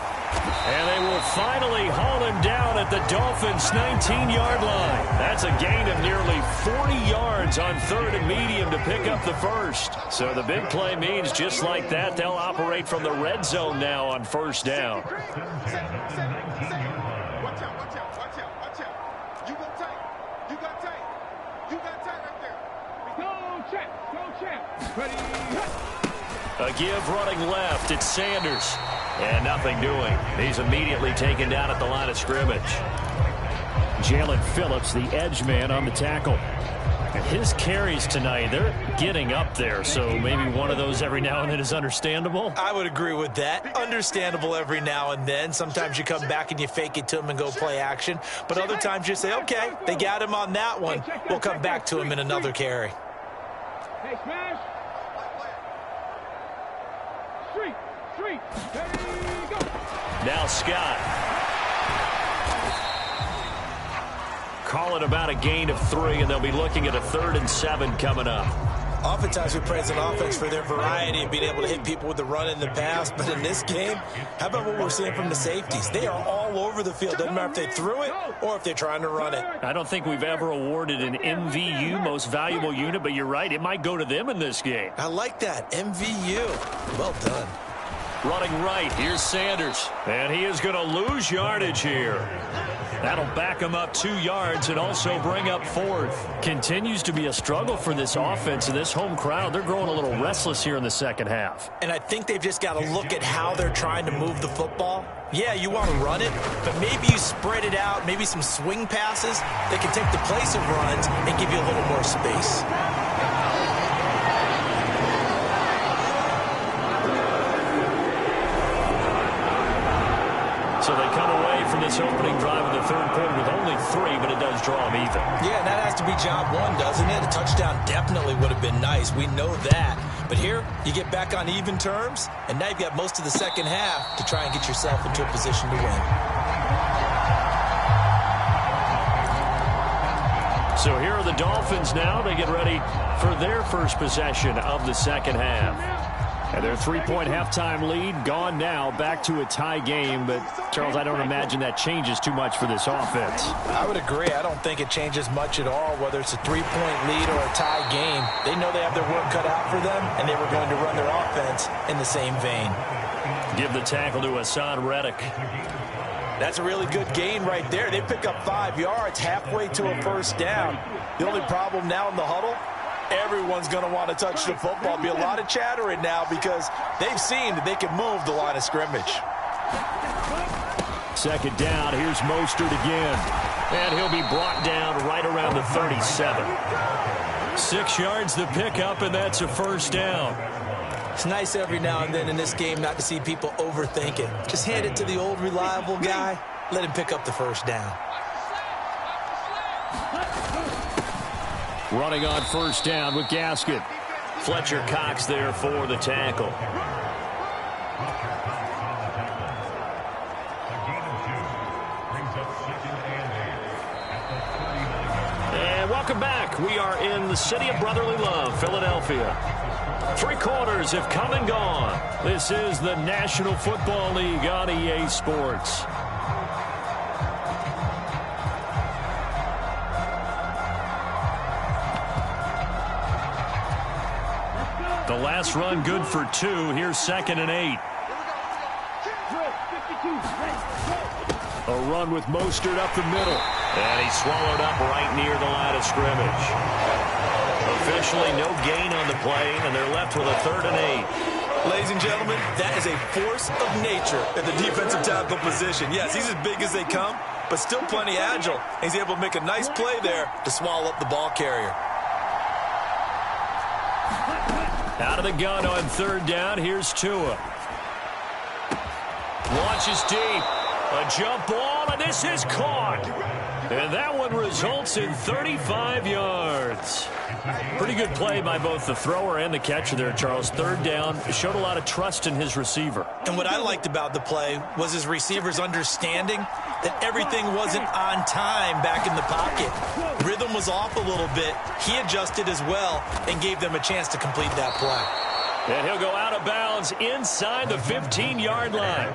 And they will finally haul him down at the Dolphins' 19-yard line. That's a gain of nearly 40 yards on 3rd and medium to pick up the first. So the big play means just like that, they'll operate from the red zone now on 1st down. Watch out. You go tight right there. Go check. Ready. A give running left. It's Sanders. And nothing doing. He's immediately taken down at the line of scrimmage. Jalen Phillips, the edge man on the tackle. And his carries tonight, they're getting up there. So maybe one of those every now and then is understandable. I would agree with that. Understandable every now and then. Sometimes you come back and you fake it to him and go play action. But other times you say, okay, they got him on that one. We'll come back to him in another carry. Hey, smash. Street. There you go. Now Scott. Call it about a gain of 3, and they'll be looking at a 3rd and 7 coming up. Oftentimes we praise an offense for their variety and being able to hit people with the run in the pass. But in this game, how about what we're seeing from the safeties? They are all over the field. Doesn't matter if they threw it or if they're trying to run it. I don't think we've ever awarded an MVU, most valuable unit, but you're right. It might go to them in this game. I like that. MVU. Well done. Running right, here's Sanders. And he is going to lose yardage here. That'll back him up 2 yards and also bring up 4th. Continues to be a struggle for this offense and this home crowd. They're growing a little restless here in the second half. And I think they've just got to look at how they're trying to move the football. Yeah, you want to run it, but maybe you spread it out, maybe some swing passes that can take the place of runs and give you a little more space. So they come away from this opening drive in the third quarter with only 3, but it does draw them even. Yeah, that has to be job 1, doesn't it? A touchdown definitely would have been nice. We know that. But here, you get back on even terms, and now you've got most of the second half to try and get yourself into a position to win. So here are the Dolphins now. They get ready for their first possession of the second half. And their 3-point halftime lead gone now, back to a tie game. But, Charles, I don't imagine that changes too much for this offense. I would agree. I don't think it changes much at all, whether it's a 3-point lead or a tie game. They know they have their work cut out for them, and they were going to run their offense in the same vein. Give the tackle to Hassan Reddick. That's a really good gain right there. They pick up 5 yards halfway to a first down. The only problem now in the huddle, everyone's going to want to touch the football. Be a lot of chattering now because they've seen that they can move the line of scrimmage. Second down, here's Mostert again. And he'll be brought down right around the 37. 6 yards the pickup, and that's a first down. It's nice every now and then in this game not to see people overthink it. Just hand it to the old reliable guy. Let him pick up the first down. Running on first down with Gaskin. Fletcher Cox there for the tackle. And welcome back. We are in the city of brotherly love, Philadelphia. 3 quarters have come and gone. This is the National Football League on EA Sports. The last run good for 2. Here's 2nd and 8. A run with Mostert up the middle. And he's swallowed up right near the line of scrimmage. Officially no gain on the play, and they're left with a 3rd and 8. Ladies and gentlemen, that is a force of nature at the defensive tackle position. Yes, he's as big as they come, but still plenty agile. He's able to make a nice play there to swallow up the ball carrier. Out of the gun on 3rd down. Here's Tua. Launches deep. A jump ball, and this is caught. And that one results in 35 yards. Pretty good play by both the thrower and the catcher there, Charles. 3rd down. Showed a lot of trust in his receiver. And what I liked about the play was his receiver's understanding that everything wasn't on time back in the pocket. Rhythm was off a little bit. He adjusted as well and gave them a chance to complete that play. And he'll go out of bounds inside the 15-yard line.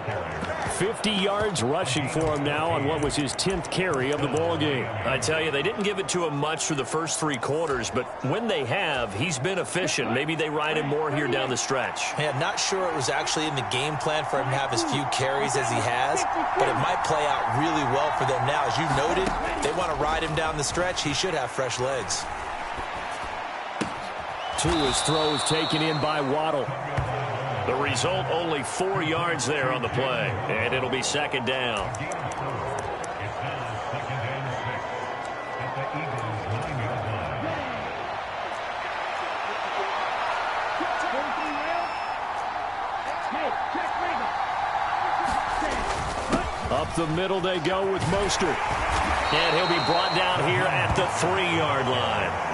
50 yards rushing for him now on what was his 10th carry of the ball game. I tell you, they didn't give it to him much for the first 3 quarters, but when they have, he's been efficient. Maybe they ride him more here down the stretch. Yeah, not sure it was actually in the game plan for him to have as few carries as he has, but it might play out really well for them now. As you noted, if they want to ride him down the stretch, he should have fresh legs. Tua's throw is taken in by Waddle. The result, only 4 yards there on the play, and it'll be 2nd down. Up the middle they go with Mostert. And he'll be brought down here at the 3-yard line.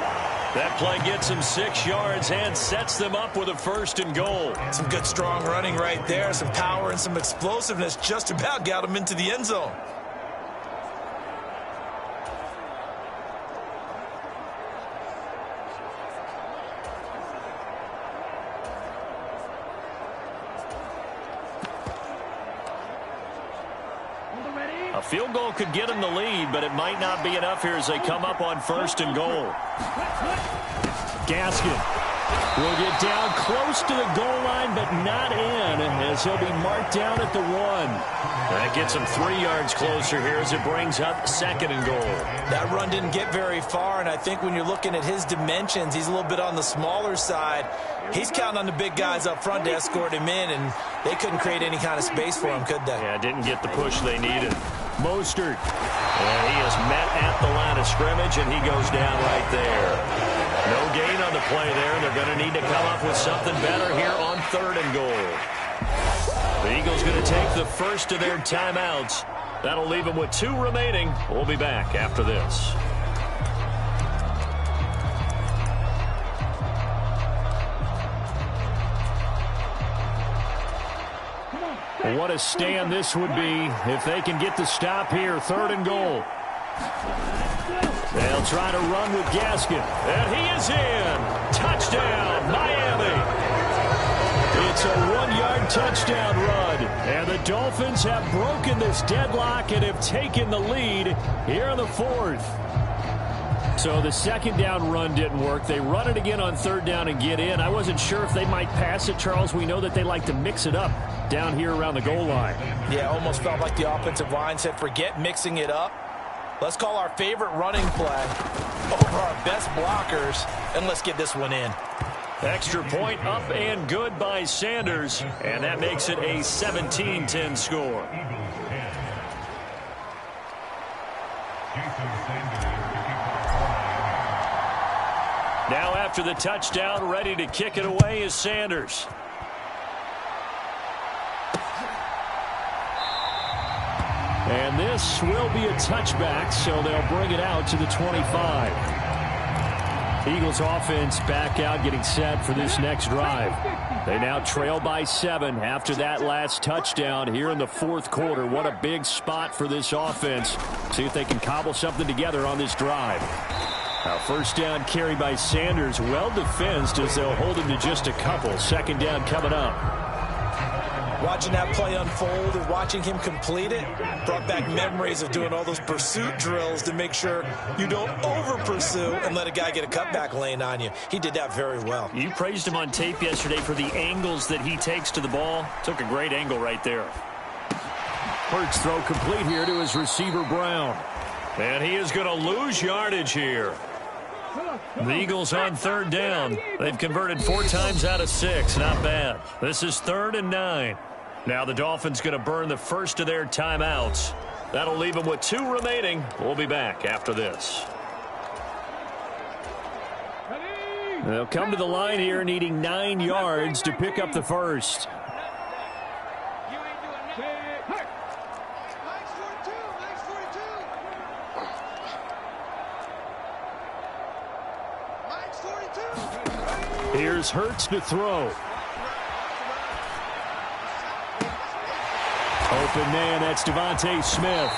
That play gets him 6 yards and sets them up with a 1st and goal. Some good strong running right there. Some power and some explosiveness just about got him into the end zone. A field goal could get them the lead, but it might not be enough here as they come up on 1st and goal. Gaskin will get down close to the goal line, but not in, as he'll be marked down at the 1. That gets him 3 yards closer here as it brings up 2nd and goal. That run didn't get very far, and I think when you're looking at his dimensions, he's a little bit on the smaller side. He's counting on the big guys up front to escort him in, and they couldn't create any kind of space for him, could they? Yeah, didn't get the push they needed. Mostert, and he is met at the line of scrimmage, and he goes down right there. No gain on the play there. They're going to need to come up with something better here on 3rd and goal. The Eagles going to take the first of their timeouts. That'll leave them with 2 remaining. We'll be back after this. What a stand this would be if they can get the stop here. 3rd and goal. They'll try to run with Gaskin. And he is in. Touchdown, Miami. It's a 1-yard touchdown run. And the Dolphins have broken this deadlock and have taken the lead here in the 4th. So the 2nd down run didn't work. They run it again on 3rd down and get in. I wasn't sure if they might pass it, Charles. We know that they like to mix it up down here around the goal line. Yeah, almost felt like the offensive line said, forget mixing it up. Let's call our favorite running play over our best blockers, and let's get this one in. Extra point up and good by Sanders, and that makes it a 17-10 score. Now after the touchdown, ready to kick it away is Sanders. And this will be a touchback, so they'll bring it out to the 25. Eagles offense back out, getting set for this next drive. They now trail by 7 after that last touchdown here in the 4th quarter. What a big spot for this offense. See if they can cobble something together on this drive. Now 1st down carry by Sanders, well defensed as they'll hold him to just a couple. 2nd down coming up. Watching that play unfold and watching him complete it brought back memories of doing all those pursuit drills to make sure you don't over-pursue and let a guy get a cutback lane on you. He did that very well. You praised him on tape yesterday for the angles that he takes to the ball. Took a great angle right there. Hurts throw complete here to his receiver, Brown. And he is going to lose yardage here. The Eagles on 3rd down. They've converted 4 times out of 6. Not bad. This is 3rd and 9. Now the Dolphins going to burn the first of their timeouts. That'll leave them with 2 remaining. We'll be back after this. They'll come to the line here needing 9 yards to pick up the first. Here's Hurts to throw. Open man, that's Devontae Smith.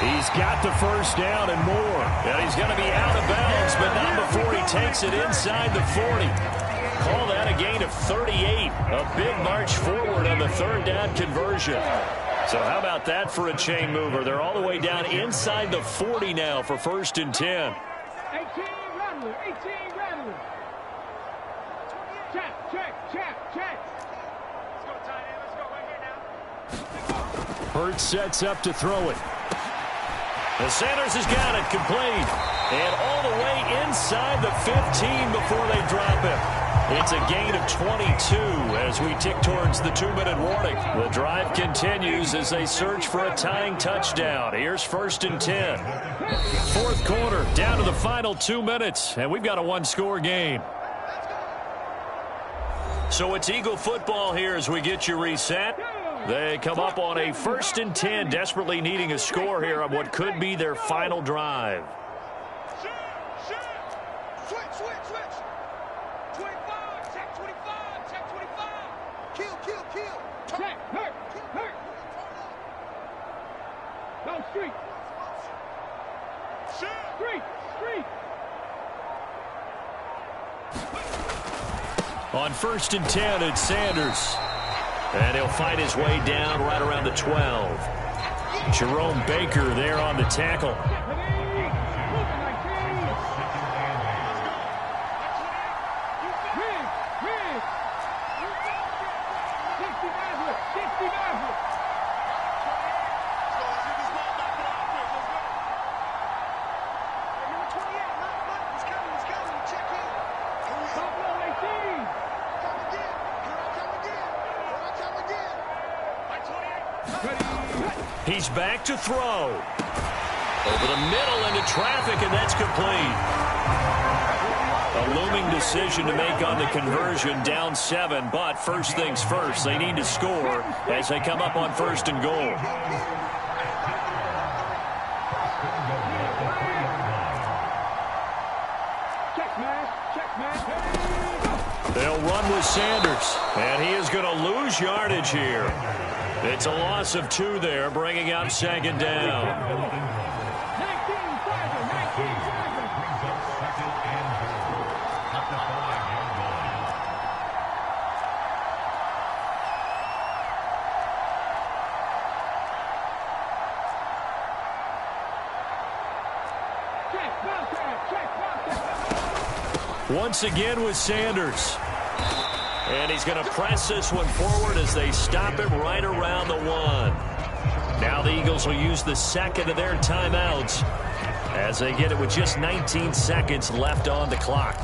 He's got the first down and more. And he's going to be out of bounds, but not before he takes it inside the 40. Call that a gain of 38. A big march forward on the 3rd down conversion. So how about that for a chain mover? They're all the way down inside the 40 now for 1st and 10. 18 Rattler, 18 Rattler. Check. Let's go, tight end. Let's go right here now. Hurts sets up to throw it. And Sanders has got it complete. And all the way inside the 15 before they drop it. It's a gain of 22 as we tick towards the 2-minute warning. The drive continues as they search for a tying touchdown. Here's 1st and 10. 4th quarter, down to the final 2 minutes. And we've got a 1-score game. So it's Eagle football here as we get you reset. They come up on a 1st and 10, desperately needing a score here on what could be their final drive. Switch. 25, check 25. Kill. Check, hurt. Go street. Street. On 1st and 10, it's Sanders. And he'll fight his way down right around the 12. Jerome Baker there on the tackle. He's back to throw. Over the middle into traffic, and that's complete. A looming decision to make on the conversion, down 7, but first things first, they need to score as they come up on 1st and goal. They'll run with Sanders, and he is going to lose yardage here. It's a loss of 2 there, bringing up 2nd down. Once again with Sanders. And he's going to press this one forward as they stop him right around the 1. Now the Eagles will use the second of their timeouts as they get it with just 19 seconds left on the clock.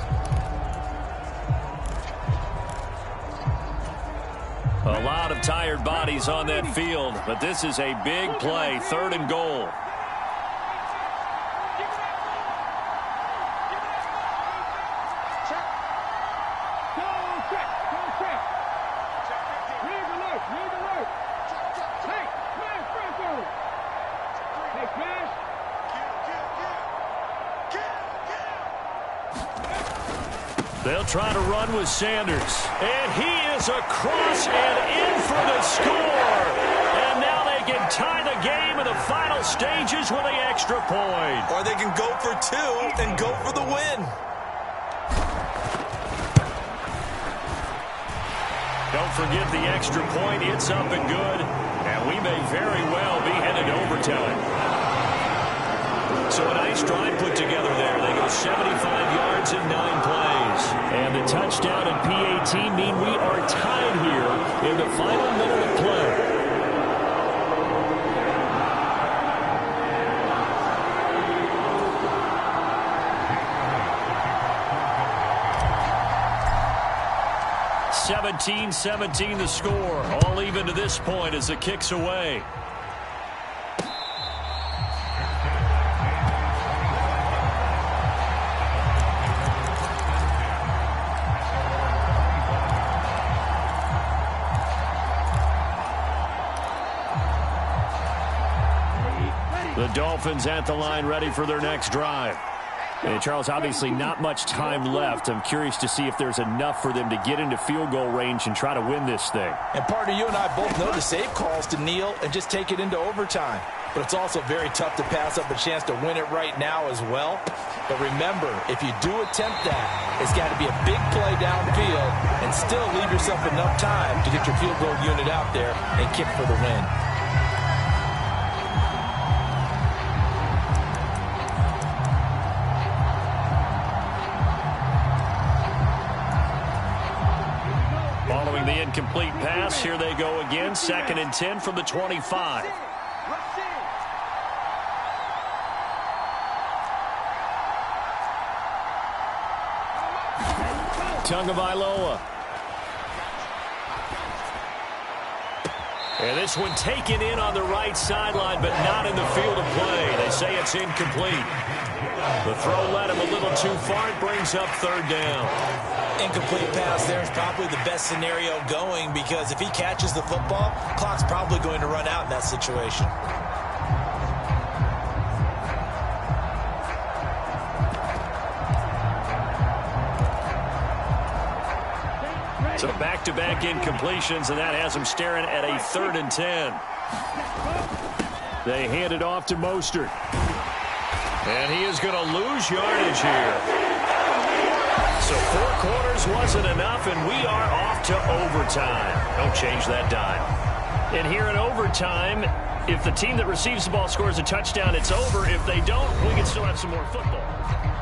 A lot of tired bodies on that field, but this is a big play, 3rd and goal. They'll try to run with Sanders. And he is across and in for the score. And now they can tie the game in the final stages with an extra point. Or they can go for 2 and go for the win. Don't forget the extra point. It's up and good. And we may very well be headed to overtime. So a nice drive put together there. They go 75 yards in 9 plays. And the touchdown and PAT mean we are tied here in the final minute of play. (17-17) the score. All even to this point as the kick's away. The Dolphins at the line ready for their next drive. And Charles, obviously not much time left. I'm curious to see if there's enough for them to get into field goal range and try to win this thing. And partner, you and I both know the safe calls to kneel and just take it into overtime. But it's also very tough to pass up a chance to win it right now as well. But remember, if you do attempt that, it's got to be a big play downfield and still leave yourself enough time to get your field goal unit out there and kick for the win. Following the incomplete pass, here they go again. 2nd and 10 from the 25. Tagovailoa. And this one taken in on the right sideline, but not in the field of play. They say it's incomplete. The throw led him a little too far. It brings up 3rd down. Incomplete pass there is probably the best scenario going, because if he catches the football, clock's probably going to run out in that situation. So back-to-back incompletions, and that has him staring at a 3rd and 10. They hand it off to Mostert. And he is going to lose yardage here. So 4 quarters wasn't enough, and we are off to overtime. Don't change that dime. And here in overtime, If the team that receives the ball scores a touchdown, it's over. If they don't, we can still have some more football.